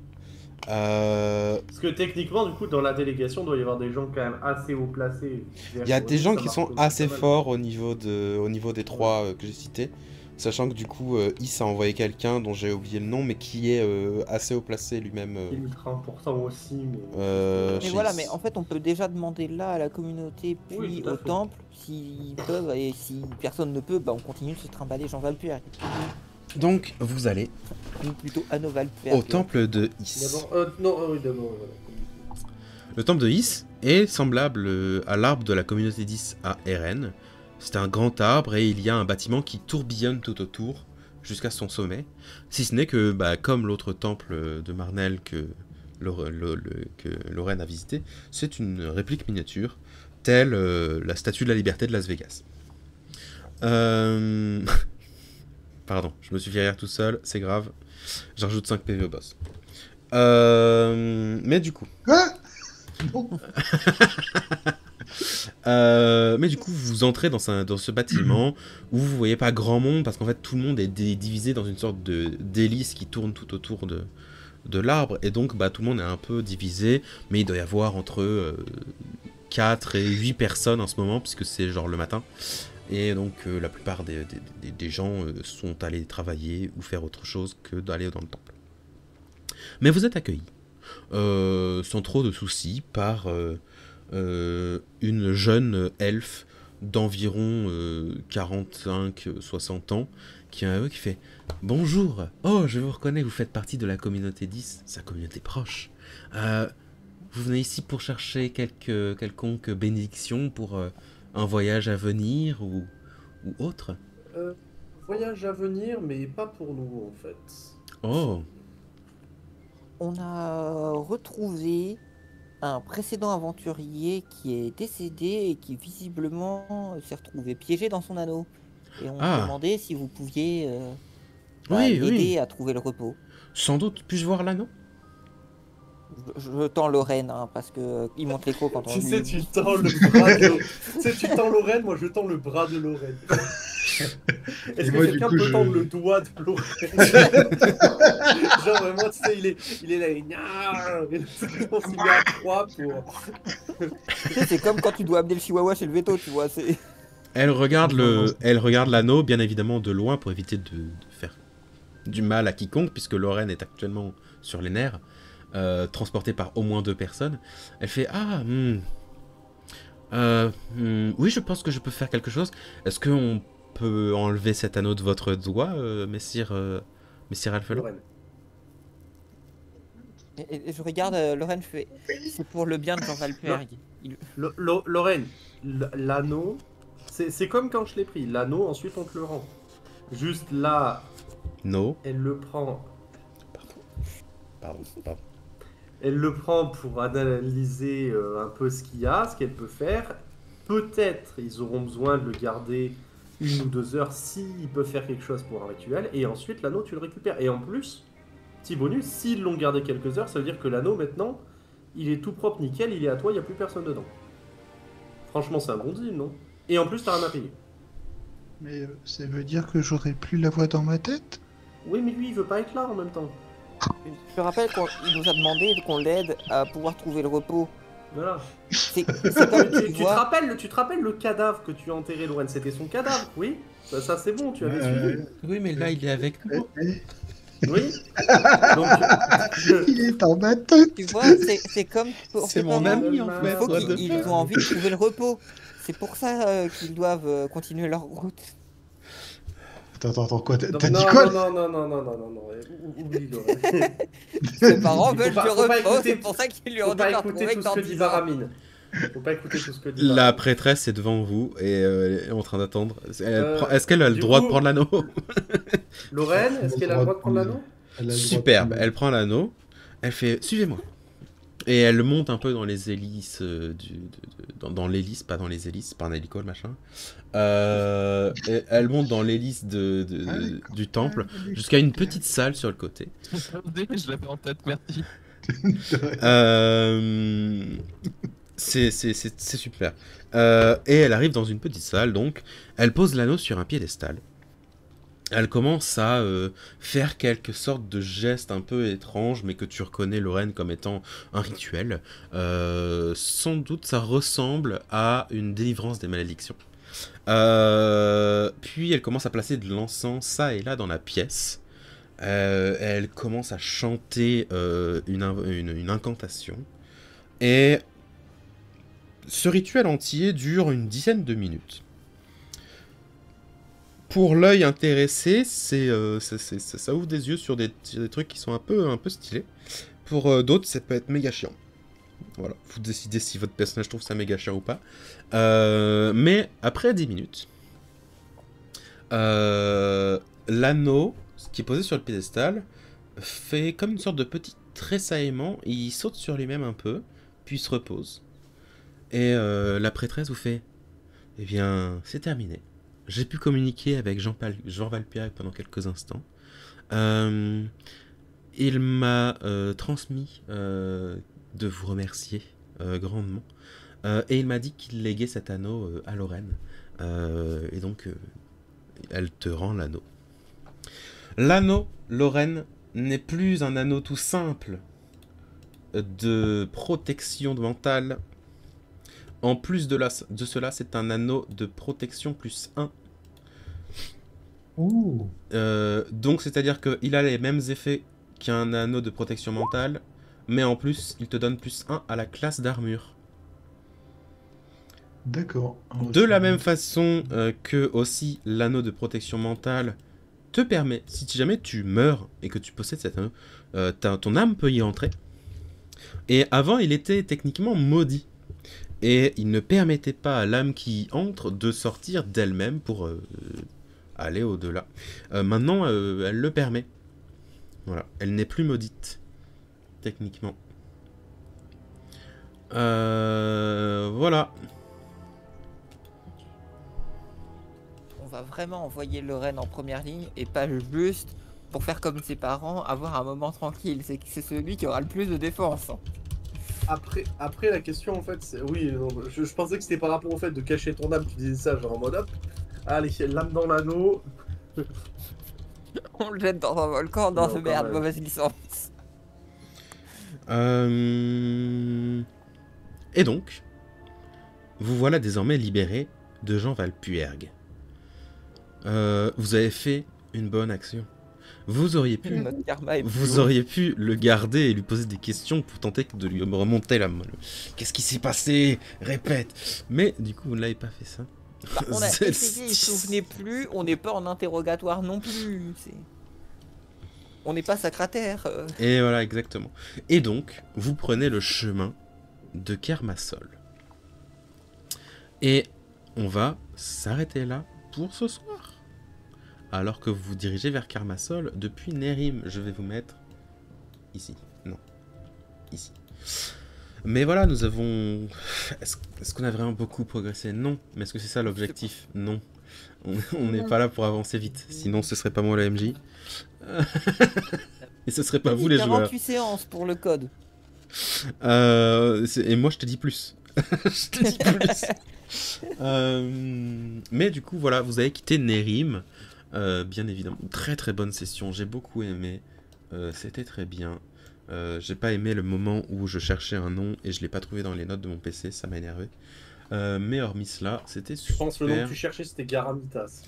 Parce que techniquement, du coup, dans la délégation, il doit y avoir des gens quand même assez haut placés. Il y a des gens Ça qui marche sont aussi assez pas mal. forts au niveau des trois que j'ai cités. Sachant que du coup, Is a envoyé quelqu'un dont j'ai oublié le nom, mais qui est assez haut placé lui-même. Il est ultra important aussi, mais... Mais chez voilà, Is. mais en fait, on peut déjà demander là à la communauté, puis Oui, tout à au fait. temple, s'ils peuvent, et si personne ne peut, bah on continue de se trimballer Jean Valpierre. Donc, vous allez Ou plutôt Anno Valpierre. au temple de Is. D'abord, non, oui, d'abord, voilà. Le temple de Is est semblable à l'arbre de la communauté d'Is à Eren. C'est un grand arbre et il y a un bâtiment qui tourbillonne tout autour jusqu'à son sommet. Si ce n'est que, comme l'autre temple de Marnel que Lorraine a visité, c'est une réplique miniature, telle la Statue de la Liberté de Las Vegas. Pardon, je me suis fait rire tout seul, c'est grave. J'ajoute 5 PV au boss. Mais du coup... Quoi? Bon. Mais du coup, vous entrez dans ce bâtiment où vous voyez pas grand monde parce qu'en fait tout le monde est divisé dans une sorte d'hélice qui tourne tout autour de l'arbre et donc tout le monde est un peu divisé, mais il doit y avoir entre 4 et 8 personnes en ce moment puisque c'est genre le matin et donc la plupart des gens sont allés travailler ou faire autre chose que d'aller dans le temple. Mais vous êtes accueillis sans trop de soucis par une jeune elfe d'environ 45-60 ans qui fait « Bonjour, oh je vous reconnais, vous faites partie de la communauté 10, sa communauté proche. Vous venez ici pour chercher quelconque bénédiction pour un voyage à venir ou autre ?» Voyage à venir, mais pas pour nous, en fait. Oh, On a retrouvé un précédent aventurier qui est décédé et qui visiblement s'est retrouvé piégé dans son anneau. Et on Ah. demandait si vous pouviez Oui, l'aider oui. à trouver le repos. Sans doute, puis-je voir l'anneau? Je tends Lorraine, hein, parce que il monte l'écho quand on Tu lui- sais, tu tends le bras de... tu sais, tu tends Lorraine, moi je tends le bras de Lorraine. Est-ce Et que moi, du quelqu'un coup, peut je- tendre le doigt de Lorraine? Genre vraiment, tu sais, il est là, et on s'y met à 3 pour... Tu sais, c'est comme quand tu dois amener le chihuahua chez le veto, tu vois. C'est... Elle regarde l'anneau, bien évidemment, de loin pour éviter de faire du mal à quiconque, puisque Lorraine est actuellement sur les nerfs, transportée par au moins 2 personnes. Elle fait « Ah, oui, je pense que je peux faire quelque chose. Est-ce qu'on peut enlever cet anneau de votre doigt, messire Alphelon ?» Lorraine. Et je regarde Lorraine, je fais. C'est pour le bien de Jean Valpierre. Lorraine, l'anneau, c'est comme quand je l'ai pris. L'anneau, ensuite on te le rend. Juste là, No. elle le prend. Pardon. Elle le prend pour analyser un peu ce qu'il y a, ce qu'elle peut faire. Peut-être ils auront besoin de le garder 1 ou 2 heures s'ils peuvent faire quelque chose pour un rituel. Et ensuite l'anneau tu le récupères. Et en plus, petit bonus, s'ils l'ont gardé quelques heures, ça veut dire que l'anneau maintenant, il est tout propre, nickel, il est à toi, il n'y a plus personne dedans. Franchement c'est un bon deal, non? Et en plus t'as rien à payer. Mais ça veut dire que j'aurai plus la voix dans ma tête? Oui mais lui il veut pas être là en même temps. Je te rappelle qu'il nous a demandé qu'on l'aide à pouvoir trouver le repos. Voilà. C'est comme Tu tu te vois. rappelles le cadavre que tu as enterré, Lorraine? C'était son cadavre, oui? Ça c'est bon, tu avais suivi. Oui, mais là, il est avec nous. Oui. Donc, Il est dans ma tête! Tu vois, c'est comme. pour C'est tes mon parents. ami, en Il Il fait. faut what the qu'ils fuck. ont envie de trouver le repos. C'est pour ça qu'ils doivent continuer leur route. Attends, quoi? T'as non, dit non, quoi? non. Oublie, Lorraine. Ses parents Faut veulent pas- du faut pas repos, écouter- c'est pour ça qu'ils lui ont Faut dit pas de leur écouter trouver tout que ce dans que dit 10 ans. Varamine. Faut pas écouter tout ce que dit La Varamine. prêtresse est devant vous et elle est en train d'attendre. Est-ce qu'elle a le du droit de coup- prendre l'anneau? Lorraine, est-ce qu'elle a le droit de prendre l'anneau? Elle a le droit de Superbe, prendre- elle prend l'anneau, elle fait « Suivez-moi ». Et elle monte un peu dans les hélices, dans l'hélice, pas dans les hélices, pas un hélico le machin. Et elle monte dans l'hélice du temple jusqu'à une petite salle sur le côté. Je l'avais en tête, merci. C'est super. Et elle arrive dans une petite salle, donc elle pose l'anneau sur un piédestal. Elle commence à faire quelques sortes de gestes un peu étranges, mais que tu reconnais, Lorraine, comme étant un rituel. Sans doute, ça ressemble à une délivrance des malédictions. Puis elle commence à placer de l'encens ça et là dans la pièce. Elle commence à chanter une incantation. Et ce rituel entier dure une dizaine de minutes. Pour l'œil intéressé, ça ouvre des yeux sur des trucs qui sont un peu stylés. Pour d'autres, ça peut être méga chiant. Voilà, vous décidez si votre personnage trouve ça méga chiant ou pas. Mais après 10 minutes, l'anneau, qui est posé sur le piédestal, fait comme une sorte de petit tressaillement. Il saute sur lui-même un peu, puis se repose. Et la prêtresse vous fait: eh bien, c'est terminé. J'ai pu communiquer avec Jean Valpierre pendant quelques instants. Il m'a transmis de vous remercier grandement. Et il m'a dit qu'il léguait cet anneau à Lorraine. Et donc, elle te rend l'anneau. L'anneau, Lorraine, n'est plus un anneau tout simple de protection mentale. En plus de cela, c'est un anneau de protection plus 1. Donc, c'est-à-dire qu'il a les mêmes effets qu'un anneau de protection mentale, mais en plus, il te donne plus 1 à la classe d'armure. D'accord. De la même façon que aussi l'anneau de protection mentale te permet, si jamais tu meurs et que tu possèdes cet anneau, ton âme peut y entrer. Et avant, il était techniquement maudit. Et il ne permettait pas à l'âme qui y entre de sortir d'elle-même pour aller au-delà. Maintenant, elle le permet. Voilà, elle n'est plus maudite, techniquement. Voilà. On va vraiment envoyer Lorraine en première ligne et pas juste pour faire comme ses parents, avoir un moment tranquille. C'est celui qui aura le plus de défense. Après la question en fait, oui, non, je pensais que c'était par rapport au fait de cacher ton âme, tu disais ça genre en mode hop, allez, l'âme dans l'anneau. On le jette dans un volcan, dans ce merde, mauvaise licence. Et donc, vous voilà désormais libéré de Jean Valpierre. Vous avez fait une bonne action. Vous auriez pu le garder et lui poser des questions pour tenter de lui remonter la molle. Qu'est-ce qui s'est passé? Répète. Mais du coup, vous ne l'avez pas fait ça. Bah, on a essayé, il se souvenait plus, on n'est pas en interrogatoire non plus. On n'est pas sacrataire. Et voilà, exactement. Et donc, vous prenez le chemin de Kermassol. Et on va s'arrêter là pour ce soir. Alors que vous vous dirigez vers Kermassol depuis Nérim. Je vais vous mettre ici. Non. Ici. Mais voilà, nous avons... Est-ce qu'on a vraiment beaucoup progressé? Non. Mais est-ce que c'est ça l'objectif? Non. On n'est pas là pour avancer vite. Sinon, ce serait pas moi le MJ. Et ce serait pas vous les joueurs. 48 séances pour le code. Et moi, je te dis plus. Je te dis plus. Mais du coup, voilà, vous avez quitté Nérim. Bien évidemment, très très bonne session, j'ai beaucoup aimé, c'était très bien. J'ai pas aimé le moment où je cherchais un nom et je l'ai pas trouvé dans les notes de mon PC, ça m'a énervé. Mais hormis cela, c'était super. Je pense que le nom que tu cherchais c'était Garamitas.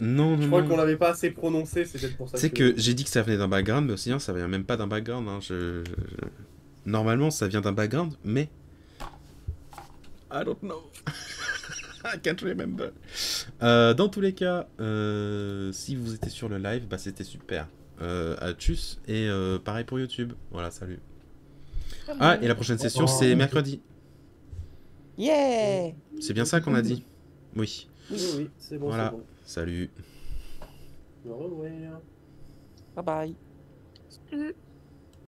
Non, je crois qu'on l'avait pas assez prononcé, c'est peut-être pour ça. C'est que j'ai dit que ça venait d'un background, mais aussi ça vient même pas d'un background. Hein. Normalement, ça vient d'un background, mais I don't know. I can't remember. Dans tous les cas, si vous étiez sur le live, bah c'était super. À tchuss, et pareil pour YouTube. Voilà, salut. Ah, et la prochaine session, c'est mercredi. Yeah! C'est bien ça qu'on a dit? Oui. Oui, c'est bon. Voilà, c'est bon. salut. Au revoir. Bye bye. Salut.